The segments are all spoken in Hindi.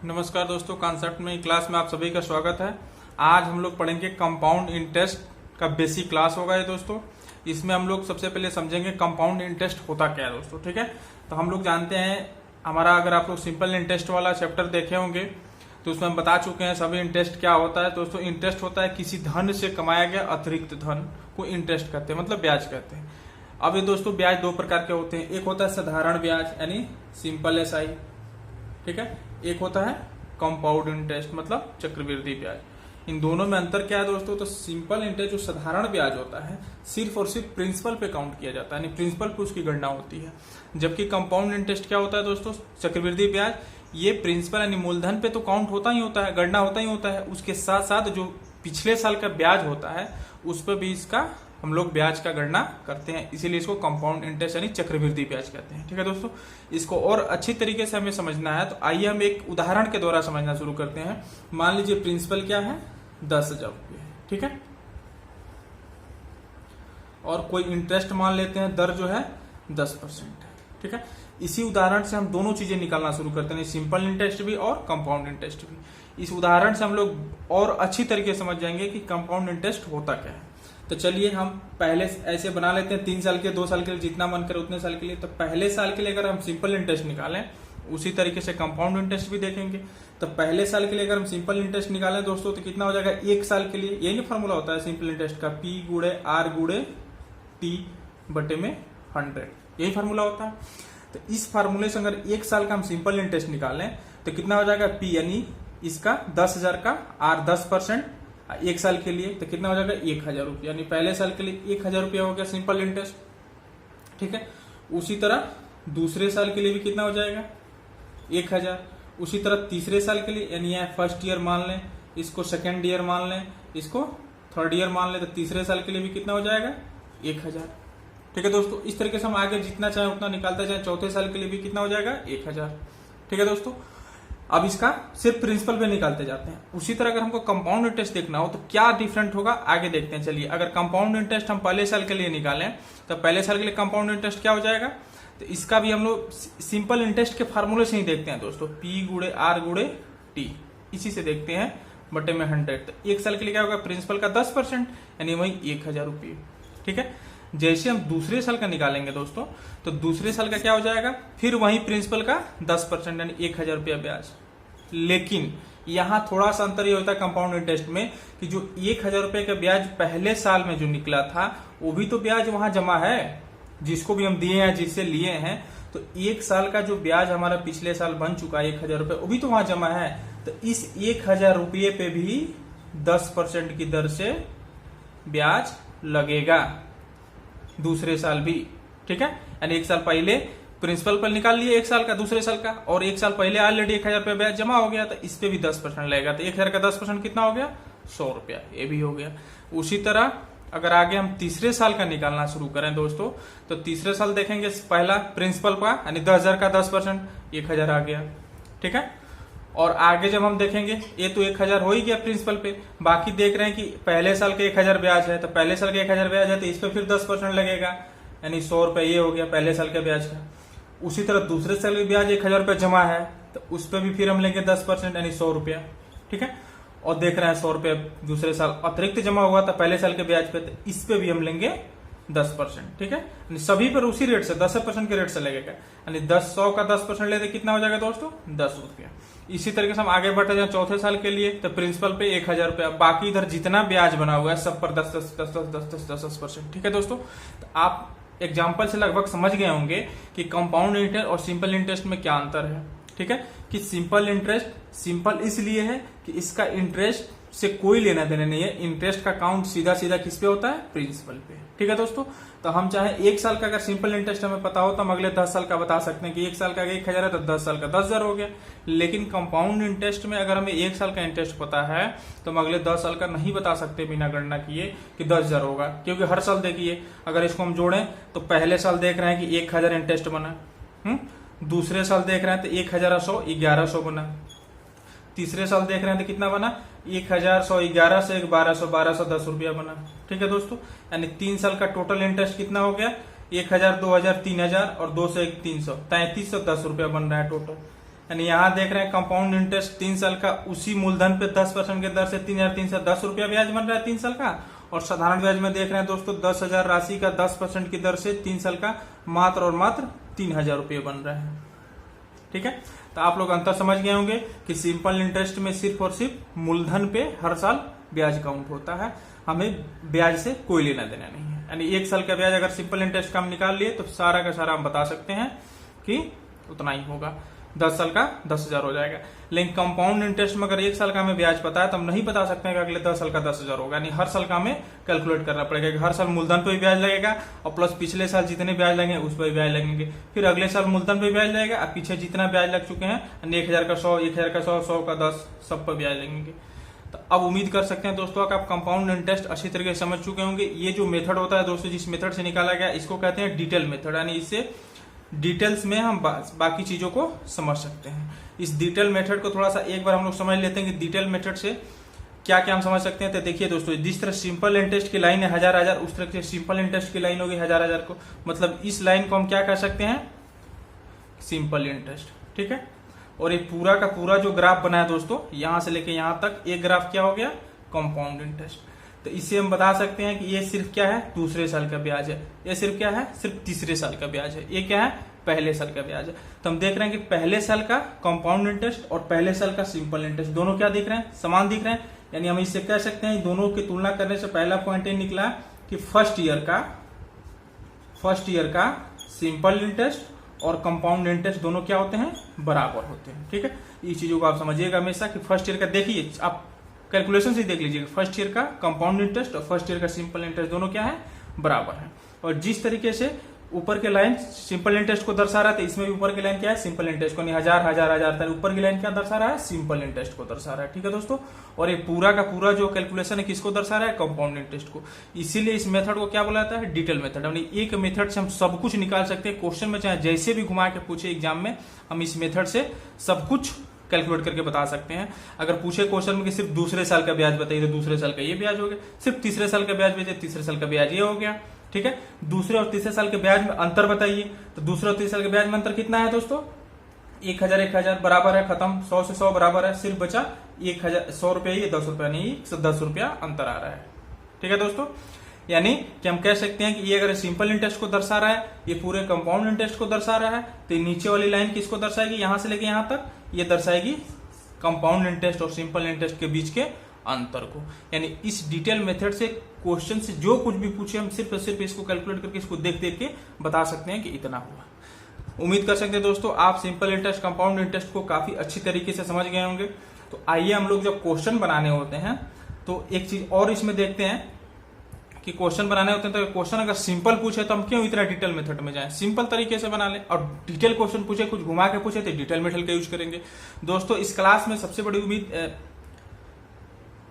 नमस्कार दोस्तों, कॉन्सेप्ट में क्लास में आप सभी का स्वागत है। आज हम लोग पढ़ेंगे कंपाउंड इंटरेस्ट का बेसिक क्लास होगा ये दोस्तों। इसमें हम लोग सबसे पहले समझेंगे कंपाउंड इंटरेस्ट होता क्या है दोस्तों। ठीक है, तो हम लोग जानते हैं हमारा, अगर आप लोग सिंपल इंटरेस्ट वाला चैप्टर देखे होंगे तो उसमें हम बता चुके हैं सभी इंटरेस्ट क्या होता है। दोस्तों इंटरेस्ट होता है किसी धन से कमाया गया अतिरिक्त धन को इंटरेस्ट कहते हैं, मतलब ब्याज कहते हैं। अब ये दोस्तों ब्याज दो प्रकार के होते हैं, एक होता है साधारण ब्याज यानी सिंपल एसआई, ठीक है, एक होता है कंपाउंड इंटरेस्ट मतलब चक्रवृद्धि ब्याज। इन दोनों में अंतर क्या है दोस्तों? तो सिंपल इंटरेस्ट जो साधारण ब्याज होता है सिर्फ और सिर्फ प्रिंसिपल पे काउंट किया जाता है, यानी प्रिंसिपल पे उसकी गणना होती है। जबकि कंपाउंड इंटरेस्ट क्या होता है दोस्तों? चक्रवृद्धि ब्याज, ये प्रिंसिपल यानी मूलधन पे तो काउंट होता ही होता है, गणना होता ही होता है, उसके साथ साथ जो पिछले साल का ब्याज होता है उस पर भी इसका हम लोग ब्याज का गणना करते हैं, इसीलिए इसको कंपाउंड इंटरेस्ट यानी चक्रवृद्धि ब्याज कहते हैं। ठीक है दोस्तों, इसको और अच्छी तरीके से हमें समझना है तो आइए हम एक उदाहरण के द्वारा समझना शुरू करते हैं। मान लीजिए प्रिंसिपल क्या है? 10,000 रुपये, ठीक है, और कोई इंटरेस्ट मान लेते हैं, दर जो है 10% है। ठीक है, इसी उदाहरण से हम दोनों चीजें निकालना शुरू करते हैं, सिंपल इंटरेस्ट भी और कंपाउंड इंटरेस्ट भी। इस उदाहरण से हम लोग और अच्छी तरीके से समझ जाएंगे कि कंपाउंड इंटरेस्ट होता क्या है। तो चलिए हम पहले ऐसे बना लेते हैं, 3 साल के, 2 साल के लिए, जितना मन करे उतने साल के लिए। तो पहले साल के लिए अगर हम सिंपल इंटरेस्ट निकालें, उसी तरीके से कंपाउंड इंटरेस्ट भी देखेंगे। तो पहले साल के लिए अगर हम सिंपल इंटरेस्ट निकालें दोस्तों तो कितना हो जाएगा? 1 साल के लिए, यही फॉर्मूला होता है सिंपल इंटरेस्ट का, P गुणे R गुणे T बटे में 100, यही फार्मूला होता है। तो इस फार्मूले से अगर 1 साल का हम सिंपल इंटरेस्ट निकालें तो कितना हो जाएगा? P यानी इसका 10,000 का, R 10%, 1 साल के लिए तो कितना हो जाएगा? 1,000 रुपया, यानी पहले साल के लिए 1,000 रुपया हो गया सिंपल इंटरेस्ट। ठीक है, उसी तरह दूसरे साल के लिए भी कितना हो जाएगा? 1,000। उसी तरह तीसरे साल के लिए, यानी यह फर्स्ट ईयर मान लें, इसको सेकेंड ईयर मान लें, इसको थर्ड ईयर मान लें, तो तीसरे साल के लिए भी कितना हो जाएगा? 1,000। ठीक है दोस्तों, इस तरीके से हम आगे जितना चाहे उतना निकालते जाए। चौथे साल के लिए भी कितना हो जाएगा? 1,000। ठीक है दोस्तों, अब इसका सिर्फ प्रिंसिपल पे निकालते जाते हैं। उसी तरह अगर हमको कंपाउंड इंटरेस्ट देखना हो तो क्या डिफरेंट होगा आगे देखते हैं। चलिए, अगर कंपाउंड इंटरेस्ट हम पहले साल के लिए निकालें तो पहले साल के लिए कंपाउंड इंटरेस्ट क्या हो जाएगा? तो इसका भी हम लोग सिंपल इंटरेस्ट के फार्मूले से ही देखते हैं दोस्तों, P गुणे R गुणे T, इसी से देखते हैं बटे में 100। तो 1 साल के लिए क्या होगा? प्रिंसिपल का 10% यानी वही 1,000 रुपये। ठीक है, जैसे हम दूसरे साल का निकालेंगे दोस्तों तो दूसरे साल का क्या हो जाएगा? फिर वही प्रिंसिपल का 10% यानी 1,000 रुपया ब्याज। लेकिन यहां थोड़ा सा अंतर ये होता है कंपाउंड इंटरेस्ट में कि जो 1,000 रुपये का ब्याज पहले साल में जो निकला था वो भी तो ब्याज वहां जमा है, जिसको भी हम दिए हैं, जिससे लिए हैं। तो 1 साल का जो ब्याज हमारा पिछले साल बन चुका है 1,000 रुपये, वो भी तो वहां जमा है। तो इस 1,000 रुपये पे भी 10% की दर से ब्याज लगेगा दूसरे साल भी। ठीक है, यानी 1 साल पहले प्रिंसिपल पर निकाल लिए 1 साल का, दूसरे साल का, और 1 साल पहले ऑलरेडी 1,000 रुपया ब्याज जमा हो गया, तो इस पे भी 10% लगेगा। तो 1,000 का 10% कितना हो गया? 100 रुपया, ये भी हो गया। उसी तरह अगर आगे हम तीसरे साल का निकालना शुरू करें दोस्तों तो तीसरे साल देखेंगे, पहला प्रिंसिपल का यानी 10,000 का 10% 1,000 आ गया। ठीक है, और आगे जब हम देखेंगे ये तो 1,000 हो ही गया प्रिंसिपल पे, बाकी देख रहे हैं कि पहले साल के 1,000 ब्याज है, तो पहले साल के 1,000 ब्याज है तो इस पे फिर 10% लगेगा, यानी 100 रुपये ये हो गया पहले साल के ब्याज का। उसी तरह दूसरे साल में ब्याज 1,000 रुपया जमा है तो उस पर भी फिर हम लेंगे 10% यानी 100 रुपया। ठीक है, और देख रहे हैं 100 रुपया दूसरे साल अतिरिक्त जमा हुआ था पहले साल के ब्याज पे, तो इस पे भी हम लेंगे 10%। ठीक है, सभी पर उसी रेट से 10% के रेट से लगेगा, यानी 100 का 10% लेते कितना हो जाएगा दोस्तों? 10 रुपया। इसी तरीके से हम आगे बढ़ते जाए चौथे साल के लिए तो प्रिंसिपल पे 1,000 रुपया, बाकी इधर जितना ब्याज बना हुआ है सब पर 10%। ठीक है दोस्तों, तो आप एग्जाम्पल से लगभग समझ गए होंगे कि कंपाउंड इंटरेस्ट और सिंपल इंटरेस्ट में क्या अंतर है। ठीक है, कि सिंपल इंटरेस्ट सिंपल इसलिए है कि इसका इंटरेस्ट से कोई लेना देना नहीं है, इंटरेस्ट का काउंट सीधा सीधा किस पे होता है? प्रिंसिपल पे। ठीक है दोस्तों, तो हम चाहे 1 साल का अगर सिंपल इंटरेस्ट हमें पता हो तो हम अगले 10 साल का बता सकते हैं कि 1 साल का 1,000 है तो 10 साल का 10,000 हो गया। लेकिन कंपाउंड इंटरेस्ट में अगर हमें 1 साल का इंटरेस्ट पता है तो हम अगले 10 साल का नहीं बता सकते बिना गणना किए कि 10,000 होगा, क्योंकि हर साल देखिए अगर इसको हम जोड़ें तो पहले साल देख रहे हैं कि 1,000 इंटरेस्ट बना, दूसरे साल देख रहे हैं तो 1,100 1100 बना, तीसरे साल देख रहे हैं तो कितना बना? 1,111 से 1,1200 1,210 रुपया बना। ठीक है दोस्तों, यानी 3 साल का टोटल इंटरेस्ट कितना हो गया? 1,000 2,000 3,000 और 2 से 1 300 3,310 रुपया बन रहा है टोटल। यानी यहाँ देख रहे हैं कंपाउंड इंटरेस्ट 3 साल का उसी मूलधन पे 10% के दर से 3,310 रुपया ब्याज बन रहा है 3 साल का। और साधारण ब्याज में देख रहे हैं दोस्तों 10,000 राशि का 10% की दर से 3 साल का मात्र और मात्र 3,000 रुपये बन रहे हैं। ठीक है, तो आप लोग अंतर समझ गए होंगे कि सिंपल इंटरेस्ट में सिर्फ और सिर्फ मूलधन पे हर साल ब्याज काउंट होता है, हमें ब्याज से कोई लेना देना नहीं है। यानी 1 साल का ब्याज अगर सिंपल इंटरेस्ट का हम निकाल लिए तो सारा का सारा हम बता सकते हैं कि उतना ही होगा, 10 साल का 10,000 हो जाएगा। लेकिन कंपाउंड इंटरेस्ट में अगर 1 साल का हमें ब्याज पता है तो हम नहीं बता सकते हैं कि अगले 10 साल का 10,000 होगा। यानी हर साल का हमें कैलकुलेट करना पड़ेगा कि हर साल मूलधन पे भी ब्याज लगेगा और प्लस पिछले साल जितने ब्याज लगेंगे उस पर भी ब्याज लगेंगे, फिर अगले साल मूलधन पे ब्याज लगेगा और पीछे जितना ब्याज लग चुके हैं 1,000 का 100, 1,000 का 100, 100 का 10, सब पर ब्याज लगेंगे। तो अब उम्मीद कर सकते हैं दोस्तों कि आप कंपाउंड इंटरेस्ट अच्छी तरीके से समझ चुके होंगे। ये जो मेथड होता है दोस्तों, जिस मेथड से निकाला गया इसको कहते हैं डिटेल मेथड, यानी इससे डिटेल्स में हम बाकी चीजों को समझ सकते हैं। इस डिटेल मेथड को थोड़ा सा एक बार हम लोग समझ लेते हैं कि डिटेल मेथड से क्या क्या हम समझ सकते हैं। तो देखिए दोस्तों, जिस तरह सिंपल इंटरेस्ट की लाइन है 1,000 उस तरह से सिंपल इंटरेस्ट की लाइन होगी 1,000 को, मतलब इस लाइन को हम क्या कह सकते हैं, सिंपल इंटरेस्ट। ठीक है, और ये पूरा का पूरा जो ग्राफ बना है दोस्तों यहां से लेके यहां तक, एक ग्राफ क्या हो गया, कंपाउंड इंटरेस्ट। तो इससे हम बता सकते हैं कि ये सिर्फ क्या है, दूसरे साल का ब्याज है, ये सिर्फ क्या है, सिर्फ तीसरे साल का ब्याज है, ये क्या है, पहले साल का ब्याज है। तो हम देख रहे हैं कि पहले साल का कंपाउंड इंटरेस्ट और पहले साल का सिंपल इंटरेस्ट दोनों क्या दिख रहे हैं, समान दिख रहे हैं। यानी हम इससे कह सकते हैं दोनों की तुलना करने से पहला पॉइंट ये निकला कि फर्स्ट ईयर का सिंपल इंटरेस्ट और कंपाउंड इंटरेस्ट दोनों क्या होते हैं, बराबर होते हैं। ठीक है, इस चीजों को आप समझिएगा हमेशा कि फर्स्ट ईयर का, देखिए आप कैलकुलेशन से देख लीजिएगा, फर्स्ट ईयर का कंपाउंड इंटरेस्ट और फर्स्ट ईयर का सिंपल इंटरेस्ट दोनों क्या है, बराबर है। और जिस तरीके से ऊपर के लाइन सिंपल इंटरेस्ट को दर्शा रहा है, इसमें भी ऊपर की लाइन क्या है, सिंपल इंटरेस्ट को, 1,000 ऊपर की लाइन क्या दर्शा रहा है, सिंपल इंटरेस्ट को दर्शा रहा है। ठीक है दोस्तों, और ये पूरा का पूरा जो कैलकुलेशन है किसको दर्शा रहा है, कंपाउंड इंटरेस्ट को। इसीलिए इस मेथड को क्या बोला जाता है, डिटेल मेथड। यानी एक मेथड से हम सब कुछ निकाल सकते हैं, क्वेश्चन में चाहे जैसे भी घुमा के पूछे एग्जाम में, हम इस मेथड से सब कुछ कैलकुलेट करके बता सकते हैं। अगर पूछे क्वेश्चन में कि सिर्फ दूसरे साल का ब्याज बताइए तो दूसरे साल का ये ब्याज हो गया, सिर्फ तीसरे साल का ब्याज बताइए तीसरे साल का ब्याज ये हो गया। ठीक है, दूसरे और तीसरे साल के ब्याज में अंतर बताइए, तो दूसरे और तीसरे साल के ब्याज में अंतर कितना है दोस्तों, 1,000 बराबर है, खत्म, 100 से 100 बराबर है, सिर्फ बचा 1,100 रुपया, ये 10 रुपया नहीं, 10 रुपया अंतर आ रहा है। ठीक है दोस्तों, यानी कि हम कह सकते हैं कि ये अगर सिंपल इंटरेस्ट को दर्शा रहा है, ये पूरे कंपाउंड इंटरेस्ट को दर्शा रहा है, तो नीचे वाली लाइन किसको दर्शाएगी, यहां से लेके यहां तक, ये दर्शाएगी कंपाउंड इंटरेस्ट और सिंपल इंटरेस्ट के बीच के अंतर को। यानी इस डिटेल मेथड से क्वेश्चन से जो कुछ भी पूछे हम सिर्फ और सिर्फ इसको कैलकुलेट करके इसको देख देख के बता सकते हैं कि इतना हुआ। उम्मीद कर सकते हैं दोस्तों आप सिंपल इंटरेस्ट कंपाउंड इंटरेस्ट को काफी अच्छी तरीके से समझ गए होंगे। तो आइए हम लोग जब क्वेश्चन बनाने होते हैं तो एक चीज और इसमें देखते हैं कि क्वेश्चन बनाने होते हैं तो क्वेश्चन अगर सिंपल पूछे तो हम क्यों इतना डिटेल मेथड में जाएं, सिंपल तरीके से बना लें। और डिटेल क्वेश्चन पूछे, कुछ घुमा के पूछे तो डिटेल मेथड का यूज करेंगे। दोस्तों इस क्लास में सबसे बड़ी उम्मीद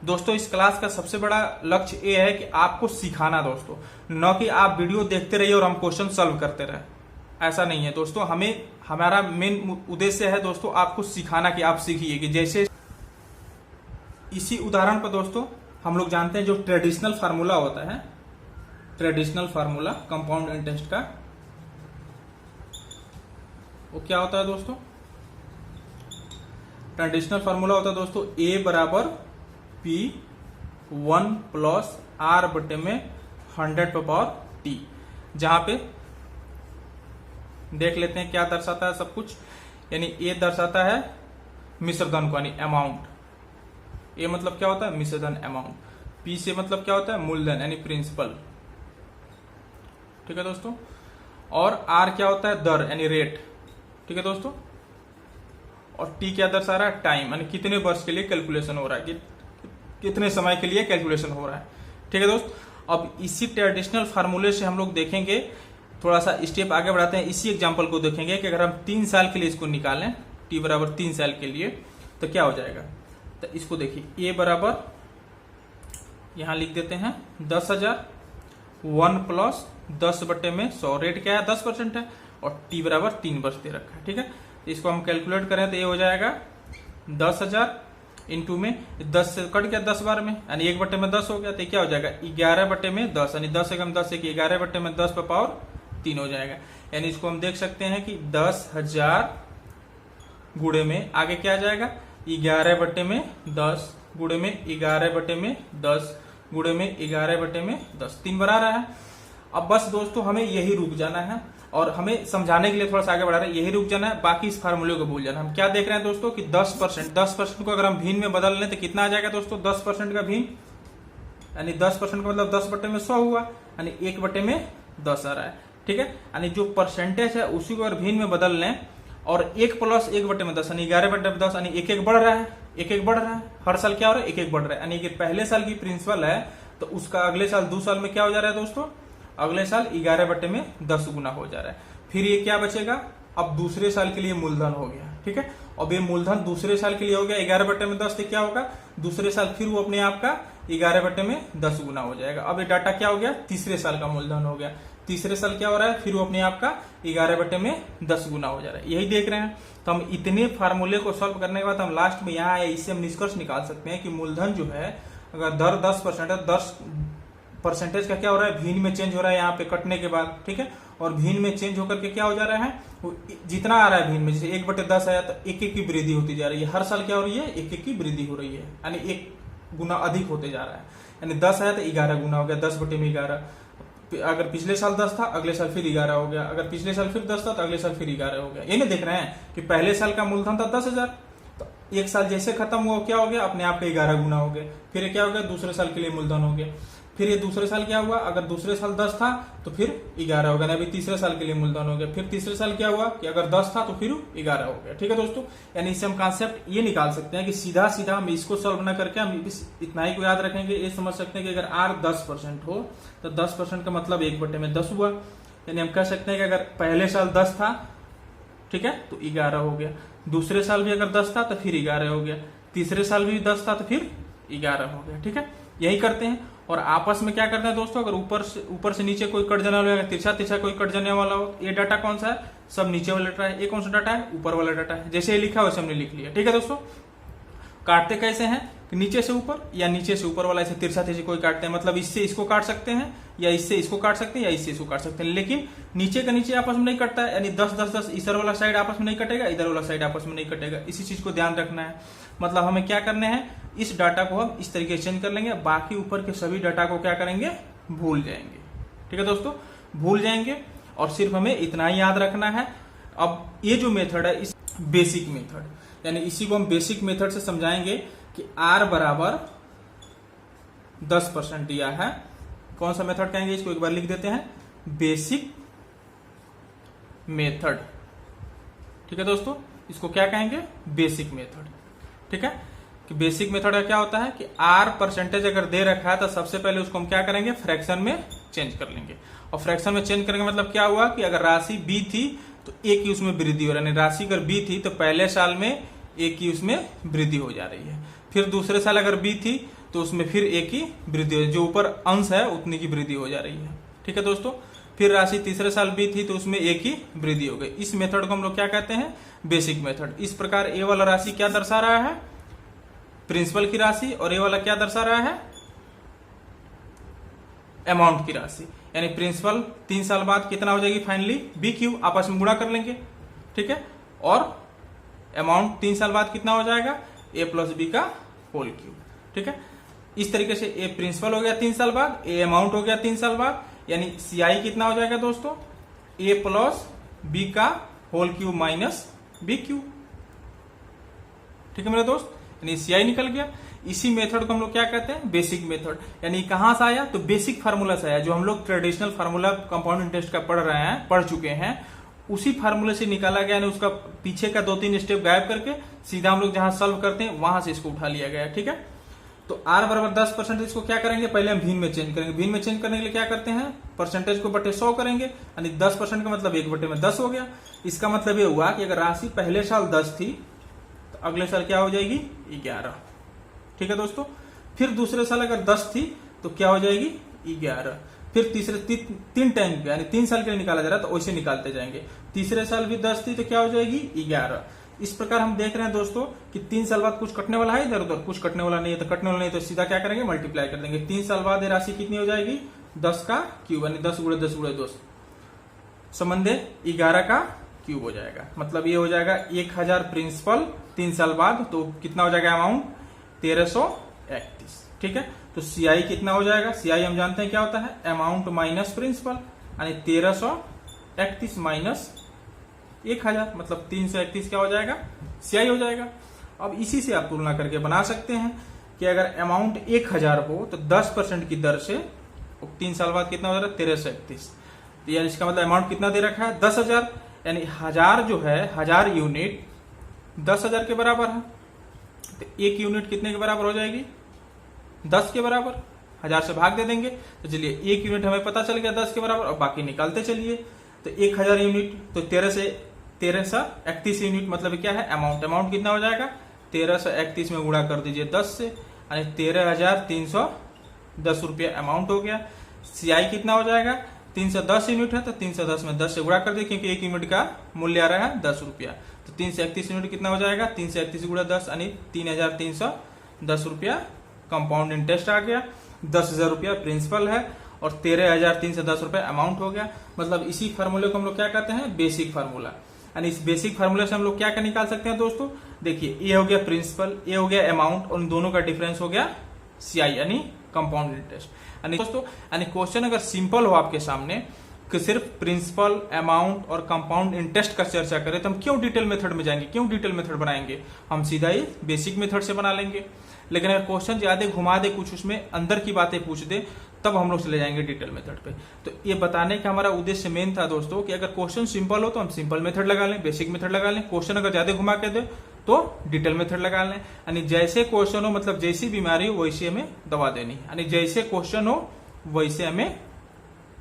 दोस्तों इस क्लास का सबसे बड़ा लक्ष्य ये है कि आपको सिखाना दोस्तों, न कि आप वीडियो देखते रहिए और हम क्वेश्चन सॉल्व करते रहे। ऐसा नहीं है दोस्तों, हमारा मेन उद्देश्य है दोस्तों आपको सिखाना कि आप सीखिए। कि जैसे इसी उदाहरण पर दोस्तों हम लोग जानते हैं जो ट्रेडिशनल फार्मूला होता है, ट्रेडिशनल फार्मूला कंपाउंड इंटरेस्ट का, वो क्या होता है दोस्तों, ट्रेडिशनल फार्मूला होता है दोस्तों A बराबर P1 प्लस R बटे में 100 पे पावर T। जहां पे देख लेते हैं क्या दर्शाता है सब कुछ। यानी A दर्शाता है मिश्रधन को, यानी अमाउंट। A मतलब क्या होता है, मिश्रधन अमाउंट। P से मतलब क्या होता है, मूलधन यानी प्रिंसिपल। ठीक है दोस्तों, और R क्या होता है, दर यानी रेट। ठीक है दोस्तों, और T क्या दर्शा रहा है, टाइम यानी कितने वर्ष के लिए कैलकुलेशन हो रहा है, कितने समय के लिए कैलकुलेशन हो रहा है। ठीक है दोस्त, अब इसी ट्रेडिशनल फार्मूले से हम लोग देखेंगे, थोड़ा सा स्टेप आगे बढ़ाते हैं, इसी एग्जांपल को देखेंगे कि अगर हम 3 साल के लिए इसको निकालें, T बराबर 3 साल के लिए, तो क्या हो जाएगा। तो इसको देखिए A बराबर यहां लिख देते हैं 10,000, 1 प्लस 10 बटे में 100, रेट क्या है 10% है, और T बराबर 3 वर्ष दे रखा है। ठीक है, तो इसको हम कैलकुलेट करें तो ये हो जाएगा 10,000 इंटू में 10 से कट गया 10 बार में, यानी 1 बटे में 10 हो गया, तो क्या हो जाएगा 11 बटे में 10, यानी 10 से कम 10 से 11 बटे में 10 पे पावर 3 हो जाएगा। यानी इसको हम देख सकते हैं कि 10,000 गुणे में आगे क्या आ जाएगा 11/10 गुणे में 11/10 गुणे में 11/10 3 बार आ रहा है। अब बस दोस्तों हमें यही रुक जाना है और हमें समझाने के लिए थोड़ा सा आगे बढ़ा रहे हैं, यही रुक जाना है, बाकी इस फार्मूले को भूल जाना। हम क्या देख रहे हैं दोस्तों कि 10% को अगर हम भिन्न में बदल लें तो कितना आ जाएगा दोस्तों 10% का भिन्न, यानी 10% का मतलब 10/100 हुआ, यानी 1/10 आ रहा है। ठीक है, यानी जो परसेंटेज है उसी को अगर भिन्न में बदल लें और 1 + 1/10 यानी 11/10 यानी 1 बढ़ रहा है, 1 बढ़ रहा है, हर साल क्या हो रहा है 1 बढ़ रहा है, यानी कि पहले साल की प्रिंसिपल है तो उसका अगले साल 2 साल में क्या हो जा रहा है दोस्तों, अगले साल 11/10 गुना हो जा रहा है। फिर ये क्या बचेगा, अब दूसरे साल के लिए मूलधन हो गया। ठीक है, अब ये मूलधन दूसरे साल के लिए हो गया 11/10 से क्या होगा, दूसरे साल फिर वो अपने आप का 11/10 गुना हो जाएगा। अब ये डाटा क्या हो गया, तीसरे साल का मूलधन हो गया। तीसरे साल क्या हो रहा है, फिर वो अपने आप का 11/10 गुना हो जा रहा है। यही देख रहे हैं। तो हम इतने फार्मूले को सॉल्व करने के बाद हम लास्ट में यहाँ आए, इससे हम निष्कर्ष निकाल सकते हैं कि मूलधन जो है अगर दर 10% है, 10% का क्या हो रहा है, भिन्न में चेंज हो रहा है यहाँ पे कटने के बाद। ठीक है, और भिन्न में चेंज होकर के क्या हो जा रहा है, वो जितना आ रहा है भिन्न में, जैसे 1/10 आया तो 1 की वृद्धि होती जा रही है। हर साल क्या हो रही है, 1 की वृद्धि हो रही है, यानी 1 गुना अधिक होते जा रहा है। यानी 10 आया तो 11 गुना हो गया, 10/11। अगर पिछले साल 10 था अगले साल फिर 11 हो गया, अगर पिछले साल फिर 10 था तो अगले साल फिर 11 हो गया। ये नहीं देख रहे हैं कि पहले साल का मूलधन था 10,000, तो एक साल जैसे खत्म हुआ क्या हो गया, अपने आप का 11 गुना हो गया। फिर क्या हो गया, दूसरे साल के लिए मूलधन हो गया। फिर ये दूसरे साल क्या हुआ, अगर दूसरे साल 10 था तो फिर 11 हो गया, अभी तीसरे साल के लिए मूलधन हो गया। फिर तीसरे साल क्या हुआ कि अगर 10 था तो फिर 11 हो गया। ठीक है दोस्तों, यानी इससे हम कॉन्सेप्ट ये निकाल सकते हैं कि सीधा सीधा हम इसको सॉल्व न करके हम इतना ही को याद रखेंगे, ये समझ सकते हैं कि अगर R 10% हो तो 10% का मतलब 1/10 हुआ। यानी हम कह सकते हैं कि अगर पहले साल 10 था, ठीक है, तो 11 हो गया। दूसरे साल भी अगर 10 था तो फिर 11 हो गया। तीसरे साल भी 10 था तो फिर 11 हो गया। ठीक है, यही करते हैं। और आपस में क्या करते हैं दोस्तों, अगर ऊपर से नीचे कोई कट जाने वाला है, तिरछा कोई कट जाने वाला हो, ये डाटा कौन सा है, सब नीचे वाला डाटा है। ये कौन सा डाटा है, ऊपर वाला डाटा है। जैसे ये लिखा वैसे हमने लिख लिया। ठीक है दोस्तों, काटते कैसे हैं कि नीचे से ऊपर या नीचे से ऊपर वाला, ऐसे तिरछा कोई काटते हैं, मतलब इससे इसको काट सकते हैं या इससे इसको काट सकते हैं या इससे इसको काट सकते हैं, लेकिन नीचे का नीचे आपस में नहीं कटता है। यानी 10-10-10 इधर वाला साइड आपस में नहीं कटेगा, इधर वाला साइड आपस में नहीं कटेगा। इसी चीज को ध्यान रखना है। मतलब हमें क्या करने हैं, इस डाटा को हम इस तरीके से चेंज कर लेंगे, बाकी ऊपर के सभी डाटा को क्या करेंगे, भूल जाएंगे। ठीक है दोस्तों, भूल जाएंगे और सिर्फ हमें इतना ही याद रखना है। अब ये जो मेथड है, इस बेसिक मेथड, यानी इसी को हम बेसिक मेथड से समझाएंगे कि R बराबर 10% दिया है। कौन सा मेथड कहेंगे, इसको एक बार लिख देते हैं, बेसिक मेथड। ठीक है दोस्तों, इसको क्या कहेंगे, बेसिक मेथड। ठीक है, कि बेसिक मेथड का क्या होता है कि R% अगर दे रखा है तो सबसे पहले उसको हम क्या करेंगे, फ्रैक्शन में चेंज कर लेंगे। और फ्रैक्शन में चेंज करेंगे मतलब क्या हुआ कि अगर राशि B थी तो A की उसमें वृद्धि हो रही है। राशि अगर B थी तो पहले साल में A की उसमें वृद्धि हो जा रही है। फिर दूसरे साल अगर B थी तो उसमें फिर A की वृद्धि हो, जो ऊपर अंश है उतनी की वृद्धि हो जा रही है। ठीक है दोस्तों, फिर राशि तीसरे साल B थी तो उसमें A की वृद्धि हो गई। इस मेथड को हम लोग क्या कहते हैं, बेसिक मेथड। इस प्रकार A वाला राशि क्या दर्शा रहा है, प्रिंसिपल की राशि, और A वाला क्या दर्शा रहा है, अमाउंट की राशि। यानी प्रिंसिपल 3 साल बाद कितना हो जाएगी, फाइनली BQ, आपस में गुणा कर लेंगे। ठीक है, और अमाउंट 3 साल बाद कितना हो जाएगा, A + B का होल क्यूब। ठीक है, इस तरीके से A प्रिंसिपल हो गया 3 साल बाद, A अमाउंट हो गया 3 साल बाद, यानी CI कितना हो जाएगा दोस्तों, A + B का होल क्यूब माइनस BQ। ठीक है मेरे दोस्त, यानी CI निकल गया। इसी मेथड को हम लोग क्या कहते हैं, बेसिक मेथड। यानी कहां से आया, तो बेसिक फार्मूला से आया, जो हम लोग ट्रेडिशनल फार्मूला कंपाउंड इंटरेस्ट का पढ़ चुके हैं, उसी फार्मूले से निकाला गया। यानी उसका पीछे का 2-3 स्टेप गायब करके सीधा हम लोग जहां सॉल्व करते हैं वहां से इसको उठा लिया गया। ठीक है, तो R बराबर 10%, इसको क्या करेंगे, पहले हम भिन्न में चेंज करेंगे। भिन्न में चेंज करने के लिए क्या करते हैं, परसेंटेज को बटे 100 करेंगे, यानी 10% का मतलब 1/10 हो गया। इसका मतलब ये हुआ कि अगर राशि पहले साल 10 थी तो अगले साल क्या हो जाएगी, 11। ठीक है दोस्तों, फिर दूसरे साल अगर 10 थी तो क्या हो जाएगी, 11। फिर तीसरे 3 टाइम यानी 3 साल के लिए निकाला जा रहा है तो वैसे निकालते जाएंगे। तीसरे साल भी 10 थी तो क्या हो जाएगी, 11। इस प्रकार हम देख रहे हैं दोस्तों कि 3 साल बाद कुछ कटने वाला है, इधर उधर कुछ कटने वाला नहीं है। तो कटने वाला नहीं तो सीधा क्या करेंगे, मल्टीप्लाई कर देंगे। 3 साल बाद ये राशि कितनी हो जाएगी, 10 का क्यूब, यानी 10 × 10 × 2 संबंध 11 का क्यूब हो जाएगा। मतलब ये हो जाएगा 1000 प्रिंसिपल 3 साल बाद, तो कितना हो जाएगा अमाउंट 1331। ठीक है, तो सीआई कितना हो जाएगा, सीआई हम जानते हैं क्या होता है, अमाउंट माइनस प्रिंसिपल, यानी 1331 माइनस 1000, मतलब 331 क्या हो जाएगा, सीआई हो जाएगा। अब इसी से आप तुलना करके बना सकते हैं कि अगर अमाउंट 1000 हो तो 10% की दर से 3 साल बाद कितना हो जाएगा 1331, तो यानी इसका मतलब अमाउंट कितना दे रखा है 10,000, यानी 1000 जो है 1000 यूनिट 10,000 के बराबर है, तो एक यूनिट कितने के बराबर हो जाएगी 10 के बराबर, 1000 से भाग दे देंगे, तो चलिए एक यूनिट हमें पता चल गया 10 के बराबर, और बाकी निकालते चलिए। तो 1000 यूनिट तो 1331 यूनिट, मतलब क्या है अमाउंट कितना हो जाएगा 1331 में गुणा कर दीजिए 10 से, यानी 13,310 रुपया अमाउंट हो गया। सीआई कितना हो जाएगा 310 यूनिट है, तो 310 में 10 से गुणा कर दिए, क्योंकि एक यूनिट का मूल्य आ रहा है 10 रुपया, तो 331 यूनिट कितना हो जाएगा 331 गुणा 10, यानी 3,310 रुपया कंपाउंड इंटरेस्ट आ गया। 10,000 रुपया प्रिंसिपल है और 13,310 रुपया अमाउंट हो गया। मतलब इसी फार्मूले को हम लोग क्या कहते हैं, बेसिक फार्मूला। यानी इस बेसिक फार्मूले से हम लोग क्या निकाल सकते हैं दोस्तों, देखिए ये हो गया प्रिंसिपल, ये हो गया अमाउंट, और इन दोनों का डिफरेंस हो गया सीआई यानी कंपाउंड इंटरेस्ट। यानी दोस्तों यानी क्वेश्चन अगर सिंपल हो आपके सामने कि सिर्फ प्रिंसिपल अमाउंट और कंपाउंड इंटरेस्ट का चर्चा करें, तो हम क्यों डिटेल मेथड में जाएंगे, क्यों डिटेल मेथड बनाएंगे, हम सीधा ही बेसिक मेथड से बना लेंगे। लेकिन अगर क्वेश्चन ज्यादा घुमा दे, कुछ उसमें अंदर की बातें पूछ दे, तब हम लोग चले जाएंगे डिटेल मेथड पे। तो ये बताने का हमारा उद्देश्य मेन था दोस्तों कि अगर क्वेश्चन सिंपल हो तो हम सिंपल मेथड लगा लें, बेसिक मेथड लगा लें, क्वेश्चन अगर ज्यादा घुमा के दे तो डिटेल मेथड लगा लें। यानी जैसे क्वेश्चन हो, मतलब जैसी बीमारी हो वैसे हमें दवा देनी है, यानी जैसे क्वेश्चन हो वैसे हमें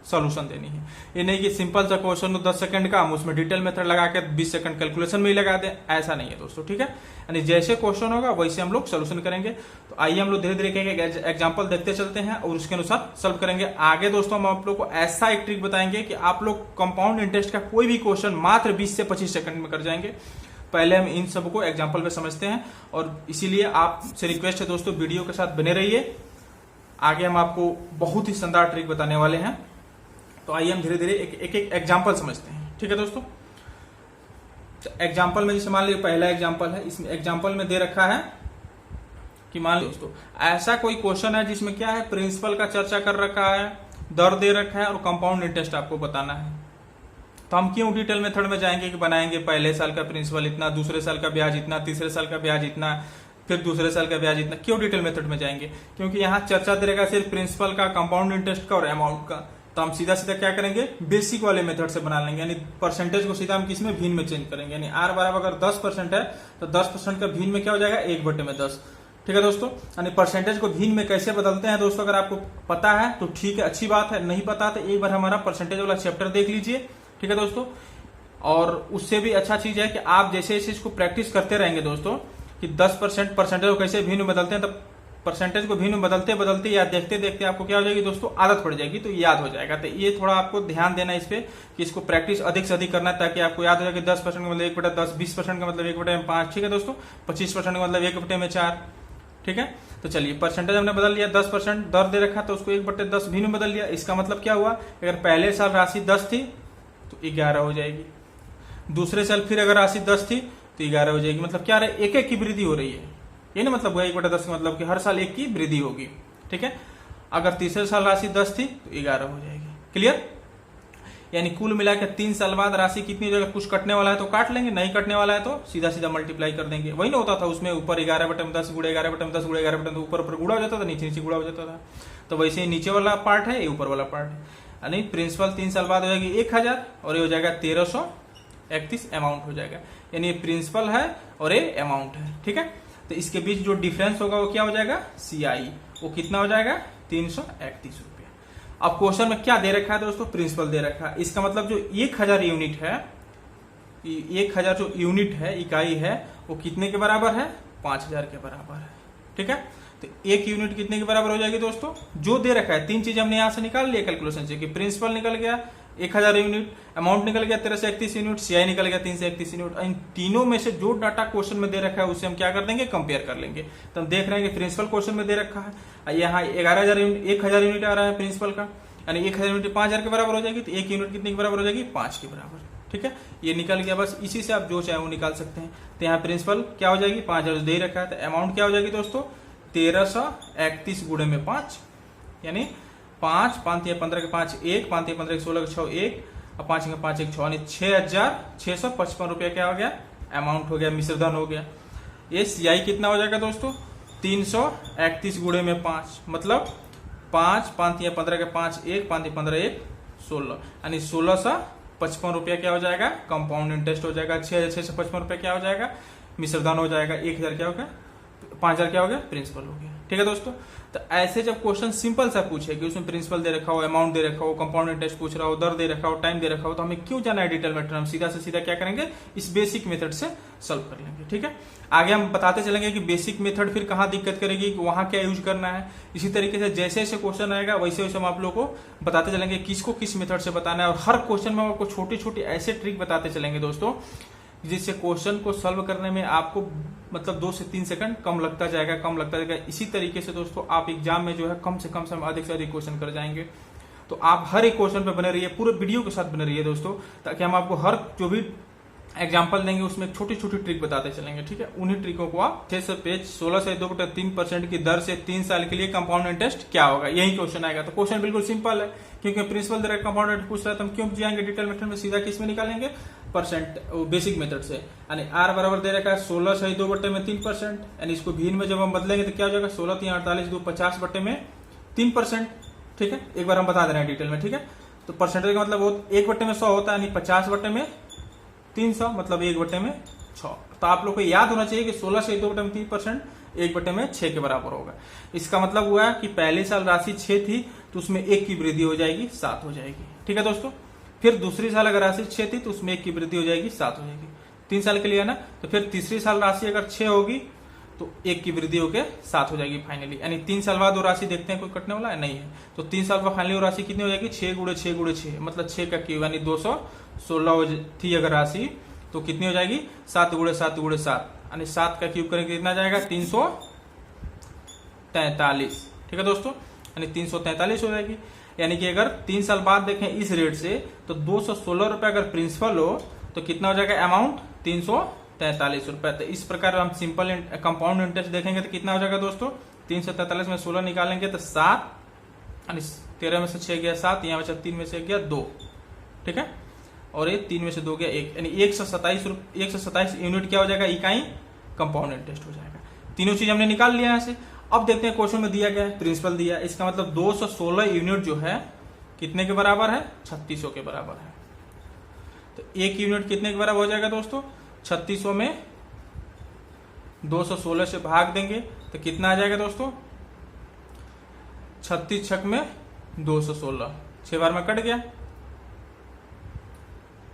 सॉल्यूशन देनी है। ये नहीं कि सिंपल सा क्वेश्चन हो 10 सेकंड का, हम उसमें डिटेल मेथड लगा के 20 सेकंड कैलकुलेशन में ही लगा दें, ऐसा नहीं है दोस्तों। ठीक है, यानी जैसे क्वेश्चन होगा वैसे हम लोग सोल्यूशन करेंगे। तो आइए हम लोग धीरे धीरे एग्जांपल देखते चलते हैं और उसके अनुसार सॉल्व करेंगे। आगे दोस्तों हम आप लोग को ऐसा एक ट्रिक बताएंगे कि आप लोग कंपाउंड इंटरेस्ट का कोई भी क्वेश्चन मात्र 20 से 25 सेकंड में कर जाएंगे। पहले हम इन सबको एग्जाम्पल पे समझते हैं, और इसीलिए आपसे रिक्वेस्ट है दोस्तों वीडियो के साथ बने रहिए। आगे हम आपको बहुत ही शानदार ट्रिक बताने वाले हैं। तो आइए हम धीरे धीरे एक एक एग्जाम्पल समझते हैं। ठीक है दोस्तों, तो एग्जाम्पल में जैसे मान लीजिए पहला एग्जाम्पल है, इसमें एग्जाम्पल में दे रखा है कि मान लीजिए दोस्तों ऐसा कोई क्वेश्चन है जिसमें क्या है प्रिंसिपल का चर्चा कर रखा है, दर दे रखा है और कंपाउंड इंटरेस्ट आपको बताना है। तो हम क्यों डिटेल मेथड में जाएंगे कि बनाएंगे पहले साल का प्रिंसिपल इतना, दूसरे साल का ब्याज इतना, तीसरे साल का ब्याज इतना, फिर दूसरे साल का ब्याज इतना, क्यों डिटेल मेथड में जाएंगे, क्योंकि यहाँ चर्चा दे रहेगा सिर्फ प्रिंसिपल का, कंपाउंड इंटरेस्ट का और अमाउंट का। तो हम सीधा सीधा क्या करेंगे, बेसिक वाले मेथड से बना लेंगे, यानी परसेंटेज को सीधा हम किसमें भिन्न में चेंज करेंगे। यानी आर बराबर अगर 10% है तो 10% का भिन्न में क्या हो जाएगा 1/10। ठीक है दोस्तों, यानी परसेंटेज को भिन्न में कैसे बदलते हैं दोस्तों, अगर आपको पता है तो ठीक है, अच्छी बात है, नहीं पता तो एक बार हमारा परसेंटेज वाला चैप्टर देख लीजिए। ठीक है दोस्तों, और उससे भी अच्छा चीज है कि आप जैसे जैसे इसको प्रैक्टिस करते रहेंगे दोस्तों कि 10% परसेंटेज को कैसे भिन्न में बदलते हैं, तब परसेंटेज को भिन्न बदलते बदलते या देखते देखते आपको क्या हो जाएगी दोस्तों, आदत पड़ जाएगी, तो याद हो जाएगा। तो ये थोड़ा आपको ध्यान देना है इस पे कि इसको प्रैक्टिस अधिक से अधिक करना है, ताकि आपको याद हो जाए कि 10% का मतलब 1/10, 20% का मतलब 1/5। ठीक है दोस्तों, 25% का मतलब 1/4। ठीक है, तो चलिए परसेंटेज हमने बदल लिया, 10% दर दे रखा तो उसको 1/10 भिन्न बदल लिया। इसका मतलब क्या हुआ, अगर पहले साल राशि 10 थी तो 11 हो जाएगी, दूसरे साल फिर अगर राशि 10 थी तो 11 हो जाएगी। मतलब क्या रहे, एक एक की वृद्धि हो रही है, ये ना मतलब 1/10 का मतलब कि हर साल एक की वृद्धि होगी। ठीक है, अगर तीसरे साल राशि 10 थी तो 11 हो जाएगी। क्लियर, यानी कुल मिलाकर 3 साल बाद राशि कितनी हो जाएगी, कुछ कटने वाला है तो काट लेंगे, नहीं कटने वाला है तो सीधा सीधा मल्टीप्लाई कर देंगे। वही ना होता था उसमें, ऊपर 11/10 गुणा 11/10 गुणा 11/10, ऊपर ऊपर गुणा हो जाता था, नीचे नीचे गुणा हो जाता था। तो वैसे ही नीचे वाला पार्ट है, ये ऊपर वाला पार्ट है। यानी प्रिंसिपल 3 साल बाद हो जाएगी 1000 और ये हो जाएगा 1331 अमाउंट हो जाएगा। यानी ये प्रिंसिपल है और ये अमाउंट है। ठीक है, तो इसके बीच जो डिफरेंस होगा वो क्या हो जाएगा, सीआई, वो कितना हो जाएगा 331 रुपया। अब क्वेश्चन में क्या दे रखा है दोस्तों, प्रिंसिपल दे रखा है। इसका मतलब जो 1000 यूनिट है, 1000 जो यूनिट है, इकाई है, वो कितने के बराबर है, 5000 के बराबर है। ठीक है, तो एक यूनिट कितने के बराबर हो जाएगी दोस्तों, जो दे रखा है। 3 चीज हमने यहां से निकाल लिया कैलकुलेशन से कि प्रिंसिपल निकल गया 1000 यूनिट, अमाउंट निकल गया 1331 यूनिट, सीआई निकल गया 331 यूनिट। इन तीनों में से जो डाटा क्वेश्चन में दे रखा है उसे हम क्या कर देंगे, कंपेयर कर लेंगे। तो हम देख रहे हैं कि प्रिंसिपल क्वेश्चन में दे रखा है, यहाँ 1000 यूनिट आ रहा है प्रिंसिपल का, यानी 1000 यूनिट 5000 के बराबर हो जाएगी, तो एक यूनिट कितने के बराबर हो जाएगी, 5 के बराबर। ठीक है, ये निकल गया। बस इसी से आप जो चाहे वो निकाल सकते हैं। तो यहाँ प्रिंसिपल क्या हो जाएगी, 5000 दे रखा है, तो अमाउंट क्या हो जाएगी दोस्तों, 1331 गुणे में 5, यानी 5 5 या 15 के 5 1, 5 या 15 के 16 के 6 1, और 5 के 5 1 6, यानी 6655 रुपया क्या हो गया, अमाउंट हो गया, मिश्रधन हो गया। ये सीआई कितना हो जाएगा दोस्तों, 331 गुणे में 5, मतलब 5 5 या 15 के 5 1, 5 या 15 1 16, यानी 1655 रुपया क्या हो जाएगा, कंपाउंड इंटरेस्ट हो जाएगा। 6,655 रुपया क्या हो जाएगा, मिश्रधन हो जाएगा। 1000 क्या हो गया, 5000 क्या हो गया, प्रिंसिपल हो गया। ठीक है दोस्तों, तो ऐसे जब क्वेश्चन सिंपल सा पूछे कि उसमें प्रिंसिपल दे रखा हो, अमाउंट दे रखा हो, कंपाउंड इंटरेस्ट पूछ रहा हो, दर दे रखा हो, टाइम दे रखा हो, तो हमें क्यों जाना है डिटेल मेथड, हम सीधा से सीधा क्या करेंगे, इस बेसिक मेथड से सॉल्व कर लेंगे। ठीक है, आगे हम बताते चलेंगे कि बेसिक मेथड फिर कहाँ दिक्कत करेगी, कि वहां क्या यूज करना है। इसी तरीके से जैसे जैसे क्वेश्चन आएगा वैसे वैसे हम आप लोग को बताते चलेंगे किसको किस मेथड से बताना है, और हर क्वेश्चन में हम आपको छोटी छोटी ऐसे ट्रिक बताते चलेंगे दोस्तों, जिससे क्वेश्चन को सॉल्व करने में आपको मतलब 2 से 3 सेकंड कम लगता जाएगा। इसी तरीके से दोस्तों आप एग्जाम में जो है कम से अधिक से अधिक क्वेश्चन कर जाएंगे। तो आप हर एक क्वेश्चन पे बने रहिए, पूरे वीडियो के साथ बने रहिए दोस्तों, ताकि हम आपको हर जो भी एग्जाम्पल देंगे उसमें छोटी छोटी ट्रिक बताते चलेंगे। ठीक है, उन्हीं ट्रिकों को आप 6 से पेज 16 से 2/3% की दर से 3 साल के लिए कंपाउंड इंटरेस्ट क्या होगा, यही क्वेश्चन आएगा। तो क्वेश्चन बिल्कुल सिंपल है, क्योंकि प्रिंसिपल दर कंपाउंड इंटरेस्ट पूछ रहा है, तो हम क्यों जाएंगे डिटेल मेथड में, सीधा किस में निकालेंगे, परसेंट बेसिक मेथड से। यानी आर बराबर दे रखा है 16 से 2/3%, यानी इसको भीन में जब हम बदलेंगे तो क्या हो जाएगा, 16 3 48 2 50/3%। ठीक है, एक बार हम बता दे रहे हैं डिटेल में। ठीक है, तो परसेंटेज का मतलब वो 1/100 होता है, यानी 50/300, मतलब 1/6। तो आप लोग को याद होना चाहिए कि 16 से 2/3% 1/6 के बराबर होगा। इसका मतलब हुआ कि पहले साल राशि 6 थी तो उसमें 1 की वृद्धि हो जाएगी, 7 हो जाएगी। ठीक है दोस्तों, फिर दूसरी साल अगर राशि 6 थी तो उसमें 1 की वृद्धि हो जाएगी, 7 हो जाएगी। 3 साल के लिए है ना, तो फिर तीसरी साल राशि अगर 6 होगी तो 1 की वृद्धि होकर 7 हो जाएगी फाइनली। यानी 3 साल बाद वो राशि देखते हैं कोई कटने वाला है नहीं है, तो 3 साल बाद फाइनली वो राशि कितनी हो जाएगी, 6 गुणे 6 गुणे 6, मतलब 6 का क्यूब, यानी 216 थी अगर राशि, तो कितनी हो जाएगी, 7 गुणे 7 गुणे 7, यानी 7 का क्यूब करेंगे कितना जाएगा, 343। ठीक है दोस्तों, यानी 343 हो जाएगी। यानी कि अगर 3 साल बाद देखें इस रेट से, तो 216 रुपए अगर प्रिंसिपल हो तो कितना हो जाएगा अमाउंट, 343 रुपए। तो इस प्रकार हम सिंपल कंपाउंड इंटरेस्ट देखेंगे तो कितना हो जाएगा दोस्तों, 343 में 16 निकालेंगे तो 7, यानी 13 में से 6 गया 7, यहाँ बचा 3 में से गया 2। ठीक है, और ये 3 में से 2 गया 1, यानी 127 यूनिट क्या हो जाएगा, इकाई कंपाउंड इंटरेस्ट हो जाएगा। तीनों चीज हमने निकाल लिया यहाँ से। अब देखते हैं क्वेश्चन में दिया गया है, प्रिंसिपल दिया, इसका मतलब 216 यूनिट जो है कितने के बराबर है, 3600 के बराबर है। तो 1 यूनिट कितने के बराबर हो जाएगा दोस्तों, 3600 में 216 से भाग देंगे तो कितना आ जाएगा दोस्तों, 36 छक में 216, 6 बार में कट गया,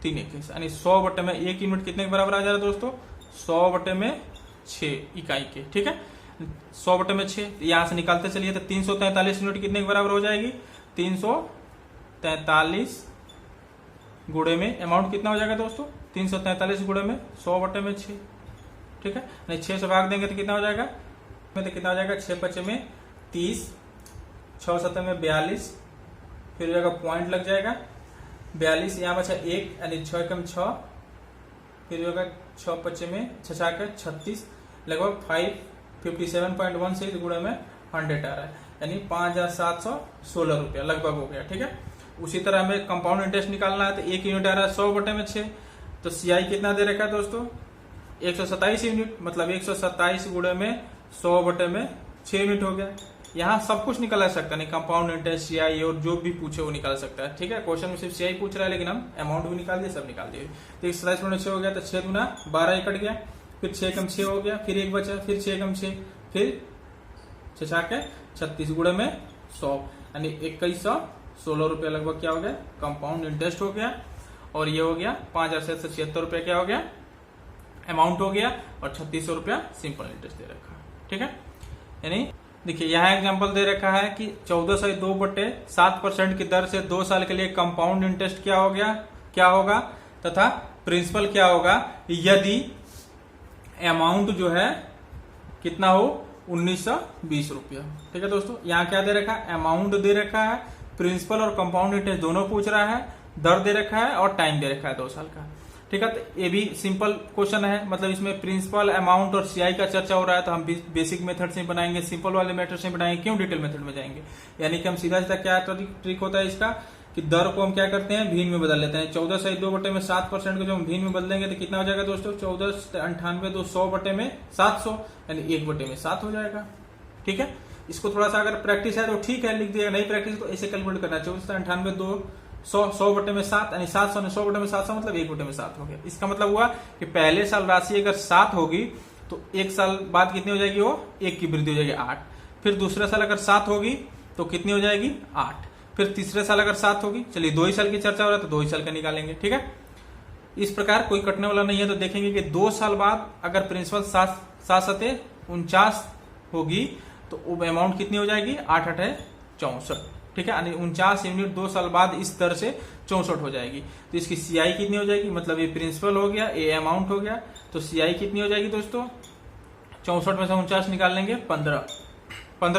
3 21, यानी 100/में 1 यूनिट कितने के बराबर आ जा रहा है दोस्तों, 100/6 इकाई के। ठीक है, 100/6 यहां से निकालते चलिए तो 343 यूनिट कितने के बराबर हो जाएगी, 343 गुणे में अमाउंट कितना हो जाएगा दोस्तों, 343 गुणे में 100/6। ठीक है, नहीं 6 से भाग देंगे तो कितना हो जाएगा, तो कितना हो जाएगा, 6 5 में 30, 6 7 में 42, फिर हो जाएगा पॉइंट लग जाएगा 42, यहाँ बचा 1, यानी 6 कम 6, फिर होगा 6 5 में 6 6 36, लगभग 557.16 गुणे में 100 आ रहा है, यानी 5716 रुपया लगभग हो गया। ठीक है, उसी तरह हमें कंपाउंड इंटरेस्ट निकालना है, तो 1 यूनिट आ रहा है 100/6, तो सीआई कितना दे रखा है दोस्तों, 127 यूनिट, मतलब 127 गुणे में 100/6 यूनिट हो गया। यहाँ सब कुछ निकाला सकता नहीं, कंपाउंड इंटरेस्ट, सीआई और जो भी पूछे वो निकाल सकता है। ठीक है, क्वेश्चन में सिर्फ सीआई पूछ रहा है, लेकिन हम अमाउंट भी निकाल दिए, सब निकाल दिए। तो 127/6 हो गया, तो 6 गुना 12 कट गया, फिर 6 कम 6 हो गया, फिर 1 बचा, फिर 6 कम 6, फिर 6 6 36 गुणे में 100, यानी 2116 रुपया लगभग क्या हो गया, कंपाउंड इंटरेस्ट हो गया। और ये हो गया 5776 रुपया क्या हो गया, अमाउंट हो गया, और 3600 रुपया सिंपल इंटरेस्ट दे रखा है। ठीक है, यानी देखिए यहाँ एग्जांपल दे रखा है कि 1402/7% की दर से 2 साल के लिए कंपाउंड इंटरेस्ट क्या हो गया, क्या होगा, तथा प्रिंसिपल क्या होगा यदि अमाउंट जो है कितना हो, 1920 रुपया। ठीक है दोस्तों, यहाँ क्या दे रखा है, अमाउंट दे रखा है, प्रिंसिपल और कंपाउंड इंटरेस्ट दोनों पूछ रहा है, दर दे रखा है और टाइम दे रखा है 2 साल का। ठीक है, तो ये भी सिंपल क्वेश्चन है, मतलब इसमें प्रिंसिपल, अमाउंट और सीआई का चर्चा हो रहा है, तो हम बेसिक मेथड से बनाएंगे, सिंपल वाले मेथड से बनाएंगे, क्यों डिटेल मेथड में जाएंगे। यानी कि हम सीधा सीधा क्या ट्रिक होता है इसका कि दर को हम क्या करते हैं, भिन्न में बदल लेते हैं। 14 से 2/7% को जो हम भिन्न में बदलेंगे तो कितना हो जाएगा दोस्तों, 1498 2 100/700 यानी 1/7 हो जाएगा। ठीक है, इसको थोड़ा सा अगर प्रैक्टिस है तो ठीक है लिख दिया, नहीं प्रैक्टिस तो ऐसे कैलकुलेट करना है। 1498 2 100/7 यानी 700 ने 100/700 मतलब 1/7 हो गया। इसका मतलब हुआ कि पहले साल राशि अगर 7 होगी तो 1 साल बाद कितनी हो जाएगी, वो 1 की वृद्धि हो जाएगी 8। फिर दूसरे साल अगर 7 होगी तो कितनी हो जाएगी 8। फिर तीसरे साल अगर 7 होगी, चलिए 2 ही साल की चर्चा हो रहा है तो 2 ही साल का निकालेंगे। ठीक है, इस प्रकार कोई कटने वाला नहीं है। तो देखेंगे कि 2 साल बाद अगर प्रिंसिपल 7/49 होगी तो अमाउंट कितनी हो जाएगी, 8/8 64। ठीक है, यानी 49 यूनिट 2 साल बाद इस दर से 64 हो जाएगी। तो इसकी सीआई कितनी हो जाएगी, मतलब ये प्रिंसिपल हो गया, ये अमाउंट हो गया, तो सीआई कितनी हो जाएगी दोस्तों, 64 में से 49 निकाल लेंगे 15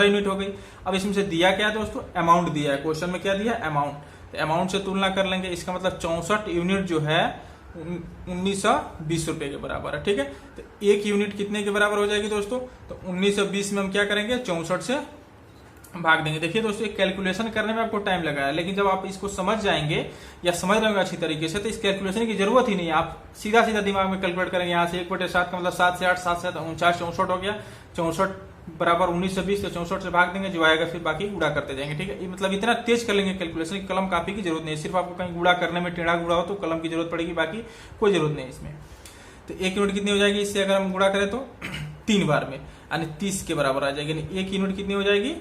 यूनिट हो गई। अब इसमें से दिया क्या है दोस्तों, अमाउंट दिया है, क्वेश्चन में क्या दिया है, अमाउंट। तो अमाउंट से तुलना कर लेंगे, इसका मतलब 64 यूनिट जो है 1920 रुपए के बराबर है। ठीक है, तो 1 यूनिट कितने के बराबर हो जाएगी दोस्तों, तो 1920 में हम क्या करेंगे, 64 से भाग देंगे। देखिए दोस्तों, एक कैलकुलेशन करने में आपको टाइम लगा है, लेकिन जब आप इसको समझ जाएंगे या समझ रहे अच्छी तरीके से तो इस कैलकुलेशन की जरूरत ही नहीं है। आप सीधा सीधा दिमाग में कैलकुलेट करेंगे। यहाँ से 1/7 का मतलब 7 से 8, 7 से 49 64 हो गया। 64 बराबर 1920 तो 64 से भाग देंगे, जो आएगा फिर बाकी गुणा करते जाएंगे। ठीक है, मतलब इतना तेज कर लेंगे कैलकुलेशन की कलम कापी की जरूरत नहीं है। सिर्फ आपको कहीं गुणा करने में टेढ़ा गुणा हो तो कलम की जरूरत पड़ेगी, बाकी कोई जरूरत नहीं है इसमें। तो 1 यूनिट कितनी हो जाएगी, इससे अगर हम गुणा करें तो 3 बार में, यानी 30 के बराबर आ जाएगी। 1 यूनिट कितनी हो जाएगी,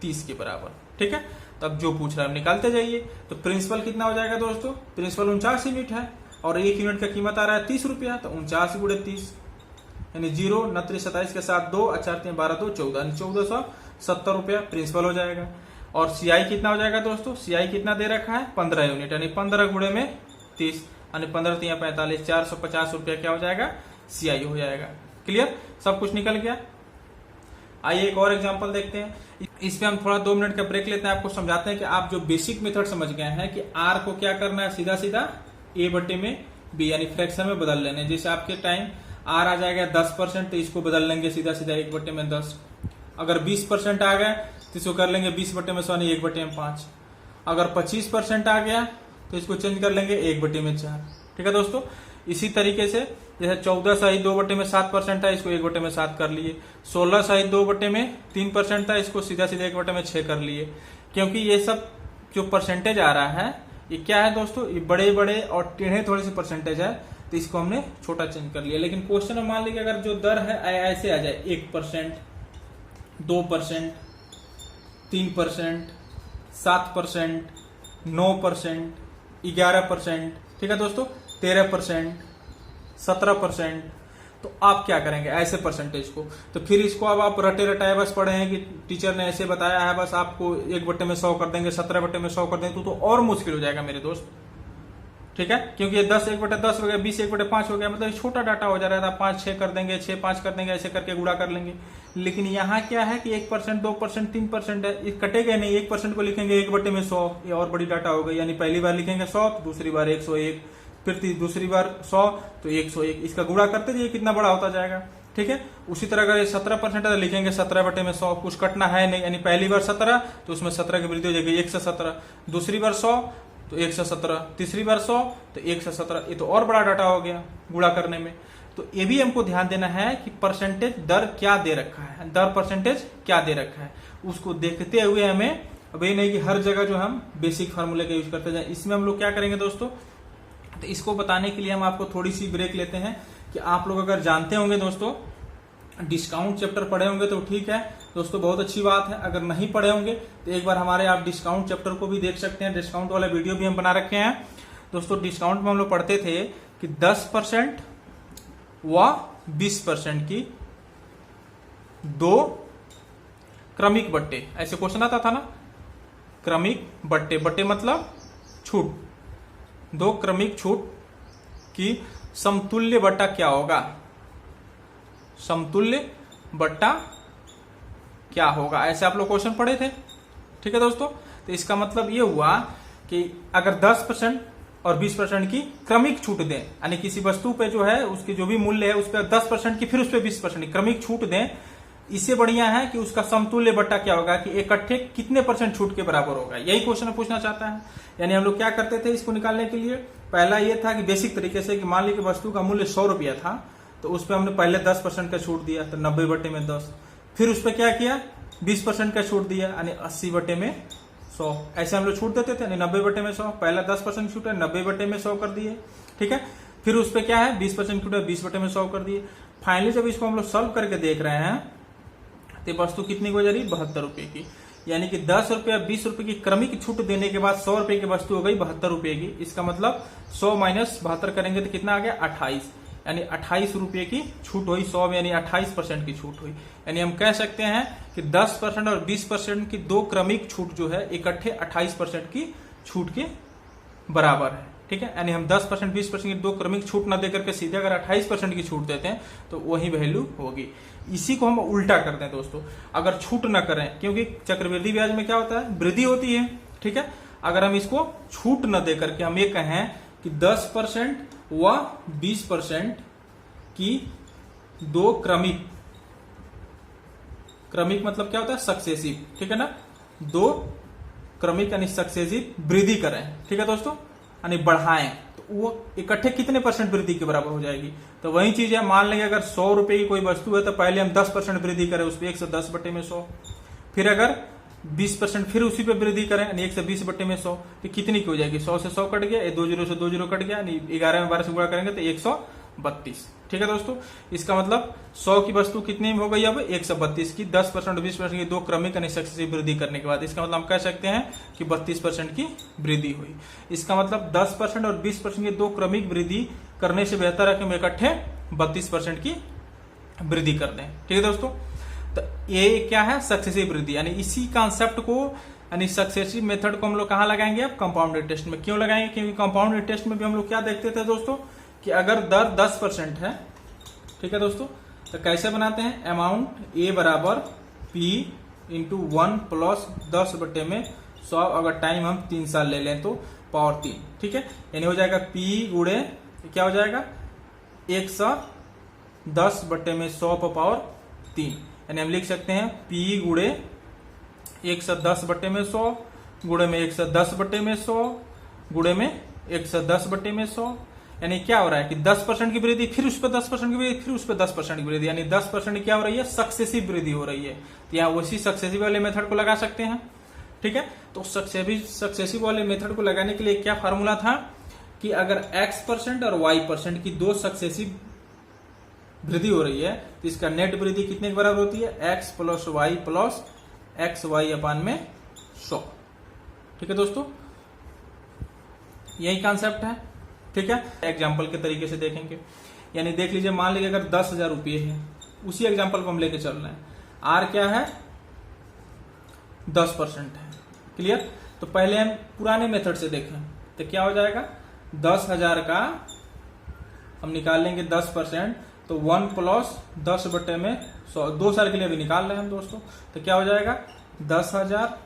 30 के बराबर। ठीक है, तो अब जो पूछ रहा है निकालते जाइए। तो प्रिंसिपल कितना हो जाएगा दोस्तों, प्रिंसिपल 49 यूनिट है और 1 यूनिट का कीमत आ रहा है 30 रुपया, तो 49 × 30 यानी 0 29 27 के साथ 2 4 3 12 2 14 यानी 1470 रुपया प्रिंसिपल हो जाएगा। और सीआई कितना हो जाएगा दोस्तों, सीआई कितना दे रखा है, 15 यूनिट यानी 15 × 30 यानी 15 3 45 450 रुपया क्या हो जाएगा, सीआई हो जाएगा। क्लियर, सब कुछ निकल गया। आइए एक और एग्जांपल देखते हैं। इस पे हम थोड़ा 2 मिनट का ब्रेक लेते हैं, आपको समझाते हैं कि आप जो बेसिक मेथड समझ गए हैं कि आर को क्या करना है, सीधा सीधा a/b यानी फ्रैक्शन में बदल लेने। जैसे आपके टाइम आर आ जाएगा 10% तो इसको बदल लेंगे सीधा सीधा 1/10। अगर 20% आ गया तो इसको कर लेंगे 20/100 यानी 1/5। अगर 25% आ गया तो इसको चेंज कर लेंगे 1/4। ठीक है दोस्तों, इसी तरीके से जैसे 14 सहित 2/7% था, इसको 1/7 कर लिए। 16 सहित 2/3% था, इसको सीधा सीधा 1/6 कर लिए। क्योंकि ये सब जो परसेंटेज आ रहा है ये क्या है दोस्तों, ये बड़े बड़े और टेढ़े थोड़े से परसेंटेज है, तो इसको हमने छोटा चेंज कर लिया। लेकिन क्वेश्चन में मान लीजिए अगर जो दर है ऐसे आ जाए 1%, 2%, 3%, 7%, 9%, 11%, ठीक है दोस्तों, 13%, 17%, तो आप क्या करेंगे ऐसे परसेंटेज को। तो फिर इसको अब आप रटे रटाए बस पढ़े हैं कि टीचर ने ऐसे बताया है, बस आपको 1/100 कर देंगे, 17/100 कर देंगे, तो और मुश्किल हो जाएगा मेरे दोस्त। ठीक है, क्योंकि ये 10 1/10 हो गया, 20 1/5 हो गया, मतलब छोटा डाटा हो जा रहा था। 5 6 कर देंगे, 6 5 कर देंगे, ऐसे करके गुणा कर लेंगे। लेकिन यहाँ क्या है कि 1%, 2%, 3% है, ये कटेगा नहीं। 1% को लिखेंगे 1/100, ये और बड़ी डाटा हो गई। यानी पहली बार लिखेंगे 100, दूसरी बार 101, फिर दूसरी बार 100 तो 101। इसका गुणा करते जाइए, कितना बड़ा होता जाएगा। ठीक है, उसी तरह अगर 17% है तो लिखेंगे 17/100, कुछ कटना है नहीं। यानी पहली बार 17 तो उसमें 17 की वृद्धि हो जाएगी 117, दूसरी बार 100 तो 117, तीसरी बार 100 तो 117। ये तो और बड़ा डाटा हो गया गुणा करने में। तो ये भी हमको ध्यान देना है कि परसेंटेज दर क्या दे रखा है, दर परसेंटेज क्या दे रखा है, उसको देखते हुए हमें, अब ये नहीं कि हर जगह जो हम बेसिक फार्मूले का यूज करते जाए। इसमें हम लोग क्या करेंगे दोस्तों, तो इसको बताने के लिए हम आपको थोड़ी सी ब्रेक लेते हैं कि आप लोग अगर जानते होंगे दोस्तों, डिस्काउंट चैप्टर पढ़े होंगे तो ठीक है दोस्तों, बहुत अच्छी बात है। अगर नहीं पढ़े होंगे तो एक बार हमारे आप डिस्काउंट चैप्टर को भी देख सकते हैं। डिस्काउंट वाला वीडियो भी हम बना रखे हैं दोस्तों। डिस्काउंट में हम लोग पढ़ते थे कि 10% व 20% की 2 क्रमिक बट्टे, ऐसे क्वेश्चन आता था ना, क्रमिक बट्टे, बट्टे मतलब छूट, 2 क्रमिक छूट की समतुल्य बट्टा क्या होगा, समतुल्य बट्टा क्या होगा, ऐसे आप लोग क्वेश्चन पढ़े थे। ठीक है दोस्तों, तो इसका मतलब ये हुआ कि अगर 10% और 20% की क्रमिक छूट दें, यानी किसी वस्तु पे जो है उसकी जो भी मूल्य है उस पर 10% की फिर उस पर 20% की क्रमिक छूट दें, इससे बढ़िया है कि उसका समतुल्य बट्टा क्या होगा कि इकट्ठे कितने % छूट के बराबर होगा। यही क्वेश्चन पूछना चाहता है। यानी हम लोग क्या करते थे इसको निकालने के लिए, पहला ये था कि बेसिक तरीके से कि मान लीजिए वस्तु का मूल्य 100 रुपया था, तो उस पर हमने पहले 10% का छूट दिया, तो 90/10। फिर उस पर क्या किया, 20% का छूट दिया, यानी 80/100। ऐसे हम लोग छूट देते थे, 90/100। पहला 10% छूट है, 90/100 कर दिए। ठीक है, फिर उस पर क्या है 20% छूट है, 20/100 कर दिए। फाइनली जब इसको हम लोग सॉल्व करके देख रहे हैं तो वस्तु कितनी हो जा रही, 72 रुपए की। यानी कि 10 रुपया 20 रुपए की क्रमिक छूट देने के बाद 100 रुपए की वस्तु हो गई 72 रुपए की। इसका मतलब 100 - 72 करेंगे तो कितना आ गया, 28। यानी 28 रुपए की छूट हुई 100 में, यानी 28% की छूट हुई। यानी हम कह सकते हैं कि 10% और 20% की दो क्रमिक छूट जो है इकट्ठे 28% की छूट के बराबर है। ठीक है, यानी हम 10% 20% की दो क्रमिक छूट ना देकर के सीधे अगर 28% की छूट देते हैं तो वही वैल्यू होगी। इसी को हम उल्टा करते हैं दोस्तों, अगर छूट ना करें, क्योंकि चक्रवृद्धि ब्याज में क्या होता है, वृद्धि होती है। ठीक है, अगर हम इसको छूट न दे करके हम ये कहें कि 10% व 20% की दो क्रमिक मतलब क्या होता है, सक्सेसिव। ठीक है ना, दो क्रमिक यानी सक्सेसिव वृद्धि करें। ठीक है दोस्तों, यानी बढ़ाएं, तो वो इकट्ठे कितने % वृद्धि के बराबर हो जाएगी। तो वही चीज है, मान लेंगे अगर 100 रुपए की कोई वस्तु है तो पहले हम 10% वृद्धि करें उस पर 110/100। फिर अगर 20% फिर उसी पे वृद्धि करें यानी 120/100, तो कितनी की हो जाएगी, 100 से 100 कट गया, 2 0 से 2 0 कट गया, यानी 11 में 12 से गुणा करेंगे तो 132। ठीक है दोस्तों, इसका मतलब 100 की वस्तु कितनी हो गई अब 132 की, 10% और 20% की दो क्रमिक यानी सक्सेसिव वृद्धि करने के बाद। इसका मतलब हम कह सकते हैं कि 32% की वृद्धि हुई। इसका मतलब 10% और 20% की दो क्रमिक वृद्धि करने से बेहतर है कि हम इकट्ठे 32% की वृद्धि कर दें। ठीक है दोस्तों, तो ये क्या है, सक्सेसिव वृद्धि। यानी इसी कॉन्सेप्ट को यानी सक्सेसिव मेथड को हम लोग कहाँ लगाएंगे, अब कंपाउंडेड टेस्ट में। क्यों लगाएंगे, क्योंकि कंपाउंडेड टेस्ट में भी हम लोग क्या देखते थे दोस्तों कि अगर दर 10% है, ठीक है दोस्तों, तो कैसे बनाते हैं, अमाउंट ए बराबर पी इंटू 1 प्लस 10/100। अगर टाइम हम 3 साल ले लें तो पावर 3। ठीक है, यानी हो जाएगा पी गुणे क्या हो जाएगा 110/100 पर पावर 3। यानी हम लिख सकते हैं पी गुणे 110/100 गुणे में 110/100 गुणे में 110/100। यानी क्या हो रहा है कि 10% की वृद्धि, फिर उस पर 10% की वृद्धि, फिर उस पर 10% की वृद्धि, यानी 10% क्या हो रही है, सक्सेसिव वृद्धि हो रही है। तो यहाँ उसी सक्सेसिव वाले मेथड को लगा सकते हैं। ठीक है, तो सक्सेसिव वाले मेथड को लगाने के लिए क्या फार्मूला था कि अगर x% और y% की दो सक्सेसिव वृद्धि हो रही है तो इसका नेट वृद्धि कितने के बराबर होती है, x + y + xy/100। ठीक है दोस्तों, यही कॉन्सेप्ट है। ठीक है, एग्जाम्पल के तरीके से देखेंगे। यानी देख लीजिए, मान लीजिए अगर 10,000 रुपये है, उसी एग्जाम्पल को हम लेके चल रहे हैं। आर क्या है, 10% है। क्लियर, तो पहले हम पुराने मेथड से देखें तो क्या हो जाएगा, 10,000 का हम निकाल लेंगे 10%, तो 1 + 10/100, 2 साल के लिए भी निकाल रहे हैं हम दोस्तों। तो क्या हो जाएगा 10,000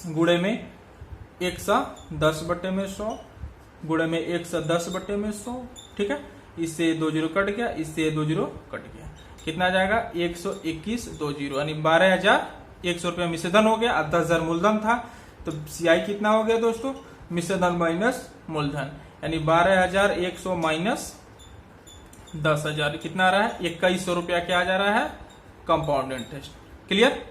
गुणे में 110/100 गुणे में 110/100। ठीक है, इससे 2 0 कट गया, इससे 2 0 कट गया, कितना आ जाएगा 121/20, यानी 12,100 रुपया मिश्र धन हो गया। 10,000 मूलधन था, तो सीआई कितना हो गया दोस्तों, मिश्र धन माइनस मूलधन, यानी 12,100 माइनस 10,000 कितना आ रहा है, 2,100 रुपया क्या आ जा रहा है, कंपाउंड इंटरेस्ट। क्लियर,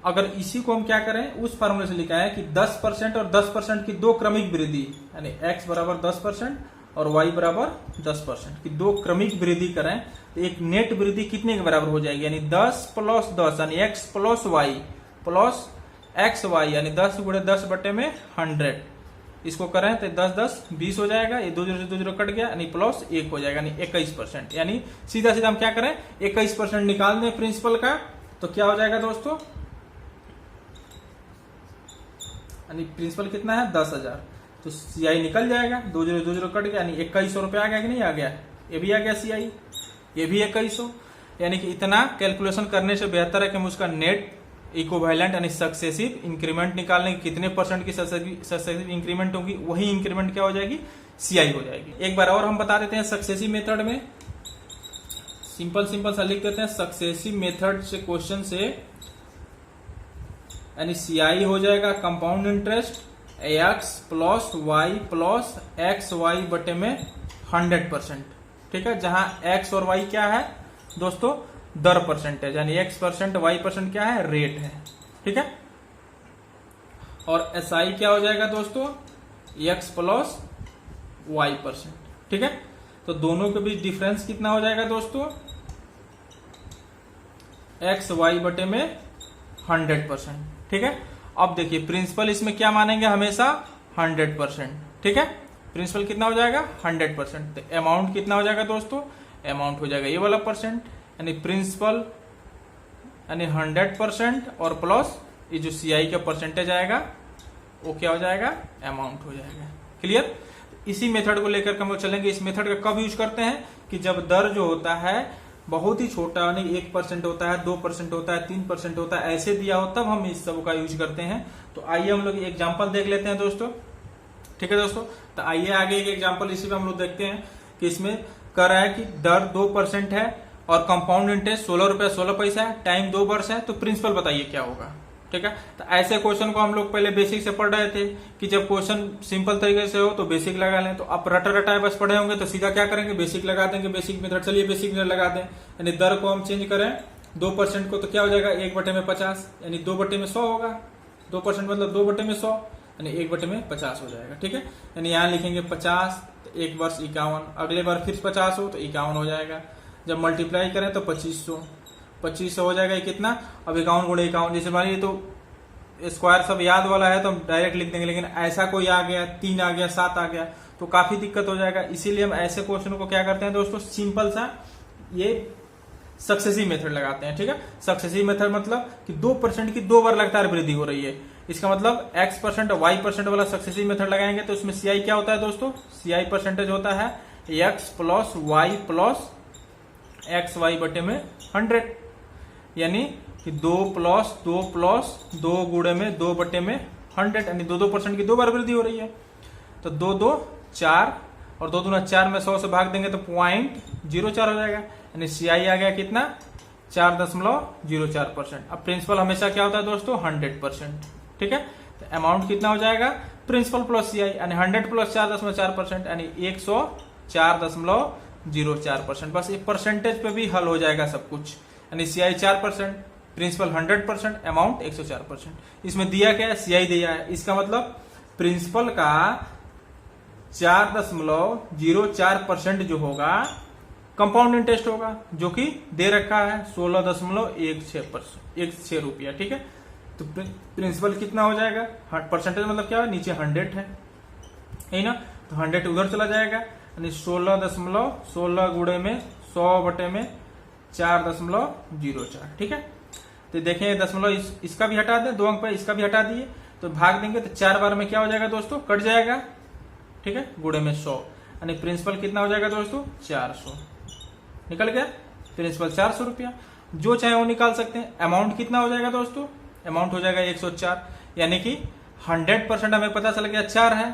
अगर इसी को हम क्या करें, उस फार्मूले से लिखा है कि 10% और 10% की दो क्रमिक वृद्धि, यानी x बराबर 10% और y बराबर 10% की दो क्रमिक वृद्धि करें तो एक नेट वृद्धि कितने के बराबर हो जाएगी, यानी 10 + 10 यानी x + y प्लस xy, यानी 10 गुणे 10/100। इसको करें तो 10 10 20 हो जाएगा, ये 2 0 से 2 0 कट गया, यानी +1 हो जाएगा, यानी 21%। यानी सीधा सीधा हम क्या करें, 21% निकाल दें प्रिंसिपल का, तो क्या हो जाएगा दोस्तों, यानी प्रिंसिपल कितना है 10,000, तो सीआई निकल जाएगा, 2 0 2 0 कट गया, यानी 2,100 रुपया आ गया कि नहीं आ गया, ये भी आ गया सीआई, ये भी 2,100। यानी कि इतना कैलकुलेशन करने से बेहतर है कि हम उसका नेट इक्विवेलेंट यानी सक्सेसिव इंक्रीमेंट निकालने की कितने परसेंट की सक्सेसिव इंक्रीमेंट होगी, वही इंक्रीमेंट क्या हो जाएगी, सीआई हो जाएगी। एक बार और हम बता देते हैं सक्सेसिव मेथड में, सिंपल सा लिख देते हैं सक्सेसिव मेथड से क्वेश्चन से, यानी सीआई हो जाएगा compound interest x plus y plus x y बटे में 100%। ठीक है, जहां एक्स और वाई क्या है दोस्तों, दर परसेंटेज, यानी एक्स परसेंट वाई परसेंट क्या है, रेट है। ठीक है, और एसआई क्या हो जाएगा दोस्तों, एक्स प्लस वाई परसेंट। ठीक है, तो दोनों के बीच डिफरेंस कितना हो जाएगा दोस्तों, एक्स वाई बटे में 100%। ठीक है, अब देखिए प्रिंसिपल इसमें क्या मानेंगे, हमेशा 100%। ठीक है, प्रिंसिपल कितना हो जाएगा 100%। तो अमाउंट कितना हो जाएगा दोस्तों, अमाउंट हो जाएगा ये वाला परसेंट, यानी प्रिंसिपल यानी 100% और प्लस ये जो सीआई का परसेंटेज आएगा वो क्या हो जाएगा, अमाउंट हो जाएगा। क्लियर, इसी मेथड को लेकर के हम लोग चलेंगे। इस मेथड का कब यूज करते हैं कि जब दर जो होता है बहुत ही छोटा, यानी 1% होता है, 2% होता है, 3% होता है, ऐसे दिया हो तब हम इस सब का यूज करते हैं। तो आइए हम लोग एग्जांपल देख लेते हैं दोस्तों। ठीक है दोस्तों, तो आइए आगे एक एग्जांपल इसी में हम लोग देखते हैं कि इसमें कह रहा है कि दर 2% है और कंपाउंड इंटरेस्ट 16 रुपया 16 पैसा है, टाइम 2 वर्ष है, तो प्रिंसिपल बताइए क्या होगा। ठीक है, तो ऐसे क्वेश्चन को हम लोग पहले बेसिक से पढ़ रहे थे कि जब क्वेश्चन सिंपल तरीके से हो तो बेसिक लगा लें। तो आप रटा रटाए बस पढ़े होंगे तो सीधा क्या करेंगे, बेसिक लगा देंगे, बेसिक मेथड। चलिए बेसिक मेथड लगा दें, यानी दर को हम चेंज करें 2% को, तो क्या हो जाएगा 1/50, यानी 2/100 होगा। 2% मतलब 2/100, यानी 1/50 हो जाएगा। ठीक है, यानी यहाँ लिखेंगे 50, तो 1 वर्ष 51, अगले बार फिर 50 हो तो 51 हो जाएगा। जब मल्टीप्लाई करें तो 2500 हो जाएगा। कितना, अब 51 गुणे 51, जैसे मान लीजिए तो स्क्वायर सब याद वाला है तो हम डायरेक्ट लिख देंगे, लेकिन ऐसा कोई आ गया 3 आ गया 7 आ गया तो काफी दिक्कत हो जाएगा। इसीलिए हम ऐसे क्वेश्चन को क्या करते हैं दोस्तों, सिंपल सा ये सक्सेसिव मेथड लगाते हैं। ठीक है, सक्सेसिव मेथड मतलब कि 2% की 2 बार लगातार वृद्धि हो रही है। इसका मतलब x% और y% वाला सक्सेसिव मेथड लगाएंगे तो उसमें सीआई क्या होता है दोस्तों, सीआई परसेंटेज होता है x plus y plus x y बटे में 100, यानी कि 2 प्लस 2 गुणे में 2 बटे में 100, यानी 2% की 2 बार वृद्धि हो रही है। तो 2 2 4 और 2 दूना 4 में 100 से भाग देंगे तो 0.04 हो जाएगा, यानी सीआई आ गया कितना, 4.04%। अब प्रिंसिपल हमेशा क्या होता है दोस्तों, 100%। ठीक है, तो अमाउंट कितना हो जाएगा, प्रिंसिपल प्लस सीआई, यानी 100 प्लस 4.4%, यानी 104.04%। बस एक परसेंटेज पे भी हल हो जाएगा सब कुछ, यानी सीआई 4%, प्रिंसिपल 100%, अमाउंट 104%। इसमें दिया क्या है, सीआई दिया है, इसका मतलब प्रिंसिपल का 4.04% जो होगा कंपाउंड इंटरेस्ट होगा, जो कि दे रखा है 16.16 रुपया। ठीक है, तो प्रिंसिपल कितना हो जाएगा, परसेंटेज मतलब क्या है, नीचे 100 है, यही ना, तो 100 उधर चला जाएगा, यानी 16.16 गुणे में 100 बटे में 4.04। ठीक है, तो देखें दशमलव इसका भी हटा दें, 2 अंक पे इसका भी हटा दिए, तो भाग देंगे तो 4 बार में क्या हो जाएगा दोस्तों, कट जाएगा। ठीक है, गुणे में 100, यानी प्रिंसिपल कितना हो जाएगा दोस्तों, 400 निकल गया। प्रिंसिपल 400 रुपया, जो चाहे वो निकाल सकते हैं। अमाउंट कितना हो जाएगा दोस्तों, अमाउंट हो जाएगा 104, यानी कि 100% हमें पता चल गया 4 है,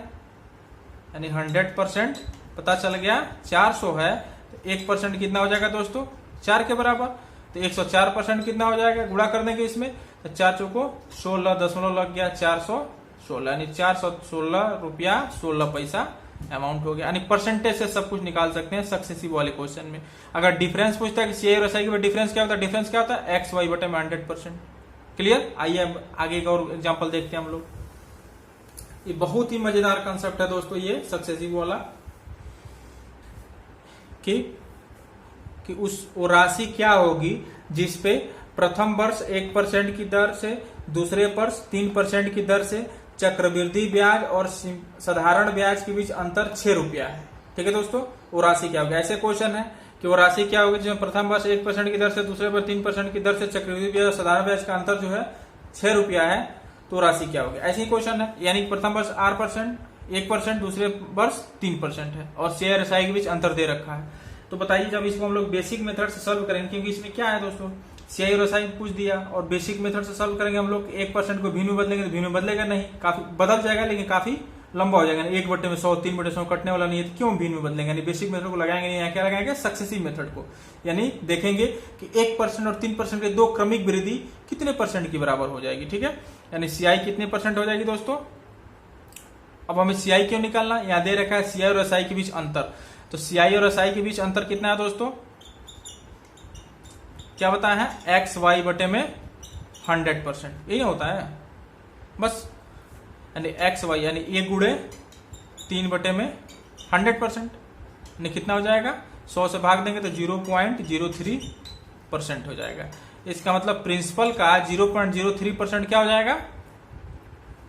यानी 100% पता चल गया 400 है, तो 1% कितना हो जाएगा दोस्तों, 4 के बराबर। तो 104% कितना हो जाएगा, गुणा कर देंगे इसमें, तो 4 चौको 16 दशमलव लग गया 416, यानी 416 रुपया 16 पैसा अमाउंट हो गया। यानी परसेंटेज से सब कुछ निकाल सकते हैं सक्सेसिव वाले क्वेश्चन में। अगर डिफरेंस पूछता है कि सीआई और एसआई के डिफरेंस क्या होता है, डिफरेंस क्या होता है, एक्स वाई बटे में 100%। क्लियर, आइए आगे का और एग्जाम्पल देखते हैं हम लोग। ये बहुत ही मजेदार कंसेप्ट है दोस्तों ये सक्सेसिव वाला, कि वो राशि क्या होगी जिसपे प्रथम वर्ष 1% की दर से, दूसरे वर्ष 3% की दर से चक्रवृद्धि ब्याज और साधारण ब्याज के बीच अंतर 6 रुपया है। ठीक है दोस्तों, वो राशि क्या होगी, ऐसे क्वेश्चन है कि वो राशि क्या होगी जिसमें प्रथम वर्ष 1% की दर से, दूसरे वर्ष 3% की दर से चक्रवृद्धि ब्याज और साधारण ब्याज का अंतर जो है 6 रुपया है, तो राशि क्या होगी, ऐसे ही क्वेश्चन है। यानी प्रथम वर्ष 1%, दूसरे वर्ष 3% है और शेयर एसआई के बीच अंतर दे रखा है। तो बताइए जब इसको हम लोग बेसिक मेथड से सॉल्व करेंगे, क्योंकि इसमें क्या है दोस्तों, सीआई और एसआई पूछ दिया और बेसिक मेथड से सॉल्व करेंगे हम लोग। 1% को भिन्न में बदलेंगे तो भिन्न में बदलेगा नहीं, काफी बदल जाएगा लेकिन काफी लंबा हो जाएगा। 1/100 3/100 कटने वाला नहीं है, तो क्यों भिन्न में बदलेंगे, यानी बेसिक मेथड को लगाएंगे नहीं, यहाँ क्या लगाएंगे सक्सेसिव मेथड को। यानी देखेंगे कि 1% और 3% के दो क्रमिक वृद्धि कितने परसेंट की बराबर हो जाएगी, ठीक है। यानी सीआई कितने परसेंट हो जाएगी दोस्तों। अब हमें सीआई क्यों निकालना, यहाँ दे रखा है सीआई और एसआई के बीच अंतर, तो सीआई और एसआई के बीच अंतर कितना है दोस्तों, क्या बताया है, एक्स वाई बटे में 100%, यही होता है बस। यानी एक्स वाई यानी 1 गुणे 3 बटे में 100%, यानी कितना हो जाएगा, 100 से भाग देंगे तो 0.03% हो जाएगा। इसका मतलब प्रिंसिपल का 0.03% क्या हो जाएगा,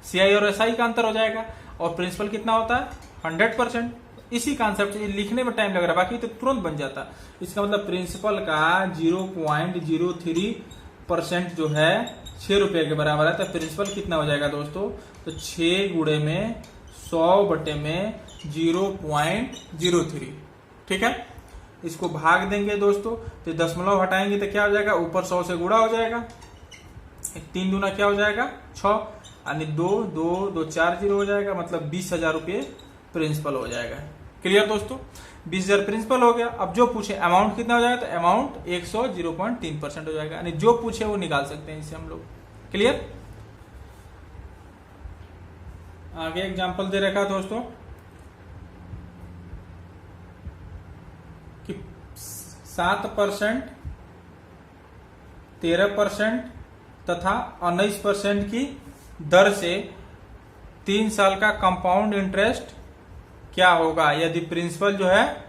सीआई और एसआई का अंतर हो जाएगा। और प्रिंसिपल कितना होता है 100%। इसी कॉन्सेप्ट से लिखने में टाइम लग रहा है, बाकी तो तुरंत बन जाता। इसका मतलब प्रिंसिपल का 0.03% जो है 6 रुपए के बराबर है, तो प्रिंसिपल कितना हो जाएगा दोस्तों, तो 6 गुणे में 100 बटे में 0.03, ठीक है। इसको भाग देंगे दोस्तों, तो दशमलव हटाएंगे तो क्या हो जाएगा, ऊपर 100 से गुणा हो जाएगा, 3 दूना क्या हो जाएगा 6, यानी 2 2 2 4 0 हो जाएगा, मतलब 20,000 रुपये प्रिंसिपल हो जाएगा। क्लियर दोस्तों, 20,000 प्रिंसिपल हो गया। अब जो पूछे अमाउंट कितना हो जाएगा, तो अमाउंट 100.3% हो जाएगा, यानी जो पूछे वो निकाल सकते हैं इससे हम लोग। क्लियर। आगे एग्जांपल दे रखा दोस्तों कि 7%, 13% तथा 19% की दर से 3 साल का कंपाउंड इंटरेस्ट क्या होगा यदि प्रिंसिपल जो है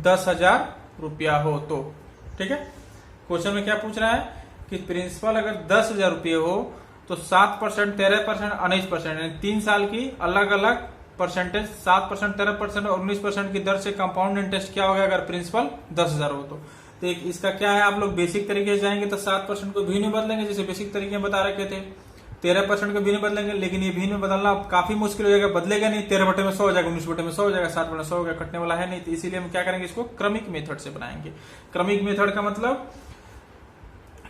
10,000 रुपया हो तो, ठीक है। क्वेश्चन में क्या पूछ रहा है कि प्रिंसिपल अगर 10,000 रुपये हो तो 7%, 13%, 19%, यानी 3 साल की अलग अलग परसेंटेज 7%, 13% और 19% की दर से कंपाउंड इंटरेस्ट क्या होगा अगर प्रिंसिपल 10,000 हो तो एक इसका क्या है, आप लोग बेसिक तरीके से जाएंगे तो 7% को भिन्न में बदलेंगे, जैसे बेसिक तरीके में बता रखे थे। 13% को भिन्न बदलेंगे, लेकिन ये भिन्न बदलना काफी मुश्किल हो जाएगा, बदलेगा नहीं। 13 बटे में 100 हो जाएगा, 19 बटे में 100 हो जाएगा, 7 बटे में 100 हो जाएगा, कटने वाला है नहीं। तो इसीलिए हम क्या करेंगे, इसको क्रमिक मेथड से बनाएंगे। क्रमिक मेथड का मतलब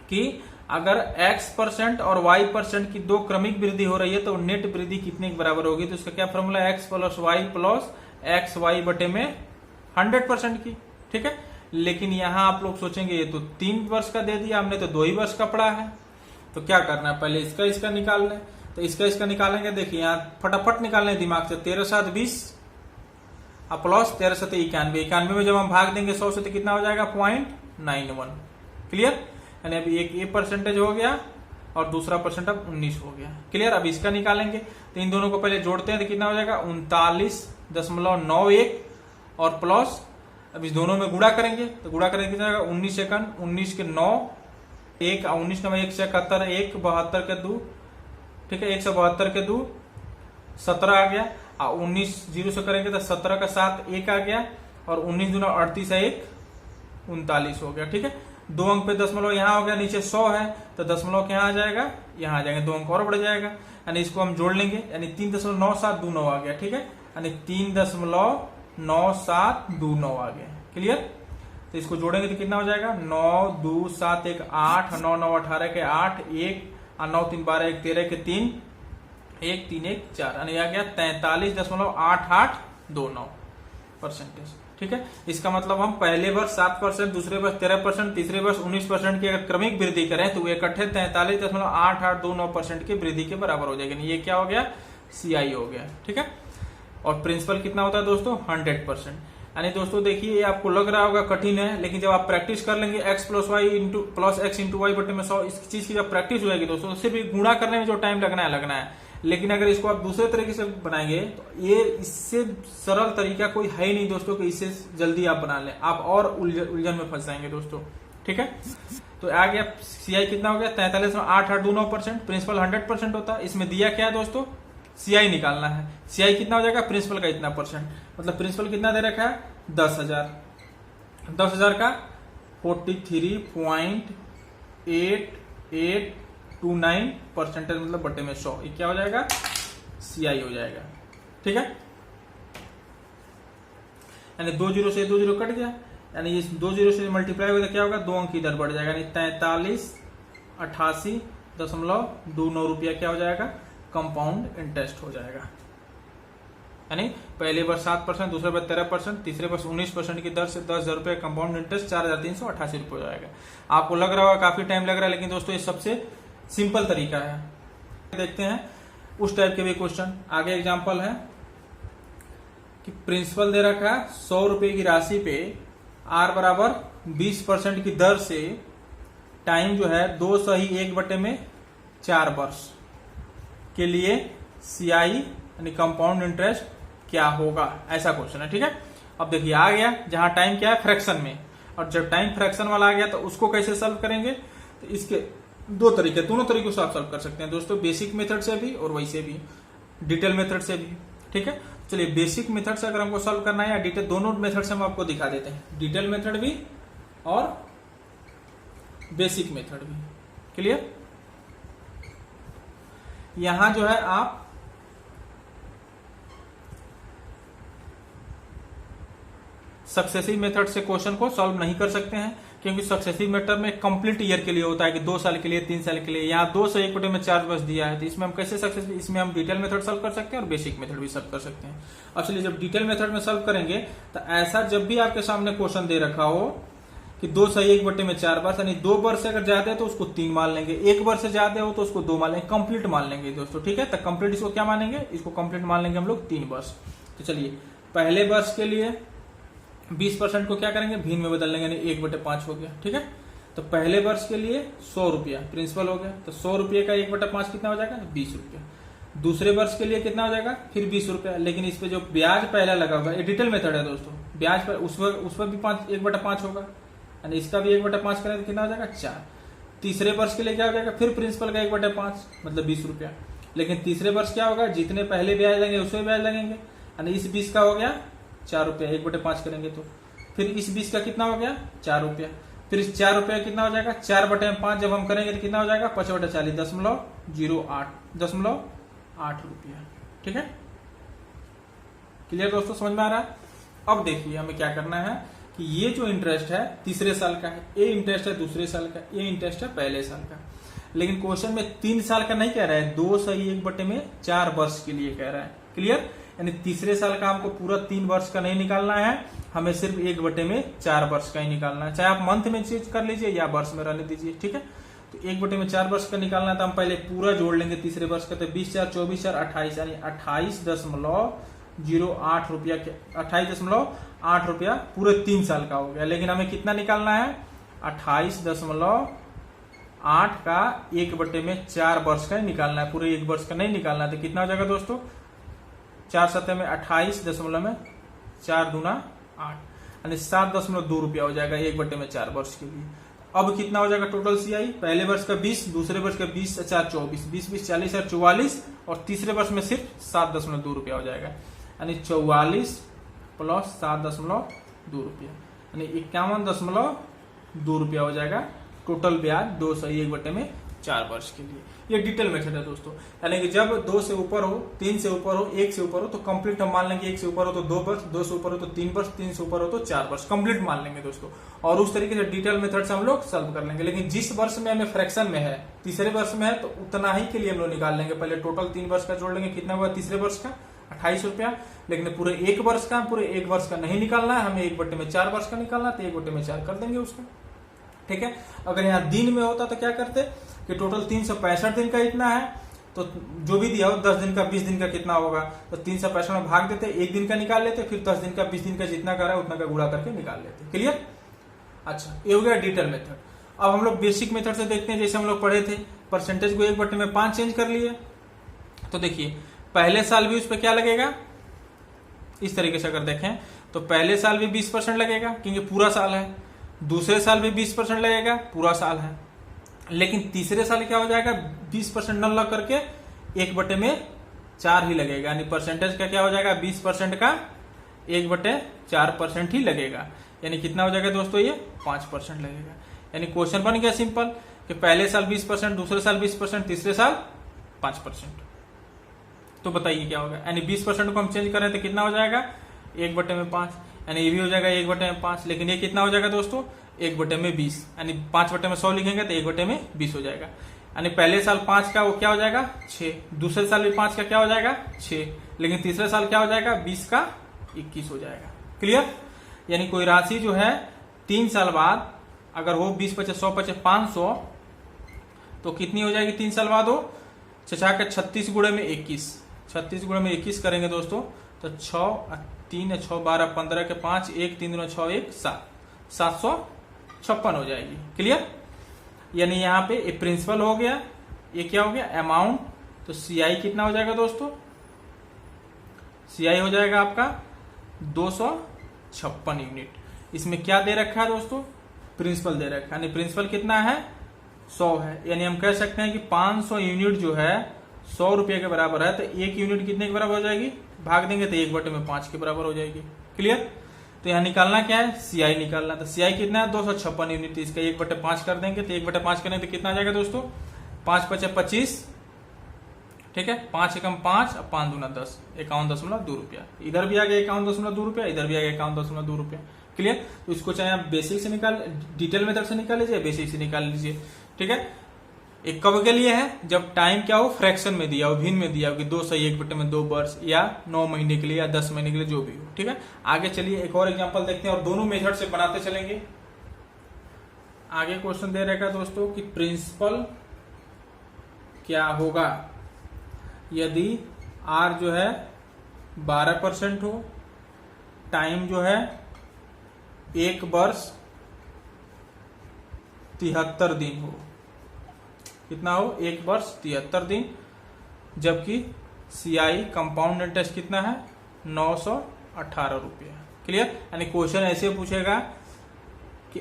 कि अगर x% और y% की दो क्रमिक वृद्धि हो रही है तो नेट वृद्धि कितने के बराबर होगी, तो इसका क्या फॉर्मूला है, x + y + xy बटे में 100% की, ठीक है। लेकिन यहां आप लोग सोचेंगे ये तो 3 वर्ष का दे दिया हमने, तो 2 ही वर्ष का पड़ा है, तो क्या करना है, पहले इसका निकाल लें। तो इसका निकालेंगे, देखिए यहाँ फटाफट निकालने दिमाग से। 13 × 7 = 20 प्लस 13 × 7 = 91, 91 में जब हम भाग देंगे 100 से तो कितना हो जाएगा 0.91। क्लियर, यानी अभी एक ये परसेंटेज हो गया और दूसरा परसेंट अब 19 हो गया। क्लियर। अब इसका निकालेंगे तो इन दोनों को पहले जोड़ते हैं तो कितना हो जाएगा 39.91 और प्लस अब इस दोनों में गुणा करेंगे तो गुणा करेंगे कितना जाएगा 19 सेकंड, 19 के 9 1 19 9 1 से 71 1 72 के 2, ठीक है, 172 के 2 17 आ गया, और 19 0 से करेंगे तो 17 का 7 1 आ गया, और 19 दूना 38 है 1 39 हो गया, ठीक है। 2 अंक पे दशमलव यहाँ हो गया, नीचे 100 है तो दशमलव यहाँ आ जाएगा, यहाँ आ जाएंगे, 2 अंक और बढ़ जाएगा, यानी इसको हम जोड़ लेंगे, यानी 3.9729 आ गया, ठीक है, यानी 3.9729 आ गया। क्लियर। तो इसको जोड़ेंगे तो कितना हो जाएगा 9 2 7 1 8 9 9 18 के 8 1 9 3 12 1 13 के 3 1 3 1 4, यानी आ गया 43.8829%, ठीक है। इसका मतलब हम पहले वर्ष 7%, दूसरे वर्ष 13%, तीसरे वर्ष 19% की अगर क्रमिक वृद्धि करें तो वो इकट्ठे 43.8829% की वृद्धि के बराबर हो जाएगी। ये क्या हो गया, सीआई हो गया, ठीक है। और प्रिंसिपल कितना होता है दोस्तों 100%। यानी दोस्तों देखिए ये आपको लग रहा होगा कठिन है, लेकिन जब आप प्रैक्टिस कर लेंगे x + y + x × y बटे में 100, इस चीज की जब प्रैक्टिस हो जाएगी दोस्तों, सिर्फ गुणा करने में जो टाइम लगना है, लेकिन अगर इसको आप दूसरे तरीके से बनाएंगे तो ये इससे सरल तरीका कोई है ही नहीं दोस्तों कि इससे जल्दी आप बना लें, आप और उलझन में फंस जाएंगे दोस्तों, ठीक है। तो आ गया सीआई कितना हो गया 43.8829%, प्रिंसिपल 100% होता है। इसमें दिया क्या है दोस्तों, सीआई निकालना है। सीआई कितना हो जाएगा, प्रिंसिपल का इतना परसेंट, मतलब प्रिंसिपल कितना दे रखा है 10,000, 10,000 का 43.8829% मतलब बटे में 100, ये क्या हो जाएगा सीआई हो जाएगा, ठीक है। यानी 2 0 से 2 0 कट गया, यानी इस 2 जीरो से मल्टीप्लाई होगा तो क्या होगा, 2 अंक इधर बढ़ जाएगा, यानी 4388.29 रुपया क्या हो जाएगा, कंपाउंड इंटरेस्ट हो जाएगा। यानी पहले वर्ष 7%, दूसरे वर्ष 13%, तीसरे वर्ष 19% की दर से 10,000 रुपये कंपाउंड इंटरेस्ट 4,388 रुपये हो जाएगा। आपको लग रहा होगा काफी टाइम लग रहा है, लेकिन दोस्तों ये सबसे सिंपल तरीका है। देखते हैं उस टाइप के भी क्वेश्चन। आगे एग्जांपल है कि प्रिंसिपल दे रखा है 100 रुपए की राशि पे आर बराबर 20% की दर से टाइम जो है 2/1/4 वर्ष के लिए सीआई यानी कंपाउंड इंटरेस्ट क्या होगा, ऐसा क्वेश्चन है। ठीक है, अब देखिए आ गया जहां टाइम क्या है फ्रैक्शन में, और जब टाइम फ्रैक्शन वाला आ गया तो उसको कैसे सॉल्व करेंगे, तो इसके दो तरीके, दोनों तरीकों से आप सॉल्व कर सकते हैं दोस्तों, बेसिक मेथड से भी और वैसे भी डिटेल मेथड से भी। ठीक है, चलिए बेसिक मेथड से अगर हमको सॉल्व करना है या डिटेल, दोनों मेथड से हम आपको दिखा देते हैं, डिटेल मेथड भी और बेसिक मेथड भी। क्लियर, यहां जो है आप सक्सेसिव मेथड से क्वेश्चन को सॉल्व नहीं कर सकते हैं, क्योंकि सक्सेसिव मेथड में कंप्लीट ईयर के लिए होता है कि 2 साल के लिए, 3 साल के लिए। यहाँ 2 से 1/4 वर्ष दिया है, तो इसमें हम कैसे सक्सेसिव, इसमें हम डिटेल मेथड सॉल्व कर सकते हैं और बेसिक मेथड भी सॉल्व कर सकते हैं। अब चलिए जब डिटेल मेथड में सॉल्व करेंगे तो ऐसा जब भी आपके सामने क्वेश्चन दे रखा हो कि 2 से 1/4 वर्ष, यानी 2 वर्ष से अगर ज्यादा है तो उसको 3 मान लेंगे, 1 वर्ष से ज्यादा हो तो उसको 2 मान लेंगे, कंप्लीट मान लेंगे दोस्तों। ठीक है, तो कंप्लीट इसको क्या मानेंगे, इसको कंप्लीट मान लेंगे हम लोग 3 वर्ष। तो चलिए पहले वर्ष के लिए 20% को क्या करेंगे, भिन्न में बदल लेंगे, यानी 1/5 हो गया। ठीक है, तो पहले वर्ष के लिए 100 रुपया प्रिंसिपल हो गया, तो 100 रुपये का 1/5 कितना हो जाएगा, 20 रुपया। दूसरे वर्ष के लिए कितना हो जाएगा, फिर 20 रुपया, लेकिन इस पे जो ब्याज पहला लगा होगा, ये डिटेल मेथड है दोस्तों, ब्याज पर उस पर भी 1/5 होगा, यानी इसका भी 1/5 करें तो कितना हो जाएगा, 4। तीसरे वर्ष के लिए क्या हो जाएगा, फिर प्रिंसिपल का 1/5 मतलब 20 रुपया, लेकिन तीसरे वर्ष क्या होगा, जितने पहले ब्याज लगेंगे उसमें ब्याज लगेंगे, यानी इस 20 का हो गया 4 रुपया, 1/5 करेंगे तो फिर इस 20 का कितना हो गया, 4 रुपया, फिर इस 4 रुपया कितना हो जाएगा, 4/5 जब हम करेंगे तो कितना हो जाएगा, 5/40 0.08 रुपया। ठीक है, क्लियर दोस्तों, समझ में आ रहा है। अब देखिए हमें क्या करना है कि ये जो इंटरेस्ट है तीसरे साल का है, ये इंटरेस्ट है दूसरे साल का, ये इंटरेस्ट है पहले साल का, लेकिन क्वेश्चन में 3 साल का नहीं कह रहा है, 2 से 1/4 वर्ष के लिए कह रहा है। क्लियर, यानी तीसरे साल का हमको पूरा 3 वर्ष का नहीं निकालना है, हमें सिर्फ 1/4 वर्ष का ही निकालना है, चाहे आप मंथ में चेंज कर लीजिए या वर्ष में रहने दीजिए। ठीक है, तो 1/4 वर्ष का निकालना है तो हम पहले पूरा जोड़ लेंगे तीसरे वर्ष का, तो 20 4 24 4 28, यानी 28.08 रुपया, 28.8 रुपया पूरे 3 साल का हो गया। लेकिन हमें कितना निकालना है, 28.8 का 1/4 वर्ष का ही निकालना है, पूरे 1 वर्ष का नहीं निकालना है। तो कितना हो जाएगा दोस्तों, 4 7 में 28.4 दूना 8, यानी 7.2 रुपया हो जाएगा 1/4 वर्ष के लिए। अब कितना हो जाएगा टोटल सीआई, पहले वर्ष का 20, दूसरे वर्ष का 20 4 24, 20 20 40 और 44, और तीसरे वर्ष में सिर्फ 7.2 रुपया हो जाएगा, यानी 44 प्लस 7.2 रुपया, यानी 51.2 रुपया हो जाएगा टोटल ब्याज 2 से 1/4 वर्ष के लिए। ये डिटेल मेथड है दोस्तों, यानी कि जब 2 से ऊपर हो, 3 से ऊपर हो, 1 से ऊपर हो तो कंप्लीट हम मान लेंगे, 1 से ऊपर हो तो 2 वर्ष, 2 से ऊपर हो तो 3 वर्ष, 3 से ऊपर हो तो 4 वर्ष कंप्लीट मान लेंगे दोस्तों, और उस तरीके से डिटेल मेथड से हम लोग सॉल्व कर लेंगे। लेकिन जिस वर्ष में हमें फ्रैक्शन में है, तीसरे वर्ष में है, तो उतना ही के लिए हम लोग निकाल लेंगे, पहले टोटल 3 वर्ष का जोड़ लेंगे, कितना हुआ तीसरे वर्ष का 28 रुपया, लेकिन पूरे 1 वर्ष का, पूरे 1 वर्ष का नहीं निकालना है, हमें 1/4 वर्ष का निकालना है, तो 1/4 कर देंगे उसका। ठीक है, अगर यहाँ दिन में होता तो क्या करते कि टोटल 365 दिन का इतना है, तो जो भी दिया हो 10 दिन का 20 दिन का कितना होगा, तो 365 में भाग देते, 1 दिन का निकाल लेते, फिर 10 दिन का 20 दिन का जितना कर रहा है उतना का गुणा करके निकाल लेते। क्लियर, अच्छा ये हो गया डिटेल मेथड। अब हम लोग बेसिक मेथड से देखते हैं, जैसे हम लोग पढ़े थे, परसेंटेज को 1/5 चेंज कर लिए, तो देखिए पहले साल भी उस पर क्या लगेगा, इस तरीके से अगर देखें तो पहले साल भी 20% लगेगा क्योंकि पूरा साल है, दूसरे साल भी 20% लगेगा, पूरा साल है, लेकिन तीसरे साल क्या हो जाएगा, 20% न लग करके 1/4 ही लगेगा, यानी परसेंटेज का क्या हो जाएगा, 20% का 1/4% ही लगेगा, यानी कितना हो जाएगा दोस्तों, ये 5% लगेगा। यानी क्वेश्चन बन गया सिंपल कि पहले साल 20%, दूसरे साल 20%, तीसरे साल 5%। तो बताइए क्या होगा, यानी 20% को हम चेंज करें तो कितना हो जाएगा, 1/5, यानी ये भी हो जाएगा 1/5, लेकिन ये कितना हो जाएगा दोस्तों 1/20, यानी 5/100 लिखेंगे तो 1/20 हो जाएगा। यानी पहले साल 5 का वो क्या हो जाएगा 6, दूसरे साल भी 5 का क्या हो जाएगा 6, लेकिन तीसरे साल क्या हो जाएगा 20 का 21 हो जाएगा। क्लियर? यानी कोई राशि जो है 3 साल बाद अगर हो 20 × 100 × 500 तो कितनी हो जाएगी 3 साल बाद हो 6 के 36 गुणे में 21, 36 गुणे में 21 करेंगे दोस्तों तो 6 3 6 12 15 के 5 1 3 2 6 1 7 756 हो जाएगी। क्लियर? यानी यहाँ पे ये प्रिंसिपल हो गया, ये क्या हो गया अमाउंट। तो सीआई कितना हो जाएगा दोस्तों, सीआई हो जाएगा आपका 256 यूनिट। इसमें क्या दे रखा है दोस्तों प्रिंसिपल दे रखा है, यानी प्रिंसिपल कितना है 100 है, यानी हम कह सकते हैं कि 500 यूनिट जो है 100 रुपये के बराबर है, तो 1 यूनिट कितने के बराबर हो जाएगी, भाग देंगे तो 1/5 के बराबर हो जाएगी। क्लियर? तो यहाँ निकालना क्या है सीआई निकालना, तो सीआई कितना है 256 यूनिट, इसका 1/5 कर देंगे तो 1/5 करेंगे तो कितना आ जाएगा दोस्तों 5 × 25, ठीक है 5 × 5 और 5 × 10 51.2 रुपया। इधर भी आ गया 51.2 रुपया, इधर भी आ गया 51.2 रुपया। क्लियर? तो इसको चाहे आप बेसिक से निकाल डिटेल मेथड से निकाल लीजिए, बेसिक से निकाल लीजिए। ठीक है, एक कब के लिए है जब टाइम क्या हो फ्रैक्शन में दिया हो, भिन्न में दिया हो कि 2 सही 1/2 वर्ष या 9 महीने के लिए या 10 महीने के लिए जो भी हो। ठीक है, आगे चलिए एक और एग्जांपल देखते हैं और दोनों मेथड से बनाते चलेंगे। आगे क्वेश्चन दे रखा है दोस्तों कि प्रिंसिपल क्या होगा यदि आर जो है 12% हो, टाइम जो है 1 वर्ष 73 दिन हो। कितना हो 1 वर्ष 73 दिन, जबकि सीआई कंपाउंड इंटरेस्ट कितना है 918 रुपया। क्लियर? यानी क्वेश्चन ऐसे पूछेगा कि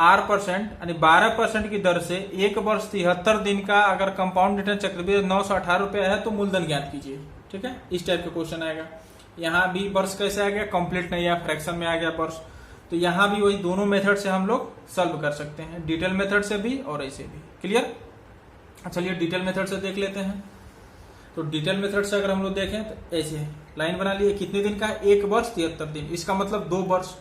R% यानी 12% की दर से 1 वर्ष 73 दिन का अगर कंपाउंड इंटरेस्ट चक्रवृद्धि 918 रुपया है तो मूलधन ज्ञात कीजिए। ठीक है, इस टाइप का क्वेश्चन आएगा। यहाँ भी वर्ष कैसे आ गया, कंप्लीट नहीं आया, फ्रैक्शन में आ गया वर्ष। तो यहाँ भी वही दोनों मेथड से हम लोग सॉल्व कर सकते हैं, डिटेल मेथड से भी और ऐसे भी। क्लियर? चलिए डिटेल मेथड से देख लेते हैं। तो डिटेल मेथड से अगर हम लोग देखें तो ऐसे लाइन बना लिए, कितने दिन का है 1 वर्ष 73 दिन, इसका मतलब 2 वर्ष।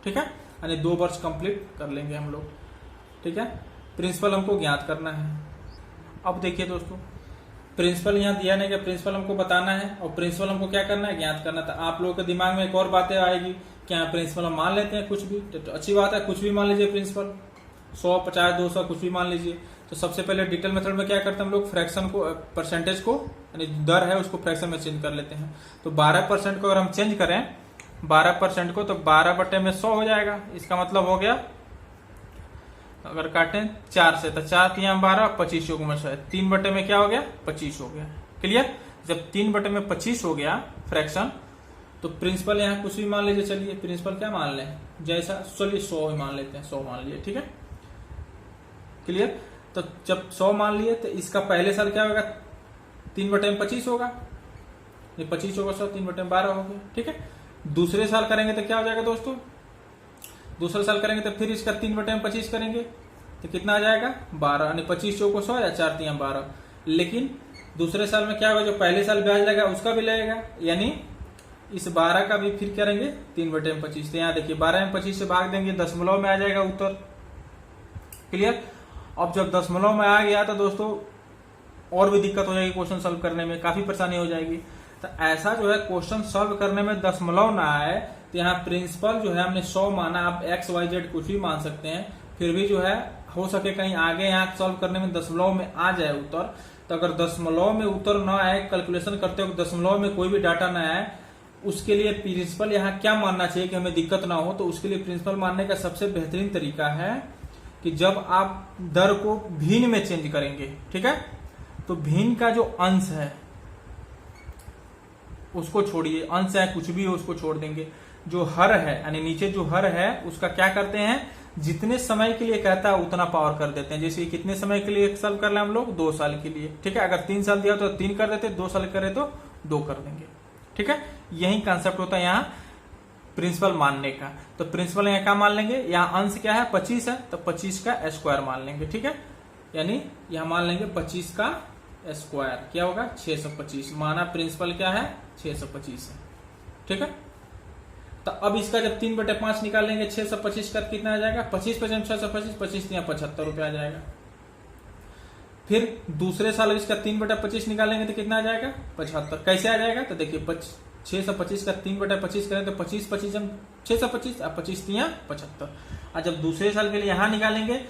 ठीक है, यानी 2 वर्ष कंप्लीट कर लेंगे हम लोग। ठीक है, प्रिंसिपल हमको ज्ञात करना है। अब देखिए दोस्तों, प्रिंसिपल यहाँ दिया नहीं कि प्रिंसिपल हमको बताना है और प्रिंसिपल हमको क्या करना है ज्ञात करना। तो आप लोगों के दिमाग में एक और बातें आएगी कि यहाँ प्रिंसिपल हम मान लेते हैं कुछ भी, तो अच्छी बात है, कुछ भी मान लीजिए प्रिंसिपल 100 50 200 कुछ भी मान लीजिए। तो सबसे पहले डिटेल मेथड में क्या करते हैं हम लोग, फ्रैक्शन को परसेंटेज को यानी दर है उसको फ्रैक्शन में चेंज कर लेते हैं। तो 12% को अगर हम चेंज करें 12% को तो 12/100 हो जाएगा। इसका मतलब हो गया अगर काटें 4 से तो 4 3 12 25 में 100 है, 3/में में क्या हो गया 25 हो गया। क्लियर? जब 3/में में 25 हो गया फ्रैक्शन तो प्रिंसिपल यहाँ कुछ भी मान लीजिए। चलिए प्रिंसिपल क्या मान लें, जैसा चलिए 100 मान लेते हैं, 100 मान लिए। ठीक है, क्लियर? तो जब 100 मान लिए तो इसका पहले साल क्या होगा 3/में 25 होगा, ये 25 होगा 100 3/में 12 हो गया। ठीक है, दूसरे साल करेंगे तो क्या हो जाएगा दोस्तों, दूसरे साल करेंगे तो फिर इसका 3/में 25 करेंगे तो कितना आ जाएगा 12, यानी 25 चौको 100 या 4 3 12। लेकिन दूसरे साल में क्या होगा, जो पहले साल ब्याज लगा उसका भी लगेगा, यानी इस 12 का भी फिर करेंगे 3/में 25। तो यहाँ देखिए 12 में 25 से भाग देंगे, दशमलव में आ जाएगा उत्तर। क्लियर? अब जब दशमलव में आ गया तो दोस्तों और भी दिक्कत हो जाएगी क्वेश्चन सॉल्व करने में, काफी परेशानी हो जाएगी। तो ऐसा जो है क्वेश्चन सॉल्व करने में दशमलव ना आए तो यहाँ प्रिंसिपल जो है हमने 100 माना, आप XYZ कुछ भी मान सकते हैं, फिर भी जो है हो सके कहीं आगे यहाँ सॉल्व करने में दशमलव में आ जाए उत्तर। तो अगर दशमलव में उत्तर ना आए, कैलकुलेशन करते हो दशमलव में कोई भी डाटा ना आए, उसके लिए प्रिंसिपल यहाँ क्या मानना चाहिए कि हमें दिक्कत ना हो। तो उसके लिए प्रिंसिपल मानने का सबसे बेहतरीन तरीका है कि जब आप दर को भिन्न में चेंज करेंगे, ठीक है, तो भिन्न का जो अंश है उसको छोड़िए, अंश है कुछ भी हो उसको छोड़ देंगे। जो हर है यानी नीचे जो हर है उसका क्या करते हैं, जितने समय के लिए कहता है उतना पावर कर देते हैं। जैसे कितने समय के लिए 1 साल कर ले हम लोग 2 साल के लिए। ठीक है, अगर 3 साल दिया तो 3 कर देते, 2 साल करे तो 2 कर देंगे। ठीक है, यही कंसेप्ट होता है यहाँ प्रिंसिपल मानने का। तो प्रिंसिपल यहाँ क्या मान लेंगे, यहाँ अंश क्या है 25 है तो 25 का स्क्वायर मान लेंगे। ठीक है, यानी यहाँ मान लेंगे 25 का स्क्वायर क्या होगा 625, माना प्रिंसिपल क्या है 625 है। ठीक है, तो अब इसका जब 3/5 निकालेंगे 625 का कितना आ जाएगा, 25% 625, 25 या 75 रुपया आ जाएगा। फिर दूसरे साल इसका 3/25 निकालेंगे तो कितना आ जाएगा, 75। कैसे आ जाएगा, तो देखिए 625 का 3/25 करें तो 25 625 और 25 या 75। और जब दूसरे साल के लिए यहाँ निकालेंगे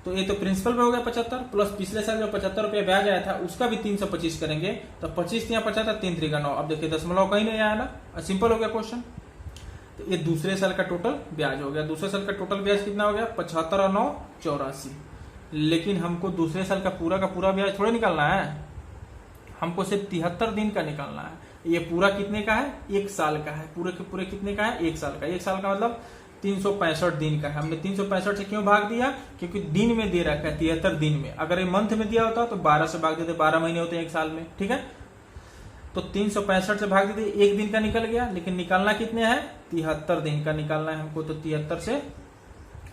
तो ये तो प्रिंसिपल पे हो गया 75, प्लस पिछले साल जो 75 रुपया ब्याज आया था उसका भी 325 करेंगे तो 25 या 75, 3 3 का 9। अब देखिए दशमलव कहीं नहीं आया ना, सिंपल हो गया क्वेश्चन। तो ये दूसरे साल का टोटल ब्याज हो गया। दूसरे साल का टोटल ब्याज कितना हो गया, 75 और 9 84। लेकिन हमको दूसरे साल का पूरा ब्याज थोड़े निकालना है, हमको सिर्फ 73 दिन का निकालना है। ये पूरा कितने का है, 1 साल का है। पूरे के पूरे कितने का है, 1 साल का। 1 साल का मतलब 365 दिन का है। हमने 365 से क्यों भाग दिया, क्योंकि दिन में दे रखा है 73 दिन में। अगर ये मंथ में दिया होता तो 12 से भाग देते, 12 महीने होते हैं 1 साल में, ठीक है। तो 365 से भाग देते, 1 दिन का निकल गया। लेकिन निकालना कितने हैं, 73 दिन का निकालना है हमको। तो 73 से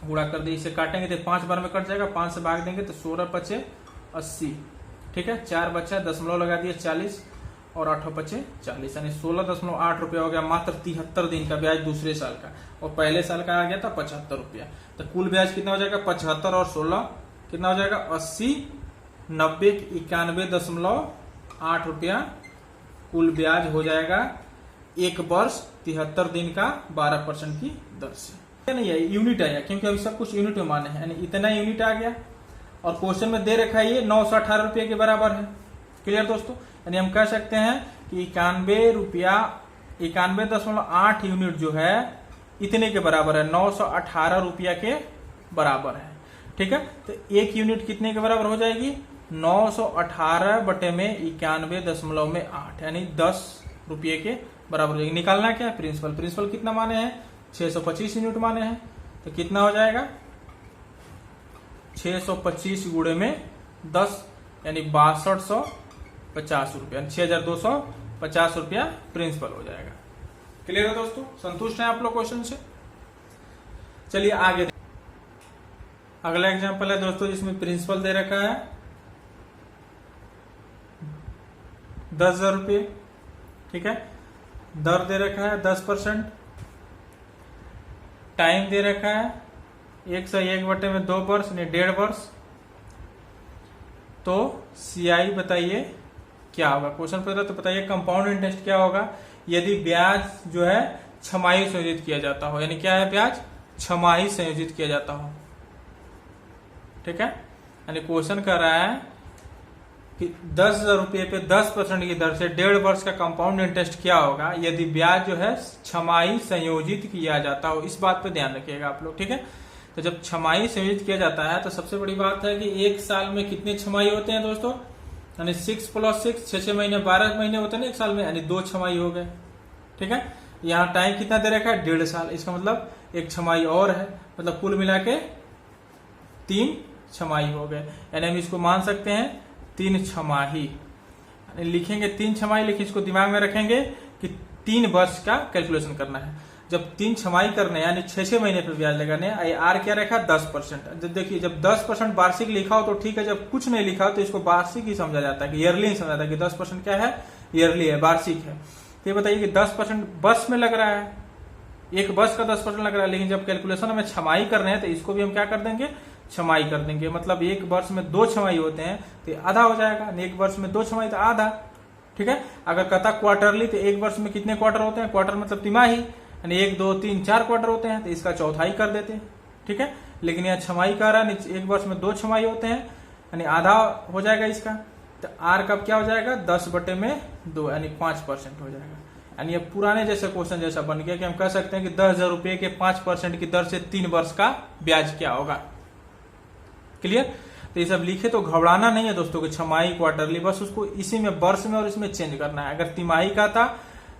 गुणा कर दे, इसे काटेंगे तो 5 बार में कट जाएगा, 5 से भाग देंगे तो 16 पचे 80, ठीक है। 4 बचा, दशमलव लगा दिया 40 और 8 पचे 40, यानी 16.8 रुपया हो गया मात्र 73 दिन का ब्याज दूसरे साल का। और पहले साल का आ गया था 75 रुपया। तो कुल ब्याज कितना हो जाएगा, 75 और 16 कितना हो जाएगा, 80 90 91.8 रुपया कुल ब्याज हो जाएगा 1 वर्ष 73 दिन का 12% की दर से। नहीं है, यूनिट आया, क्योंकि अभी सब कुछ यूनिट में माने हैं, यानी इतना यूनिट आ गया। और क्वेश्चन में दे रखा है ये 918 रुपये के बराबर है। क्लियर दोस्तों, यानी हम कह सकते हैं कि 91.8 यूनिट जो है इतने के बराबर है, 918 रुपया के बराबर है, ठीक है। तो 1 यूनिट कितने के बराबर हो जाएगी, 918 बटे में 91.8, यानी 10 रुपये के बराबर हो जाएगी। निकालना क्या है, प्रिंसिपल कितना माने हैं, 625 यूनिट माने हैं। तो कितना हो जाएगा, 625 गुणे में 10 यानी 6250 रुपया, 6250 रुपया प्रिंसिपल हो जाएगा। क्लियर है दोस्तों, संतुष्ट हैं आप लोग क्वेश्चन से। चलिए आगे, अगला एग्जांपल है दोस्तों जिसमें प्रिंसिपल दे रखा है 10,000 रुपये, ठीक है। दर दे रखा है 10%, टाइम दे रखा है 101/2 वर्ष यानी 1.5 वर्ष। तो CI बताइए क्या होगा, क्वेश्चन पूछा तो बताइए कंपाउंड इंटरेस्ट क्या होगा यदि ब्याज जो है छमाही संयोजित किया जाता हो। यानी क्या है, ब्याज छमाही संयोजित किया जाता हो, ठीक है। यानी क्वेश्चन कर रहा है कि 10,000 रुपये पे 10% की दर से 1.5 वर्ष का कंपाउंड इंटरेस्ट क्या होगा यदि ब्याज जो है छमाही संयोजित किया जाता हो। इस बात पे ध्यान रखिएगा आप लोग, ठीक है। तो जब छमाही संयोजित किया जाता है तो सबसे बड़ी बात है कि 1 साल में कितने छमाही होते हैं दोस्तों, यानी 6 + 6 6 महीने 12 महीने होते हैं ना 1 साल में, यानी 2 छमाही हो गए, ठीक है। यहाँ टाइम कितना दे रखा है, 1.5 साल। इसका मतलब 1 छमाही और है, मतलब कुल मिला के 3 छमाही हो गए। यानी हम इसको मान सकते हैं 3 छमाही। लिखेंगे 3 छमाही, लेकिन इसको दिमाग में रखेंगे कि 3 वर्ष का कैलकुलेशन करना है। जब 3 छमाही करने यानी 6 महीने पर ब्याज लगाने, आर क्या रखा 10%। जब देखिए जब 10% वार्षिक लिखा हो तो ठीक है, जब कुछ नहीं लिखा हो तो इसको वार्षिक ही समझा जाता है, कि ईयरली ही समझा जाता है कि 10% क्या है, ईयरली है, वार्षिक है। तो ये बताइए कि 10% बस में लग रहा है, एक बस का 10% लग रहा है, लेकिन जब कैलकुलेशन में छमाही कर रहे हैं तो इसको भी हम क्या कर देंगे, छमाही कर देंगे। मतलब 1 वर्ष में 2 छमाही होते हैं तो आधा हो जाएगा, 1 वर्ष में 2 छमाही तो आधा, ठीक है। अगर कहता क्वार्टरली तो 1 वर्ष में कितने क्वार्टर होते हैं, क्वार्टर मतलब तिमाही, यानी 1 2 3 4 क्वार्टर होते हैं, तो इसका चौथाई कर देते हैं, ठीक है। लेकिन यहाँ छमाही कह रहा है 1 वर्ष में 2 छमाही होते हैं, यानी आधा हो जाएगा इसका। तो आर कब क्या हो जाएगा, 10/2 यानी 5% हो जाएगा। यानी ये पुराने जैसे क्वेश्चन जैसा बन गया कि हम कह सकते हैं कि 10,000 रुपये के 5% की दर से 3 वर्ष का ब्याज क्या होगा। क्लियर। तो ये सब लिखे तो घबराना नहीं है दोस्तों कि छमाही क्वार्टरली, बस उसको इसी में वर्ष में और इसमें चेंज करना है। अगर तिमाही का था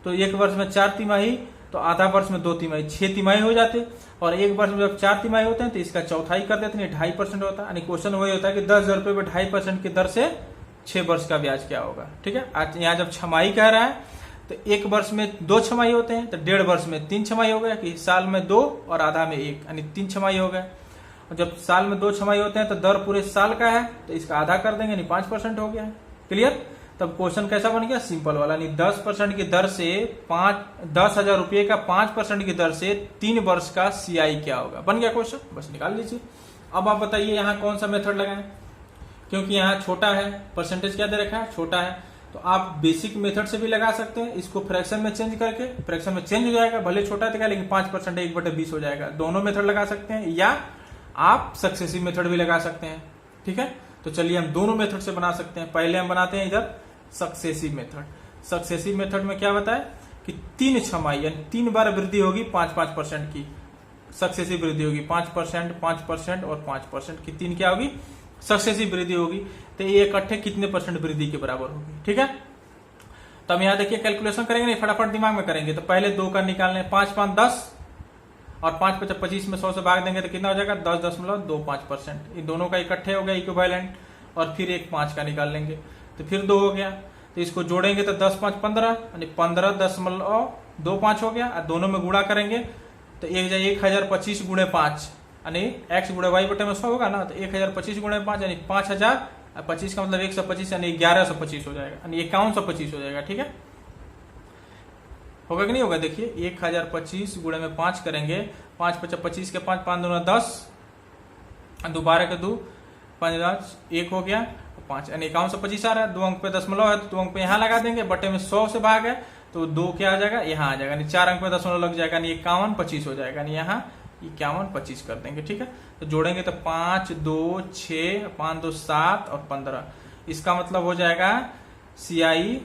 तो 1 वर्ष में 4 तिमाही, तो आधा वर्ष में 2 तिमाही, 6 तिमाही हो जाते। और 1 वर्ष में जब 4 तिमाही होते हैं तो इसका चौथाई कर देते हैं, 2.5% होता है। यानी क्वेश्चन वही होता है कि 10,000 रुपये में 2.5% की दर से 6 वर्ष का ब्याज क्या होगा, ठीक है। आज यहाँ जब छमाही कह रहा है तो 1 वर्ष में 2 छमाही होते हैं, तो 1.5 वर्ष में 3 छमाही हो गया, कि साल में 2 और आधा में 1, यानी 3 छमाही हो गए। और जब साल में 2 छमाही होते हैं तो दर पूरे साल का है, तो इसका आधा कर देंगे, यानी 5% हो गया है। क्लियर। तब क्वेश्चन कैसा बन गया, सिंपल वाला। यानी 10% की दर से 10,000 रुपये का 5% की दर से 3 वर्ष का CI क्या होगा, बन गया क्वेश्चन, बस निकाल लीजिए। अब आप बताइए यहाँ कौन सा मेथड लगाएं, क्योंकि यहाँ छोटा है, परसेंटेज क्या दे रखा है, छोटा है, तो आप बेसिक मेथड से भी लगा सकते हैं। इसको फ्रैक्शन में चेंज करके, फ्रैक्शन में चेंज हो जाएगा, भले छोटा दिखा लेकिन 5% 1/20 हो जाएगा। दोनों मेथड लगा सकते हैं, या आप सक्सेसिव मेथड भी लगा सकते हैं। ठीक है, तो चलिए हम दोनों मेथड से बना सकते हैं। पहले हम बनाते हैं इधर सक्सेसिव मेथड। सक्सेसिव मेथड में क्या बताया कि 3 छमाही यानी 3 बार वृद्धि होगी 5-5% की सक्सेसिव वृद्धि होगी, 5%, 5% और 5% की 3 क्या होगी, सक्सेसिव वृद्धि होगी। तो ये इकट्ठे कितने परसेंट वृद्धि के बराबर होगी। ठीक है, तो हम यहाँ देखिए कैलकुलेशन करेंगे, नहीं फटाफट दिमाग में करेंगे। तो पहले 2 का निकालने, 5 5 10 और 5 5 25 में 100 से भाग देंगे तो कितना हो जाएगा, 10.25%। इन दोनों का इकट्ठे हो गया इक्विवेलेंट, और फिर एक 5 का निकाल लेंगे तो फिर 2 हो गया। तो इसको जोड़ेंगे तो 10 5 15 यानी 15.25 हो गया, और दोनों में गुणा करेंगे तो 1025 गुणे 5 यानी x गुणे y बटे में 100 होगा ना, तो 1025 गुणे 5 यानी 5000, 25 का मतलब 125 यानी 1125 हो जाएगा, यानी 5125 हो जाएगा। ठीक है, होगा कि नहीं होगा, देखिए 1025 गुणे में 5 करेंगे, 5 5 25 के 5 5 2 10, 2 12 के 2 5 1 हो गया, 5 यानी 5125 आ रहा है। 2 अंक पे दशमलव है तो 2 अंक पे यहाँ लगा देंगे, बटे में 100 से भाग है तो 2 क्या आ जाएगा, यहाँ आ जाएगा, यानी 4 अंक पे दशमलव लग जाएगा, यानी 5125 हो जाएगा, यानी यहाँ 5125 कर देंगे। ठीक है, तो जोड़ेंगे तो 5 2 6 5 2 7 और 15, इसका मतलब हो जाएगा CI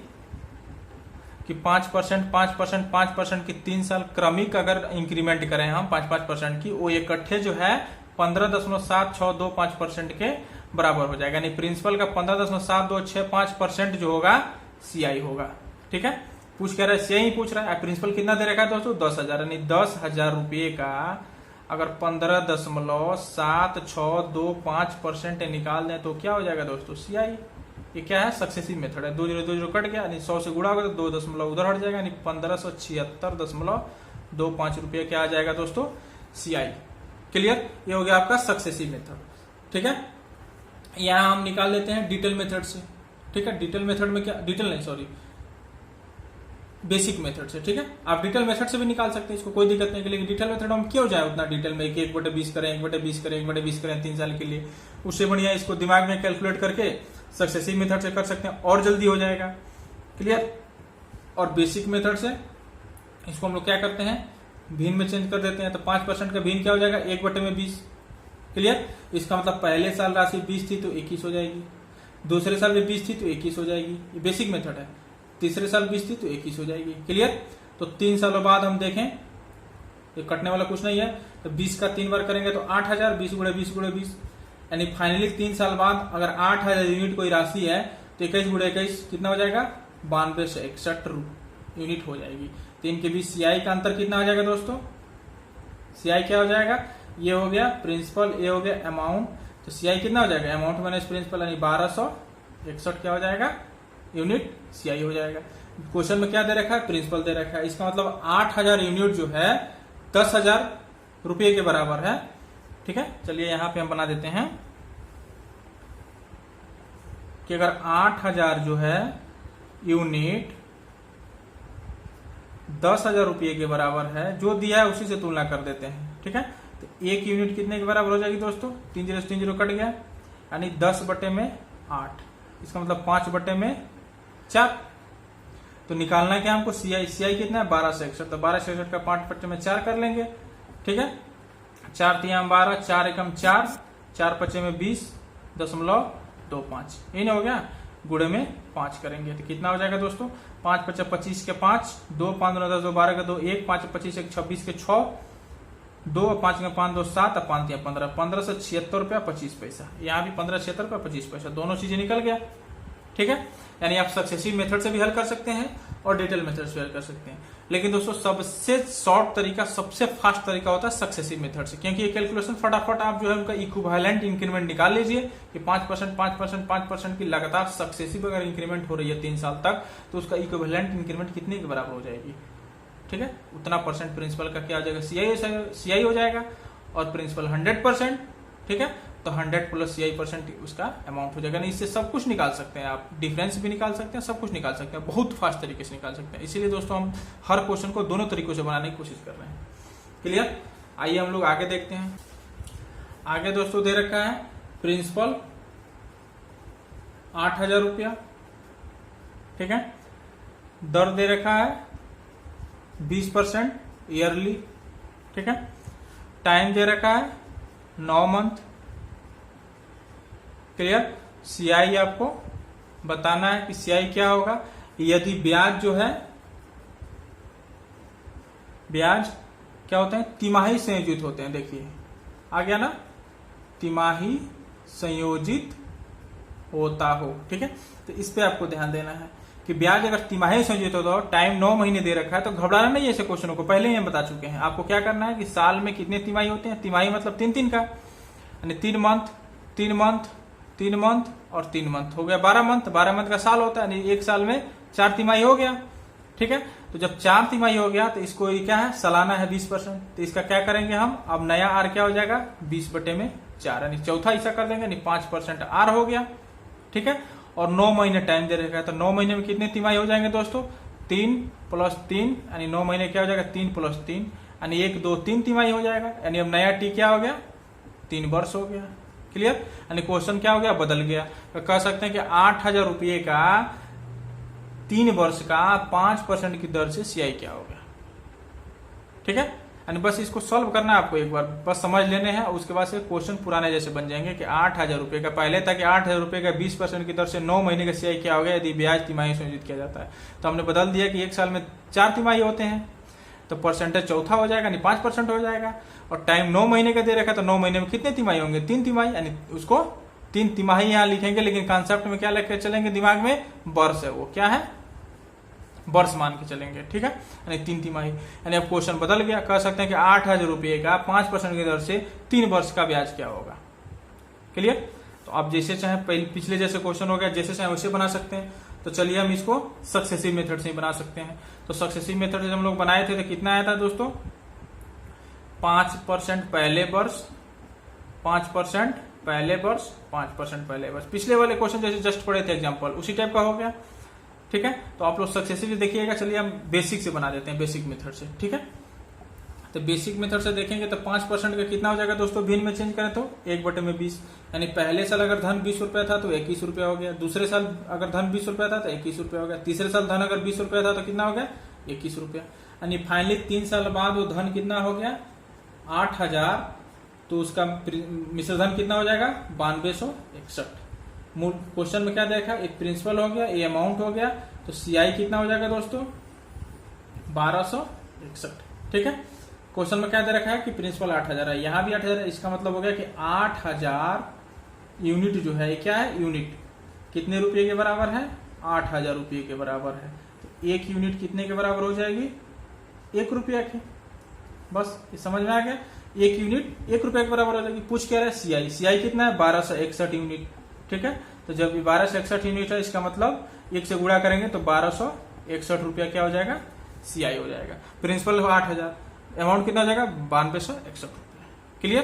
कि 5% 5% 5% की 3 साल क्रमिक अगर इंक्रीमेंट करें हम 5-5% की, वो इकट्ठे जो है 15.7625% के बराबर हो जाएगा। यानी प्रिंसिपल का 15.7265% जो होगा CI होगा। ठीक है, पूछ कह रहा है CI पूछ रहा है, प्रिंसिपल कितना दे रखा है दोस्तों, 10,000, यानी 10,000 रुपये का अगर 15.7625% निकाल दें तो क्या हो जाएगा दोस्तों, CI। ये क्या है, सक्सेसिव मेथड है। 2 0 2 0 कट गया, यानी 100 से गुणा होगा तो 2 दशमलव उधर हट जाएगा, यानी 1576.25 रुपये क्या आ जाएगा दोस्तों, CI। क्लियर, ये हो गया आपका सक्सेसिव मेथड। ठीक है, यहां हम निकाल लेते हैं डिटेल मेथड से। ठीक है, डिटेल मेथड में क्या, डिटेल नहीं सॉरी बेसिक मेथड से। ठीक है, आप डिटेल मेथड से भी निकाल सकते हैं, इसको कोई दिक्कत नहीं, लेकिन डिटेल मेथड हम क्यों जाए उतना डिटेल में, 1/20 करें 1/20 करें 1/20 करें 3 साल के लिए, उससे बढ़िया इसको दिमाग में कैलकुलेट करके सक्सेसिव मेथड से कर सकते हैं और जल्दी हो जाएगा। क्लियर, और बेसिक मेथड से इसको हम लोग क्या करते हैं, भिन्न में चेंज कर देते हैं, तो 5% का भिन्न क्या हो जाएगा, 1/20। क्लियर, इसका मतलब पहले साल राशि 20 थी तो 21 हो जाएगी, दूसरे साल में 20 थी तो 21 हो जाएगी, ये बेसिक मेथड है। तीसरे साल 20 थी तो 21 हो जाएगी। क्लियर, तो 3 सालों बाद हम देखें, ये कटने वाला कुछ नहीं है, तो 20 का 3 बार करेंगे तो 8000, 20 गुणे 20 गुणे 20, यानी फाइनली 3 साल बाद अगर 8000 यूनिट कोई राशि है तो 21 गुणे 21 कितना हो जाएगा, 9261 यूनिट हो जाएगी। तो इनके बीच CI का अंतर कितना हो जाएगा दोस्तों, CI क्या हो जाएगा, ये हो गया प्रिंसिपल, ये हो गया अमाउंट, तो CI कितना हो जाएगा, अमाउंट माइनस प्रिंसिपल, यानी 1261 क्या हो जाएगा यूनिट CI हो जाएगा। क्वेश्चन में क्या दे रखा है, प्रिंसिपल दे रखा है, इसका मतलब 8000 यूनिट जो है 10,000 रुपये के बराबर है। ठीक है, चलिए यहां पे हम बना देते हैं कि अगर 8000 जो है यूनिट 10,000 रुपये के बराबर है, जो दिया है उसी से तुलना कर देते हैं। ठीक है, तो एक यूनिट कितने के बराबर हो जाएगी दोस्तों, 3 0 3 0 कट गया, यानी 10/8, इसका मतलब 5/4। तो निकालना है क्या हमको, CI कितना है, 1261, तो 1261 का 5/4 कर लेंगे। ठीक है, 4 3 12, 4 1 4, 4 5 में 20.25, ये नहीं हो गया, गुणे में 5 करेंगे तो कितना हो जाएगा दोस्तों, 5 5 25 के 5, 2 5 9 10 2 12 के 2, 1 5 25 1 26 के 6, 2 5 में 5 2 7 और 5 15, 1576 रुपया 25 पैसा, यहाँ भी 1576 रुपया 25 पैसा, दोनों चीजें निकल गया। ठीक है, यानी आप सक्सेसिव मेथड से भी हल कर सकते हैं और डिटेल मेथड से हल कर सकते हैं, लेकिन दोस्तों सबसे शॉर्ट तरीका, सबसे फास्ट तरीका होता है सक्सेसिव मेथड से, क्योंकि ये कैलकुलेशन फटाफट आप जो है उनका इक्विवेलेंट इंक्रीमेंट निकाल लीजिए कि 5% 5% 5% की लगातार सक्सेसिव अगर इंक्रीमेंट हो रही है 3 साल तक, तो उसका इक्विवेलेंट इंक्रीमेंट कितने के बराबर हो जाएगी। ठीक है, उतना परसेंट प्रिंसिपल का क्या हो जाएगा, CI हो जाएगा, और प्रिंसिपल 100%। ठीक है, तो 100 प्लस CI% उसका अमाउंट हो जाएगा। नहीं, इससे सब कुछ निकाल सकते हैं आप, डिफरेंस भी निकाल सकते हैं, सब कुछ निकाल सकते हैं, बहुत फास्ट तरीके से निकाल सकते हैं। इसीलिए दोस्तों हम हर क्वेश्चन को दोनों तरीकों से बनाने की कोशिश कर रहे हैं। क्लियर? आइए हम लोग आगे देखते हैं। आगे दोस्तों दे रखा है प्रिंसिपल 8,000 रुपया, ठीक है। दर दे रखा है 20% ईयरली, ठीक है। टाइम दे रखा है 9 मंथ। क्लियर? CI आपको बताना है कि CI क्या होगा। यदि ब्याज जो है, ब्याज क्या होते हैं, तिमाही संयोजित होते हैं। देखिए आ गया ना, तिमाही संयोजित होता हो, ठीक है। तो इस पे आपको ध्यान देना है कि ब्याज अगर तिमाही संयोजित होता हो, टाइम 9 महीने दे रखा है, तो घबराना नहीं है। ऐसे क्वेश्चनों को पहले ही हम बता चुके हैं। आपको क्या करना है कि साल में कितने तिमाही होते हैं, तिमाही मतलब 3 का, यानी 3 मंथ 3 मंथ 3 मंथ और 3 मंथ हो गया 12 मंथ। 12 मंथ का साल होता है, यानी एक साल में 4 तिमाही हो गया, ठीक है। तो जब 4 तिमाही हो गया तो इसको ये क्या है, सालाना है 20%। तो इसका क्या करेंगे हम, अब नया आर क्या हो जाएगा, 20/4, यानी चौथा हिस्सा कर देंगे, यानी 5% आर हो गया, ठीक है। और 9 महीने टाइम दे रखा है, तो 9 महीने में कितने तिमाही हो जाएंगे दोस्तों, 3 + 3, यानी 9 महीने क्या हो जाएगा, 3 + 3, यानी 1 2 3 तिमाही हो जाएगा। यानी अब नया टी क्या हो गया, 3 वर्ष हो गया। क्लियर? यानी क्वेश्चन क्या हो गया, बदल गया। तो कह सकते हैं कि 8,000 रुपये का 3 वर्ष का 5% की दर से CI क्या हो गया, ठीक है। यानी बस इसको सॉल्व करना है आपको, एक बार बस समझ लेने हैं, उसके बाद से क्वेश्चन पुराने जैसे बन जाएंगे कि 8,000 रुपये का, पहले था कि 8,000 रुपये का 20% की दर से 9 महीने का CI क्या हो गया यदि ब्याज तिमाही संयोजित किया जाता है। तो हमने बदल दिया कि एक साल में 4 तिमाही होते हैं, तो परसेंटेज चौथा हो जाएगा, यानी 5% हो जाएगा। और टाइम 9 महीने का दे रखा है, तो 9 महीने में कितने तिमाही होंगे, 3 तिमाही, यानी उसको 3 तिमाही यहाँ लिखेंगे, लेकिन कॉन्सेप्ट में क्या लेकर चलेंगे दिमाग में, वर्ष है, वो क्या है, वर्ष मान के चलेंगे, ठीक है। यानी 3 तिमाही, यानी अब क्वेश्चन बदल गया। कह सकते हैं कि 8,000 रुपये का 5% की दर से 3 वर्ष का ब्याज क्या होगा। क्लियर? तो आप जैसे चाहे, पिछले जैसे क्वेश्चन हो गया, जैसे चाहे वैसे बना सकते हैं। तो चलिए हम इसको सक्सेसिव मेथड से ही बना सकते हैं। तो सक्सेसिव मेथड से हम लोग बनाए थे, तो कितना आया था दोस्तों, 5% पहले वर्ष, 5% पहले वर्ष, 5% पहले वर्ष। पिछले वाले क्वेश्चन जैसे जस्ट पढ़े थे एग्जाम्पल, उसी टाइप का हो गया, ठीक है। तो आप लोग सक्सेसिव देखिएगा। चलिए हम बेसिक से बना देते हैं, बेसिक मेथड से, ठीक है। तो बेसिक मेथड से देखेंगे तो 5% का कितना हो जाएगा दोस्तों, भिन्न में चेंज करें तो 1/20, यानी पहले साल अगर धन 20 रुपया था तो 21 रुपया हो गया, दूसरे साल अगर धन 20 रुपया था तो 21 रुपया हो गया, तीसरे साल धन अगर 20 रुपया था तो कितना हो गया, 21 रुपया। यानी फाइनली 3 साल बाद वो धन कितना हो गया, 8,000। तो उसका मिश्र धन कितना हो जाएगा, 9261। मूल क्वेश्चन में क्या देखा, एक प्रिंसिपल हो गया, ये अमाउंट हो गया, तो CI कितना हो जाएगा दोस्तों, 1261, ठीक है। क्वेश्चन में क्या दे रखा है कि प्रिंसिपल 8,000 है, यहां भी 8,000 है, इसका मतलब हो गया कि 8,000 यूनिट जो है, क्या है, यूनिट कितने रुपये के बराबर है, 8,000 रुपये के बराबर है। तो 1 यूनिट कितने के बराबर हो जाएगी, 1 रुपया के। बस ये समझ में आ गया, 1 यूनिट 1 रुपये के बराबर हो जाएगी। पूछ क्या रहा है, CI कितना है, 1261 यूनिट, ठीक है। तो जब 1261 यूनिट है, इसका मतलब 1 से गुणा करेंगे तो 1261 रुपया क्या हो जाएगा, CI हो जाएगा। प्रिंसिपल 8,000, अमाउंट कितना हो जाएगा, 9261 रुपया। क्लियर?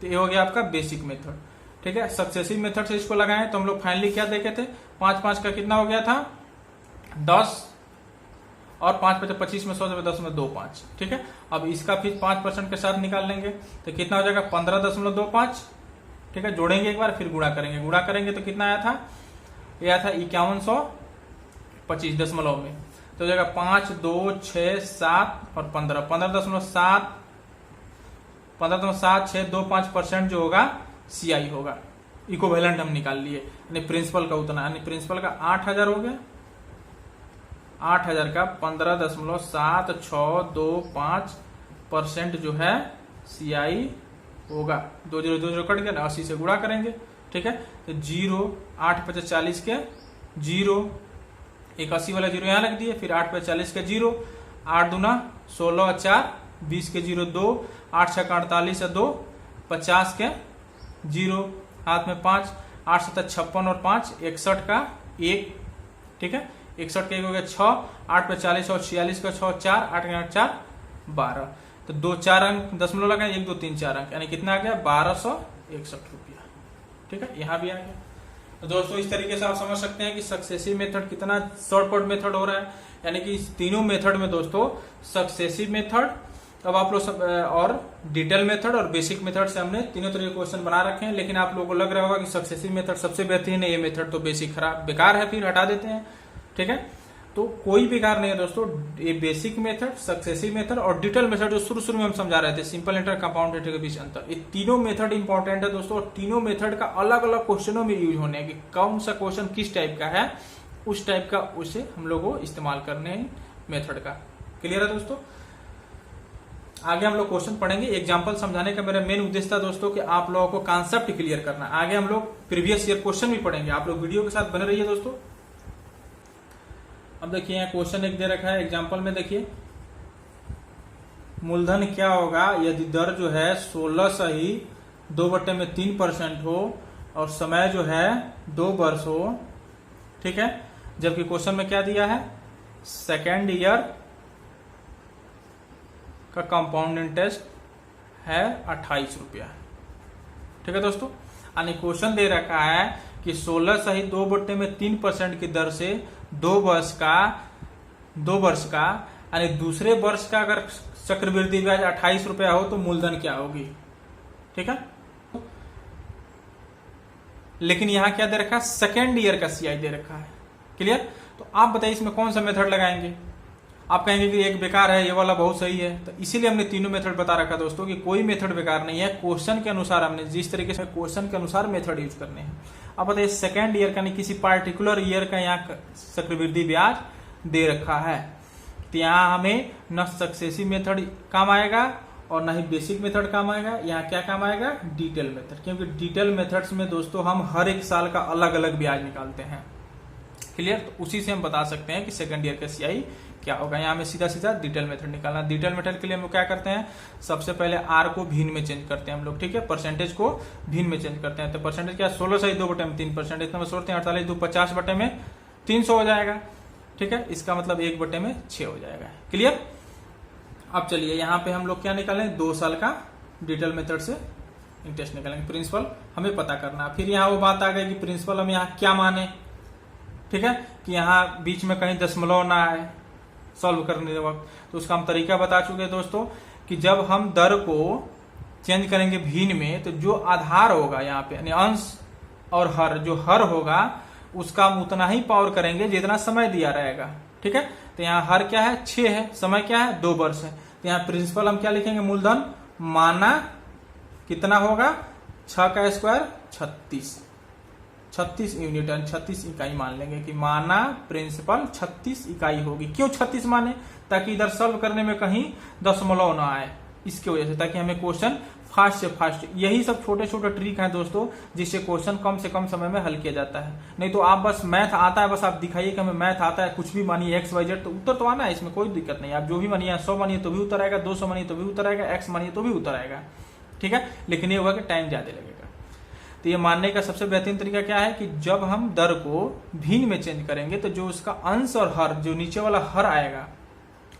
तो ये हो गया आपका बेसिक मेथड, ठीक है। सक्सेसिव मेथड से इसको लगाएं तो हम लोग फाइनली क्या देखे थे, 5 का कितना हो गया था, 10, और 5 × 25 में 100 से 10.25, ठीक है। अब इसका फिर 5% के साथ निकाल लेंगे तो कितना हो जाएगा, 15.25, ठीक है। जोड़ेंगे एक बार, फिर गुणा करेंगे तो कितना आया था, ये आया था 5125 दशमलव में। तो हो जाएगा 5, 2, 6, 7 और 15, 15.76225% जो होगा CI होगा। इक्विवेलेंट हम निकाल लिए, यानी प्रिंसिपल का उतना, यानी प्रिंसिपल का 8,000 हो गया, 8,000 का 15.7625% जो है CI होगा। 2 0 2 0 कट गया ना, 80 से गुणा करेंगे, ठीक है। तो 0, 8 × 40 के 0, एक 80 वाला 0 यहाँ रख दिए, फिर 8 × 40 के 0, 8 दूना 16 और 4 20 के 0 2, 8 6 48 2, 50 के 0, हाथ में 5, 8 7 56 और 5 61 का 1, ठीक है। 61 का 1 हो गया 6, 8 पे 40 और 46 का 6 4, 8 के 4 12। तो 2 4 अंक दशमलव लगाए, 1 2 3 4 अंक, यानी कितना आ गया, 1261 रुपया। ठीक है, यहाँ भी आ गया। तो दोस्तों इस तरीके से आप समझ सकते हैं कि सक्सेसिव मेथड कितना शॉर्टकट मेथड हो रहा है, यानी कि इस तीनों मेथड में दोस्तों सक्सेसिव मेथड, अब आप लोग और डिटेल मेथड और बेसिक मेथड से हमने तीनों तरह के क्वेश्चन बना रखे हैं। लेकिन आप लोगों को लग रहा होगा कि सक्सेसिव मेथड सबसे बेहतरीन है, ये मेथड तो बेसिक खराब बेकार है, फिर हटा देते हैं। ठीक है, तो कोई बेकार नहीं है दोस्तों, ये बेसिक मेथड, सक्सेसिव मेथड और डिटेल मेथड जो शुरू में हम समझा रहे थे, सिंपल इंटर कंपाउंड इंटर के बीच अंतर, ये तीनों मेथड इंपॉर्टेंट है दोस्तों। और तीनों मेथड का अलग अलग क्वेश्चनों में यूज होने कि कौन सा क्वेश्चन किस टाइप का है, उस टाइप का उसे हम लोग को इस्तेमाल करने हैं मेथड का। क्लियर है दोस्तों? आगे हम लोग क्वेश्चन पढ़ेंगे। एग्जांपल समझाने का मेरा मेन उद्देश्य था दोस्तों कि आप लोगों को कॉन्सेप्ट क्लियर करना। आगे हम लोग प्रीवियस ईयर क्वेश्चन भी पढ़ेंगे, आप लोग वीडियो के साथ बने रहिए दोस्तों। अब देखिए यहाँ क्वेश्चन एक दे रखा है एग्जांपल में, देखिए मूलधन क्या होगा यदि दर जो है 16 सही 2/3% हो और समय जो है 2 वर्ष हो। ठीक है, जबकि क्वेश्चन में क्या दिया है, सेकेंड ईयर का कंपाउंड इंटरेस्ट है 28 रुपया। ठीक है दोस्तों, यानी क्वेश्चन दे रखा है कि 16 सही 2/3% की दर से 2 वर्ष का यानी दूसरे वर्ष का अगर चक्रवृद्धि ब्याज 28 रुपया हो तो मूलधन क्या होगी। ठीक है, लेकिन यहां क्या दे रखा है, सेकेंड ईयर का सीआई दे रखा है। क्लियर? तो आप बताइए इसमें कौन सा मेथड लगाएंगे। आप कहेंगे कि एक बेकार है, ये वाला बहुत सही है, तो इसीलिए हमने तीनों मेथड बता रखा दोस्तों कि कोई मेथड बेकार नहीं है। क्वेश्चन के अनुसार हमने जिस तरीके से क्वेश्चन के अनुसार मेथड यूज करने हैं। अब बताइए सेकेंड ईयर का नहीं, किसी पार्टिकुलर ईयर का यहाँ चक्रवृद्धि ब्याज दे रखा है, तो यहाँ हमें न सक्सेसिव मेथड काम आएगा और न ही बेसिक मेथड काम आएगा। यहाँ क्या काम आएगा, डिटेल मेथड, क्योंकि डिटेल मेथड्स में दोस्तों हम हर एक साल का अलग अलग ब्याज निकालते हैं। क्लियर? तो उसी से हम बता सकते हैं कि सेकंड ईयर का सीआई क्या होगा। यहाँ हमें सीधा सीधा डिटेल मेथड निकालना। डिटेल मेथड के लिए हम लोग क्या करते हैं, सबसे पहले आर को भिन्न में चेंज करते हैं हम लोग। ठीक है, परसेंटेज को भिन्न में चेंज करते हैं। तो परसेंटेज क्या, 16 सही 2/3%, इतना में सोचते हैं 48 2 50/300 हो जाएगा। ठीक है, इसका मतलब 1/6 हो जाएगा। क्लियर? अब चलिए यहाँ पे हम लोग क्या निकालें, 2 साल का डिटेल मेथड से इंटरेस्ट निकालेंगे। प्रिंसिपल हमें पता करना। फिर यहाँ वो बात आ गई कि प्रिंसिपल हम यहाँ क्या माने। ठीक है, कि यहाँ बीच में कहीं दशमलव ना आए सॉल्व करने वक्त, तो उसका हम तरीका बता चुके हैं दोस्तों कि जब हम दर को चेंज करेंगे भिन्न में, तो जो आधार होगा यहाँ पे यानी अंश और हर, जो हर होगा उसका हम उतना ही पावर करेंगे जितना समय दिया रहेगा। ठीक है, तो यहाँ हर क्या है, 6 है, समय क्या है, 2 वर्ष है। तो यहाँ प्रिंसिपल हम क्या लिखेंगे, मूलधन माना कितना होगा, 6 का स्क्वायर 36 यूनिट, 36 इकाई मान लेंगे कि माना प्रिंसिपल 36 इकाई होगी। क्यों 36 माने, ताकि इधर सॉल्व करने में कहीं दशमलव ना आए, इसके वजह से, ताकि हमें क्वेश्चन फास्ट से फास्ट। यही सब छोटे छोटे ट्रिक हैं दोस्तों, जिससे क्वेश्चन कम से कम समय में हल किया जाता है। नहीं तो आप बस मैथ आता है, बस आप दिखाइए कि हमें मैथ आता है, कुछ भी मानिए XYZ, तो उत्तर तो आना है, इसमें कोई दिक्कत नहीं। आप जो भी मानिए, 100 मानिए तो भी उत्तर आएगा, 200 मानिए तो भी उत्तर आएगा, X मानिए तो भी उत्तर आएगा। ठीक है, लेकिन ये होगा कि टाइम ज्यादा लगेगा। तो ये मानने का सबसे बेहतरीन तरीका क्या है कि जब हम दर को भिन्न में चेंज करेंगे, तो जो उसका अंश और हर, जो नीचे वाला हर आएगा,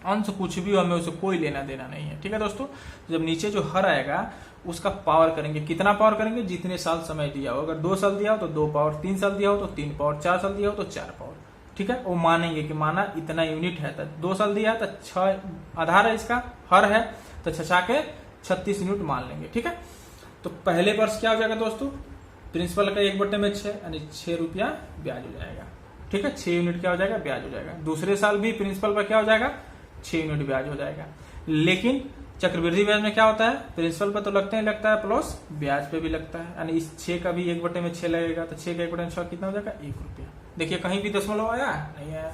अंश कुछ भी हमें उसे कोई लेना देना नहीं है। ठीक है दोस्तों, जब नीचे जो हर आएगा उसका पावर करेंगे। कितना पावर करेंगे, जितने साल समय दिया हो। अगर 2 साल दिया हो तो 2 पावर, 3 साल दिया हो तो 3 पावर, 4 साल दिया हो तो 4 पावर। ठीक है, वो मानेंगे कि माना इतना यूनिट है, तो 2 साल दिया है तो 6 आधार है, इसका हर है, तो 6 के 36 यूनिट मान लेंगे। ठीक है, तो पहले वर्ष क्या हो जाएगा दोस्तों, प्रिंसिपल का 1/6 यानी 6 रुपया ब्याज हो जाएगा। ठीक है, 6 यूनिट क्या हो जाएगा, ब्याज हो जाएगा। दूसरे साल भी प्रिंसिपल पर क्या हो जाएगा, 6 यूनिट ब्याज हो जाएगा। लेकिन चक्रवृद्धि ब्याज में क्या होता है, प्रिंसिपल पर तो लगता है प्लस ब्याज पे भी लगता है, यानी इस 6 का भी 1/6 लगेगा, तो 6 का 1/6 कितना हो जाएगा, 1 रुपया। देखिए कहीं भी दशमलव आया नहीं आया।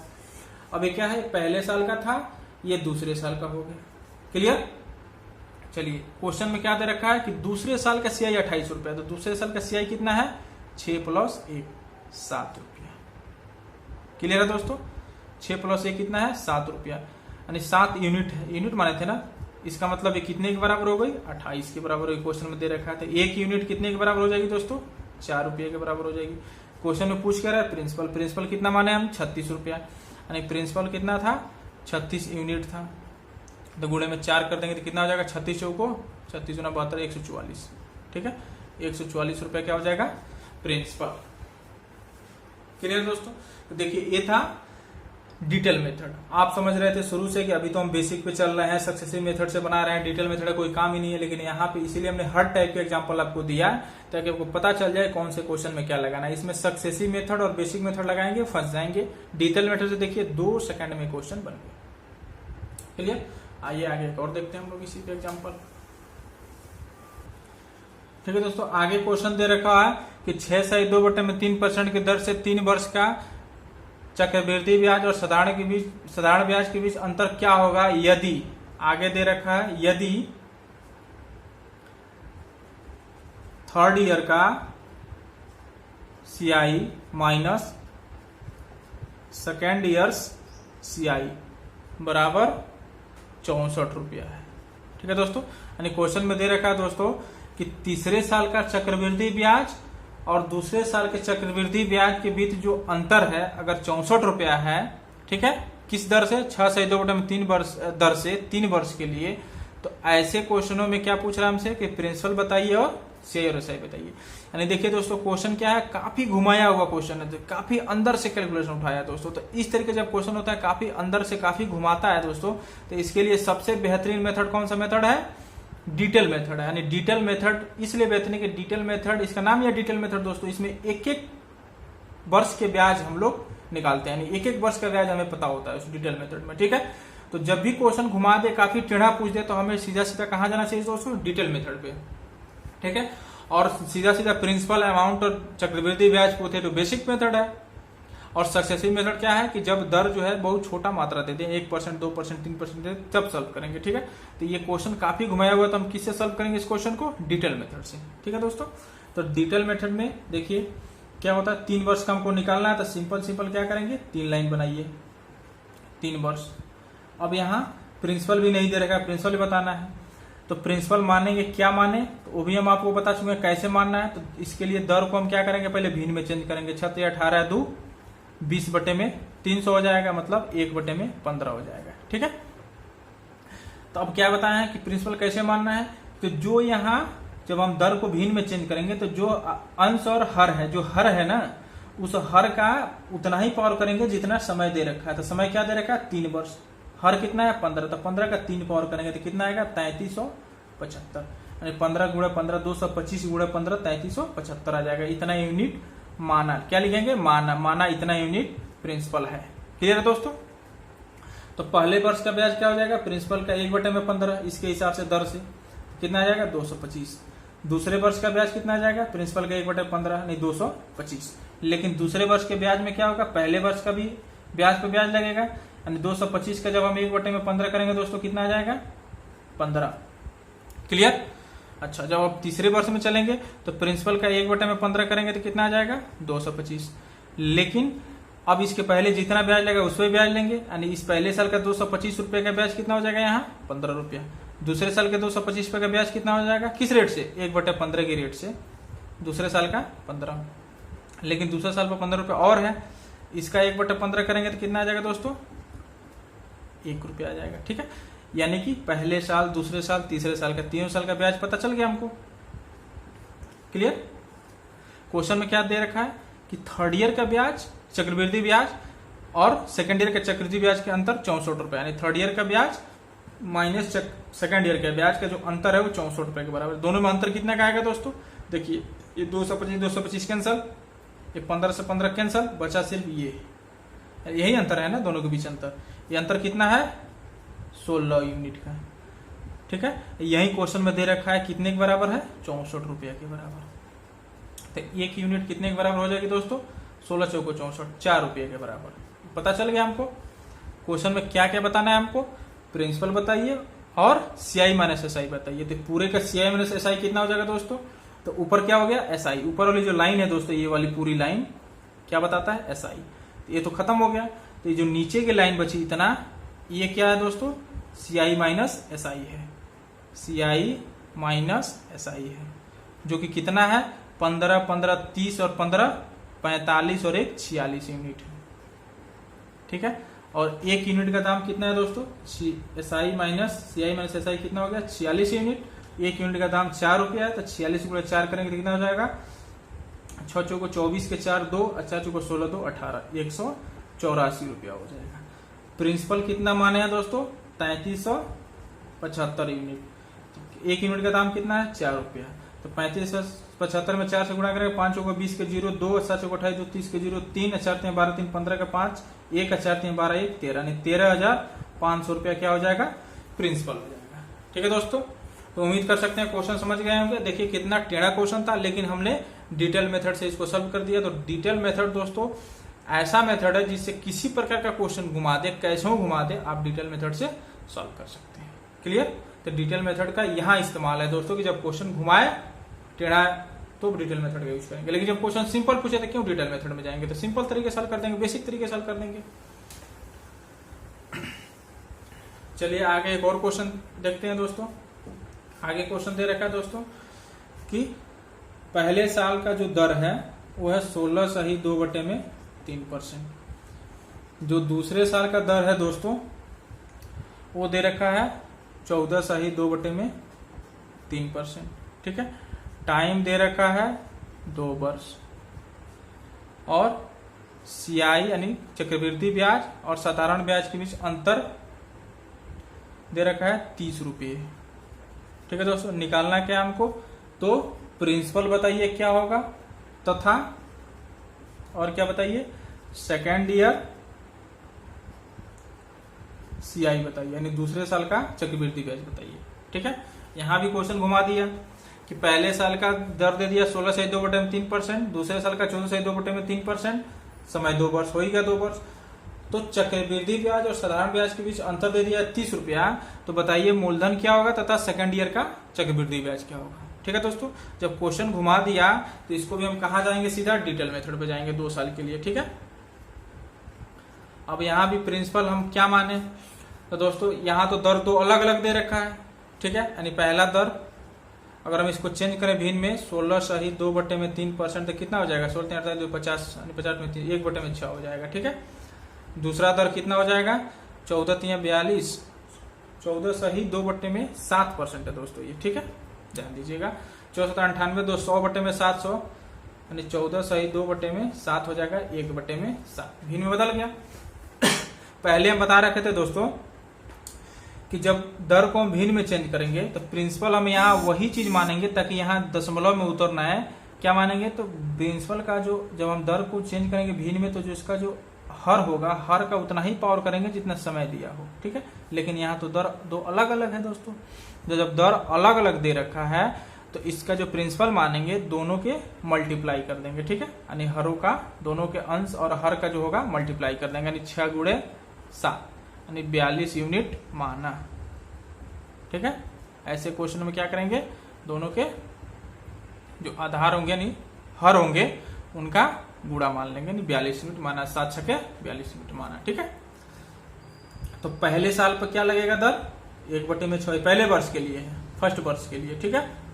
अब ये क्या है, पहले साल का था, ये दूसरे साल का हो गया। क्लियर? चलिए क्वेश्चन में क्या दे रखा है कि दूसरे साल का सीआई 28 रुपया, तो दूसरे साल का सीआई कितना है, 6 + 1 7 रुपया। क्लियर है दोस्तों, 6 + 1 कितना है, 7 रुपया, यानी 7 यूनिट है। यूनिट माने थे ना, इसका मतलब ये कितने के बराबर हो गई, 28 के बराबर हो। क्वेश्चन में दे रखा है, 1 यूनिट कितने के बराबर हो जाएगी दोस्तों, 4 रुपये के बराबर हो जाएगी। क्वेश्चन में पूछ कर रहा है प्रिंसिपल कितना माने हम, 36 रुपया, यानी प्रिंसिपल कितना था, 36 यूनिट था। तो गुणे में 4 कर देंगे तो कितना हो जाएगा, 36 चौको 36 × 72 144। ठीक है, 144 रुपया क्या हो जाएगा, प्रिंसिपल। क्लियर दोस्तों? तो देखिए ये था डिटेल मेथड। आप समझ रहे थे शुरू से कि अभी तो हम बेसिक पे चल रहे हैं, सक्सेसिव मेथड से बना रहे हैं, डिटेल मेथड कोई काम ही नहीं है। लेकिन यहाँ पे इसीलिए हमने हर टाइप के एग्जांपल आपको दिया है ताकि आपको पता चल जाए कौन से क्वेश्चन में क्या लगाना है। इसमें सक्सेसिव मेथड और बेसिक मेथड लगाएंगे, फंस जाएंगे। डिटेल मेथड से देखिए 2 सेकंड में क्वेश्चन बन गए। क्लियर? आइए आगे एक और देखते हैं हम लोग इसी पे एग्जाम्पल। ठीक है दोस्तों, आगे क्वेश्चन दे रखा है कि 6/2/3% की दर से 3 वर्ष का चक्रवृद्धि ब्याज और साधारण ब्याज के बीच अंतर क्या होगा यदि, आगे दे रखा है यदि थर्ड ईयर का CI minus second years CI बराबर 64 रुपया है। ठीक है दोस्तों, यानी क्वेश्चन में दे रखा है दोस्तों कि तीसरे साल का चक्रवृद्धि ब्याज और दूसरे साल के चक्रवृद्धि ब्याज के बीच जो अंतर है अगर 64 रुपया है, ठीक है, किस दर से? 6/2/3 वर्ष दर से 3 वर्ष के लिए। तो ऐसे क्वेश्चनों में क्या पूछ रहा है हमसे कि प्रिंसिपल बताइए और CI और SI बताइए। यानी देखिए दोस्तों क्वेश्चन क्या है, काफी घुमाया हुआ क्वेश्चन है, तो काफी अंदर से कैलकुलेशन उठाया दोस्तों। तो इस तरीके जब क्वेश्चन होता है काफी अंदर से काफी घुमाता है दोस्तों, तो इसके लिए सबसे बेहतरीन मेथड कौन सा मेथड है? डिटेल मेथड है। यानी डिटेल मेथड इसलिए बेहतरीन कि डिटेल मेथड, इसका नाम यह डिटेल मेथड दोस्तों, इसमें एक वर्ष के ब्याज हम लोग निकालते हैं, यानी एक वर्ष का ब्याज हमें पता होता है उस डिटेल मेथड में। ठीक है, तो जब भी क्वेश्चन घुमा दे, काफी टेढ़ा पूछ दे, तो हमें सीधा सीधा कहां जाना चाहिए दोस्तों? डिटेल मेथड पे। ठीक है, और सीधा सीधा प्रिंसिपल, अमाउंट और चक्रवृद्धि ब्याज पूछे तो बेसिक मेथड है। और सक्सेसिव मेथड क्या है कि जब दर जो है बहुत छोटा मात्रा देते हैं, 1%, 2%, 3% दे, तब सॉल्व करेंगे। ठीक है, तो ये क्वेश्चन काफी घुमाया हुआ है, तो हम किससे सॉल्व करेंगे इस क्वेश्चन को? डिटेल मेथड से। ठीक है दोस्तों, तो डिटेल मेथड में देखिए क्या होता है, 3 वर्ष का हमको निकालना है, तो सिंपल क्या करेंगे, 3 लाइन बनाइए, 3 वर्ष। अब यहाँ प्रिंसिपल भी नहीं दे रखा है, प्रिंसिपल भी बताना है, तो प्रिंसिपल मानेंगे, क्या माने तो वो भी हम आपको बता चुके हैं कैसे मानना है। तो इसके लिए दर को हम क्या करेंगे, पहले भिन्न में चेंज करेंगे। 6×18 = 20/300 हो जाएगा, मतलब 1/15 हो जाएगा। ठीक है, तो अब क्या बताया है कि प्रिंसिपल कैसे मानना है। तो जो यहाँ जब हम दर को भिन्न में चेंज करेंगे, तो जो अंश और हर है, जो हर है ना, उस हर का उतना ही पावर करेंगे जितना समय दे रखा है। तो समय क्या दे रखा है? 3 वर्ष। हर कितना है? 15, तो 15 का 3 पावर करेंगे तो कितना आएगा? 3375। यानी 15 × 15 225 × 15 3375 आ जाएगा। इतना यूनिट माना, क्या लिखेंगे? माना इतना यूनिट प्रिंसिपल है। क्लियर है दोस्तों? तो पहले वर्ष का ब्याज क्या हो जाएगा? प्रिंसिपल का 1/15, इसके हिसाब से दर से कितना आ जाएगा? 225। दूसरे वर्ष का ब्याज कितना आ जाएगा? प्रिंसिपल का 1/15 नहीं 225। लेकिन दूसरे वर्ष के ब्याज में क्या होगा? पहले वर्ष का भी ब्याज पे ब्याज लगेगा, यानी 225 का जब हम 1/15 करेंगे दोस्तों कितना आ जाएगा? 15। क्लियर? अच्छा, जब आप तीसरे वर्ष में चलेंगे तो प्रिंसिपल का 1/15 करेंगे तो कितना आ जाएगा? 225। लेकिन अब इसके पहले जितना ब्याज लगेगा उस पर ब्याज लेंगे, यानी इस पहले साल का 225 रुपए का ब्याज कितना हो जाएगा? यहाँ 15 रुपया। दूसरे साल के 225 रुपए का ब्याज कितना हो जाएगा? किस रेट से? 1/15 के रेट से। दूसरे साल का 15, लेकिन दूसरे साल पर 15 रुपये और है, इसका 1/15 करेंगे तो कितना आ जाएगा दोस्तों? 1 रुपया आ जाएगा। ठीक है, यानी कि पहले साल, दूसरे साल, तीसरे साल का, तीनों साल का ब्याज पता चल गया हमको। क्लियर? क्वेश्चन में क्या दे रखा है कि थर्ड ईयर का ब्याज, चक्रवृद्धि ब्याज और सेकंड ईयर के चक्रवृद्धि ब्याज के अंतर 64 रुपए, यानी थर्ड ईयर का ब्याज माइनस सेकंड ईयर के ब्याज का जो अंतर है वो 64 रुपए के बराबर। दोनों में अंतर कितना का आएगा दोस्तों? देखिए ये 225 कैंसल, ये 15 से 15 कैंसल, बचा सिर्फ ये, यही अंतर है ना दोनों के बीच अंतर। ये अंतर कितना है? 16 यूनिट का। ठीक है, यही क्वेश्चन में दे रखा है कितने के बराबर है? 64 रुपया के बराबर। तो 1 यूनिट कितने के बराबर हो जाएगी दोस्तों? 16 चौको 64, 4 रुपये के बराबर। पता चल गया हमको क्वेश्चन में क्या क्या बताना है हमको? प्रिंसिपल बताइए और CI माइनस SI बताइए। तो पूरे का CI माइनस SI कितना हो जाएगा दोस्तों? तो ऊपर क्या हो गया? SI। ऊपर वाली जो लाइन है दोस्तों, ये वाली पूरी लाइन क्या बताता है? SI। तो ये तो खत्म हो गया। तो ये जो नीचे की लाइन बची इतना, ये क्या है दोस्तों? CI माइनस SI है। CI माइनस SI है, जो कि कितना है? 15, 15, 30 और 15, 45 और 1, 46 यूनिट है। ठीक है, और 1 यूनिट का दाम कितना है दोस्तों? CI माइनस SI कितना हो गया? 46 यूनिट। 1 यूनिट का दाम 4 रुपया है, तो 46 × 4 करेंगे तो कितना हो जाएगा? 6 चौको 24 के 4 2, 4 चौको 16 2 18, 184 रुपया हो जाएगा। प्रिंसिपल कितना माने हैं दोस्तों? 3375 यूनिट। एक यूनिट का दाम कितना है? 4 रुपया। तो 3575 में 4 से गुणा करेंगे, 5 चौको 20 के 0 2, 7 चौको 28 2, 30 के 0 3, 4 3 12 3 15 का 5, 1 4 3 12 1 13, यानी 13,500 रुपया क्या हो जाएगा? प्रिंसिपल हो जाएगा। ठीक है दोस्तों, तो उम्मीद कर सकते हैं क्वेश्चन समझ गए होंगे। देखिए कितना टेढ़ा क्वेश्चन था, लेकिन हमने डिटेल मेथड से इसको सॉल्व कर दिया। तो डिटेल मेथड दोस्तों ऐसा मेथड है जिससे किसी प्रकार का क्वेश्चन घुमा दे, कैसे घुमा दे, आप डिटेल मेथड से सॉल्व कर सकते हैं। क्लियर? तो डिटेल मेथड का यहाँ इस्तेमाल है दोस्तों कि जब क्वेश्चन घुमाए टेढ़ा तो डिटेल मेथड का यूज करेंगे, लेकिन जब क्वेश्चन सिंपल पूछे तो क्यों डिटेल मेथड में जाएंगे? तो सिंपल तरीके सॉल्व कर देंगे, बेसिक तरीके सॉल्व कर देंगे। चलिए आगे एक और क्वेश्चन देखते हैं दोस्तों। आगे क्वेश्चन दे रखा है दोस्तों कि पहले साल का जो दर है वो है 16/2/3%। जो दूसरे साल का दर है दोस्तों वो दे रखा है 14/2/3%। ठीक है, टाइम दे रखा है 2 वर्ष, और सीआई यानी चक्रवृद्धि ब्याज और साधारण ब्याज के बीच अंतर दे रखा है 30 रुपये। ठीक है दोस्तों, निकालना क्या हमको? तो प्रिंसिपल बताइए क्या होगा, तथा और क्या बताइए? सेकेंड ईयर सीआई बताइए, यानी दूसरे साल का चक्रवृद्धि ब्याज बताइए। ठीक है, यहां भी क्वेश्चन घुमा दिया कि पहले साल का दर दे दिया 16/2/3%, दूसरे साल का 14/2/3%, समय 2 वर्ष हो ही गया 2 वर्ष। तो चक्रवृद्धि ब्याज और साधारण ब्याज के बीच अंतर दे दिया 30 रुपया। तो बताइए मूलधन क्या होगा तथा सेकंड ईयर का चक्रवृद्धि ब्याज क्या होगा। ठीक है दोस्तों, जब क्वेश्चन घुमा दिया तो इसको भी हम कहा जाएंगे? सीधा डिटेल मेथड पे जाएंगे 2 साल के लिए। ठीक है, अब यहाँ भी प्रिंसिपल हम क्या माने? तो दोस्तों यहाँ तो दर 2 अलग अलग दे रखा है। ठीक है, यानी पहला दर अगर हम इसको चेंज करें भिन्न में 16/2/3% तो कितना हो जाएगा? 16 3 50, 50 में 1/6 हो जाएगा। ठीक है, दूसरा दर कितना हो जाएगा? 14 3 42, 14/2/7% है दोस्तों ये। ठीक है, ध्यान दीजिएगा। 64 98 2 100/700, यानी 14/2/7 हो जाएगा 1/7। भिन्न में बदल गया। पहले हम बता रखे थे दोस्तों कि जब दर को हम भिन्न में चेंज करेंगे तो प्रिंसिपल हम यहाँ वही चीज मानेंगे, ताकि यहाँ दशमलव में उतरना है। क्या मानेंगे? तो प्रिंसिपल का जो जब हम दर को चेंज करेंगे भिन्न में, तो जो इसका जो हर होगा, हर का उतना ही पावर करेंगे जितना समय दिया हो। ठीक है, लेकिन यहाँ तो दर 2 अलग अलग है दोस्तों। जब दर अलग अलग दे रखा है तो इसका जो प्रिंसिपल मानेंगे दोनों के मल्टीप्लाई कर देंगे। ठीक है, यानी हरों का दोनों के अंश और हर का जो होगा मल्टीप्लाई कर देंगे, यानी 6 × 7 यानी 42 यूनिट माना। ठीक है, ऐसे क्वेश्चन में क्या करेंगे? दोनों के जो आधार होंगे यानी हर होंगे उनका गुणा मान लेंगे, यानी 42 यूनिट माना। 7 छके 42 यूनिट माना। ठीक है, तो पहले साल पर क्या लगेगा दर? 1/6 पहले वर्ष के लिए, फर्स्ट वर्ष के लिए। ठीक है,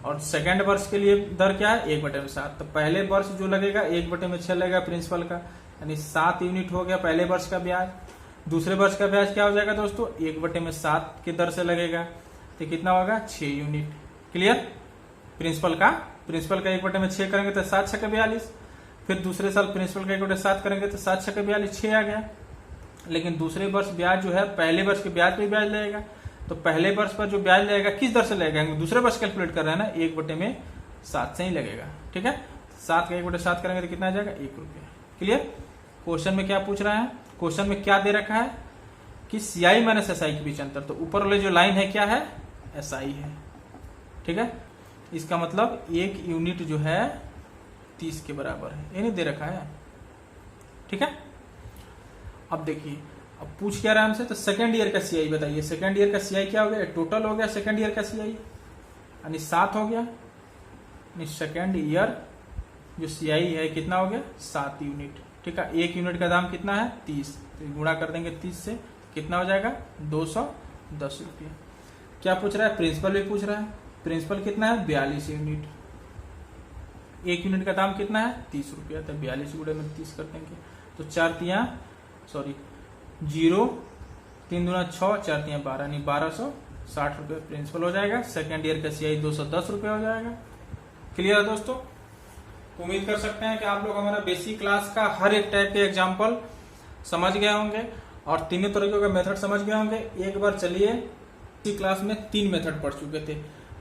और सेकेंड वर्ष के लिए दर क्या है? 1/7। तो पहले वर्ष जो लगेगा 1/6 लगेगा प्रिंसिपल का, यानी 7 यूनिट हो गया पहले वर्ष का ब्याज। दूसरे वर्ष का ब्याज क्या हो जाएगा दोस्तों? 1/7 के दर से लगेगा, तो कितना होगा? 6 यूनिट। क्लियर? प्रिंसिपल का 1/6 करेंगे तो 7 छके 42। फिर दूसरे साल प्रिंसिपल का 1/7 करेंगे तो 7 छके 42, 6 आ गया। लेकिन दूसरे वर्ष ब्याज जो है पहले वर्ष के ब्याज पे ब्याज लगेगा, तो पहले वर्ष पर जो ब्याज लगेगा किस दर से लगेगा? दूसरे वर्ष कैलकुलेट कर रहे हैं ना, 1/7 से ही लगेगा। ठीक है, 7 का 1/7 करेंगे तो कितना आ जाएगा? 1 रुपया। क्लियर? क्वेश्चन में क्या पूछ रहा है? क्वेश्चन में क्या दे रखा है कि सीआई माइनस एसआई के बीच अंतर। तो ऊपर वाले जो लाइन है क्या है? एसआई है। ठीक है, इसका मतलब 1 यूनिट जो है 30 के बराबर है, ये नहीं दे रखा है। ठीक है, अब देखिए अब पूछ क्या रहा है हमसे? तो सेकंड ईयर का सीआई बताइए। सेकंड ईयर का सीआई क्या हो गया? टोटल हो गया सेकंड ईयर का सीआई, यानी 7 हो गया। यानी सेकंड ईयर जो सीआई है कितना हो गया? 7 यूनिट। ठीक है, 1 यूनिट का दाम कितना है? 30। तो गुणा कर देंगे 30 से, कितना हो जाएगा? 210 रुपये। क्या पूछ रहा है? प्रिंसिपल भी पूछ रहा है। प्रिंसिपल कितना है? 42 यूनिट। 1 यूनिट का दाम कितना है? 30 रुपया। तो 42 गुणे में 30 कर देंगे, तो 4 3 0, 3 दूना 6, 4 3 12, यानी 1260 रुपये प्रिंसिपल हो जाएगा। सेकेंड ईयर का सीआई 210 रुपये हो जाएगा। क्लियर है दोस्तों? तो उम्मीद कर सकते हैं कि आप लोग हमारा बेसिक क्लास का हर एक टाइप के एग्जाम्पल समझ गए होंगे और तीनों तरीकों का मेथड समझ गए होंगे। एक बार चलिए, इसी क्लास में 3 मेथड पढ़ चुके थे।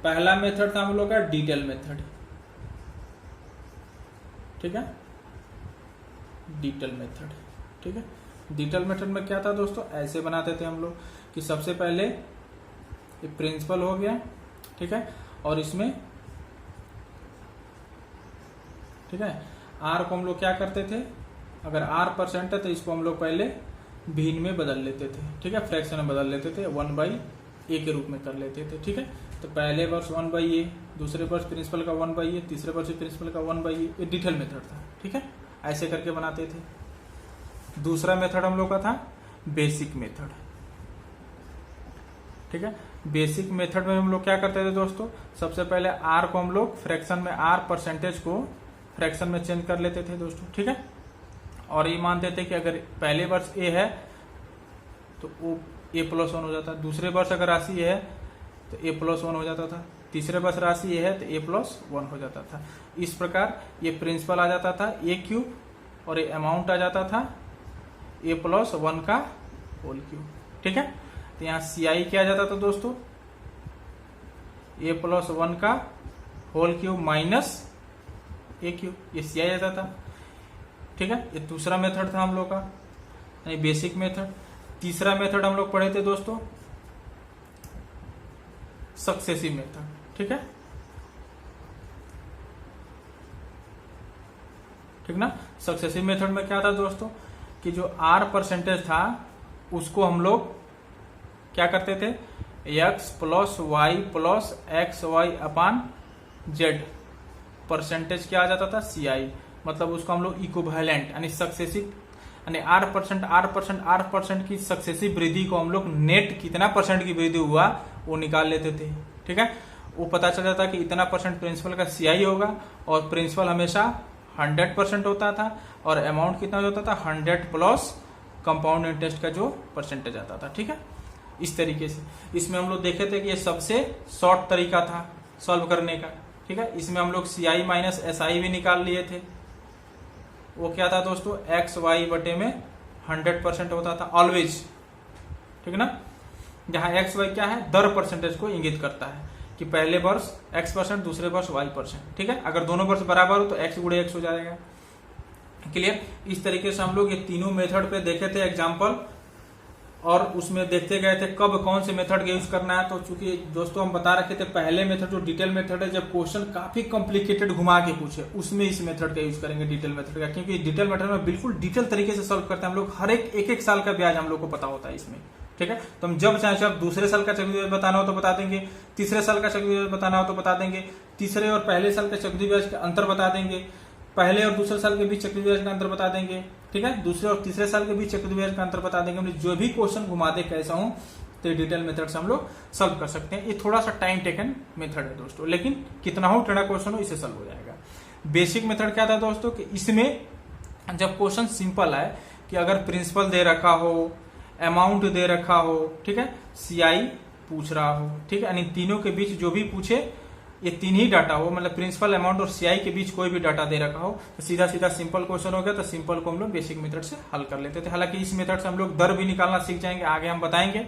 पहला मेथड था हम लोग का डिटेल मेथड, ठीक है, डिटेल मेथड, ठीक है। डिटेल मेथड में क्या था दोस्तों, ऐसे बनाते थे हम लोग कि सबसे पहले प्रिंसिपल हो गया, ठीक है, और इसमें, ठीक है, आर को हम लोग क्या करते थे, अगर R% है तो इसको हम लोग पहले भिन्न में बदल लेते थे, ठीक है, फ्रैक्शन में बदल लेते थे, 1/a के रूप में कर लेते थे, ठीक है। तो पहले वर्ष 1/a, दूसरे वर्ष प्रिंसिपल का 1/a, तीसरे वर्ष प्रिंसिपल का 1/a, ये डिटेल मेथड था, ठीक है, ऐसे करके बनाते थे। दूसरा मेथड हम लोग का था बेसिक मेथड, ठीक है। बेसिक मेथड में हम लोग क्या करते थे दोस्तों, सबसे पहले R को हम लोग फ्रैक्शन में, R% को फ्रैक्शन में चेंज कर लेते थे दोस्तों, ठीक है। और ये मानते थे कि अगर पहले वर्ष a है तो वो a+1 हो जाता, दूसरे वर्ष अगर राशि है तो a+1 हो जाता था, तीसरे वर्ष राशि है तो a+1 हो जाता था। इस प्रकार ये प्रिंसिपल आ जाता था a³ और ये अमाउंट आ जाता था a+1 का होल क्यूब, ठीक है। तो यहाँ CI क्या आ जाता था दोस्तों, a+1 का होल क्यूब माइनस a³, ये CI आ जाता था, ठीक है। ये दूसरा मेथड था हम लोग का, यानी बेसिक मेथड। तीसरा मेथड हम लोग पढ़े थे दोस्तों सक्सेसिव मेथड, ठीक है, ठीक ना। सक्सेसिव मेथड में क्या था दोस्तों कि जो R% था उसको हम लोग क्या करते थे, x + y + xy/z परसेंटेज क्या आ जाता था, CI, मतलब उसको हम लोग इक्विवेलेंट यानी सक्सेसिव यानी R% की सक्सेसिव वृद्धि को हम लोग नेट कितना % की वृद्धि हुआ वो निकाल लेते थे, ठीक है। वो पता चल जाता कि इतना % प्रिंसिपल का CI होगा और प्रिंसिपल हमेशा 100% होता था और अमाउंट कितना होता था, 100 प्लस कंपाउंड इंटरेस्ट का जो परसेंटेज आता था, ठीक है। इस तरीके से इसमें हम लोग देखे थे कि ये सबसे शॉर्ट तरीका था सॉल्व करने का, ठीक है। इसमें हम लोग CI माइनस SI भी निकाल लिए थे। वो क्या था दोस्तों, XY बटे में 100% होता था ऑलवेज, ठीक है ना। जहां XY क्या है, दर परसेंटेज को इंगित करता है कि पहले वर्ष X%, दूसरे वर्ष Y%, ठीक है। अगर दोनों वर्ष बराबर हो तो X × X हो जाएगा, क्लियर। इस तरीके से हम लोग ये तीनों मेथड पे देखे थे एग्जाम्पल और उसमें देखते गए थे कब कौन से मेथड का यूज करना है। तो चूंकि दोस्तों हम बता रखे थे पहले मेथड जो डिटेल मेथड है, जब क्वेश्चन काफी कॉम्प्लिकेटेड घुमा के पूछे उसमें इस मेथड का यूज करेंगे, डिटेल मेथड का, क्योंकि डिटेल मेथड में बिल्कुल डिटेल तरीके से सॉल्व करते हैं हम लोग। हर एक साल का ब्याज हम लोग को पता होता है इसमें, ठीक है। तो हम जब चाहे जब दूसरे साल का चक्रवृद्धि ब्याज बताना हो तो बता देंगे, तीसरे साल का चक्रवृद्धि ब्याज बताना हो तो बता देंगे, तीसरे और पहले साल का चक्रवृद्धि ब्याज का अंतर बता देंगे, पहले और दूसरे साल के बीच चक्रवृद्धि ब्याज का अंतर बता देंगे, ठीक है। दूसरे और तीसरे साल के बीच चक्रवृद्धि ब्याज का अंतर बता देंगे। हमने जो भी क्वेश्चन घुमा दे कैसा हूं तो डिटेल मेथड से हम लोग सॉल्व कर सकते हैं। ये थोड़ा सा टाइम टेकन मेथड है दोस्तों, लेकिन कितना हो टेढ़ा क्वेश्चन हो इसे सॉल्व हो जाएगा। बेसिक मेथड क्या था दोस्तों कि इसमें जब क्वेश्चन सिंपल है कि अगर प्रिंसिपल दे रखा हो, अमाउंट दे रखा हो, ठीक है, CI पूछ रहा हो, ठीक है, यानी तीनों के बीच जो भी पूछे ये तीन ही डाटा हो, मतलब प्रिंसिपल, अमाउंट और CI के बीच कोई भी डाटा दे रखा हो तो सीधा सीधा सिंपल क्वेश्चन हो गया। तो सिंपल को हम लोग बेसिक मेथड से हल कर लेते थे। हालांकि इस मेथड से हम लोग दर भी निकालना सीख जाएंगे, आगे हम बताएंगे।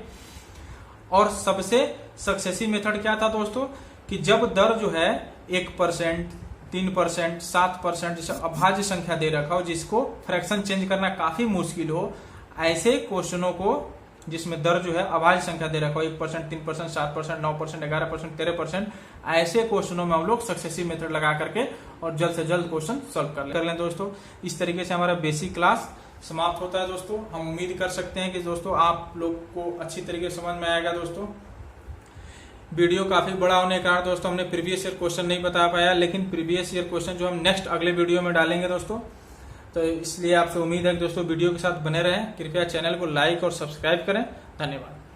और सबसे सक्सेसिव मेथड क्या था दोस्तों कि जब दर जो है 1%, 3%, 7% जैसे अभाज्य संख्या दे रखा हो जिसको फ्रैक्शन चेंज करना काफी मुश्किल हो, ऐसे क्वेश्चनों को जिसमें दर जो है अभाज्य संख्या दे रखा हो 1%, 3%, 7%, 9%, 11%, 13%, ऐसे क्वेश्चनों में हम लोग सक्सेसिव मेथड लगा करके और जल्द से जल्द क्वेश्चन सॉल्व कर लें दोस्तों। इस तरीके से हमारा बेसिक क्लास समाप्त होता है दोस्तों। हम उम्मीद कर सकते हैं कि दोस्तों आप लोग को अच्छी तरीके से समझ में आएगा दोस्तों। वीडियो काफी बड़ा होने के कारण दोस्तों हमने प्रीवियस ईयर क्वेश्चन नहीं बता पाया, लेकिन प्रीवियस ईयर क्वेश्चन जो हम नेक्स्ट अगले वीडियो में डालेंगे दोस्तों। तो इसलिए आपसे उम्मीद है कि दोस्तों वीडियो के साथ बने रहें। कृपया चैनल को लाइक और सब्सक्राइब करें। धन्यवाद।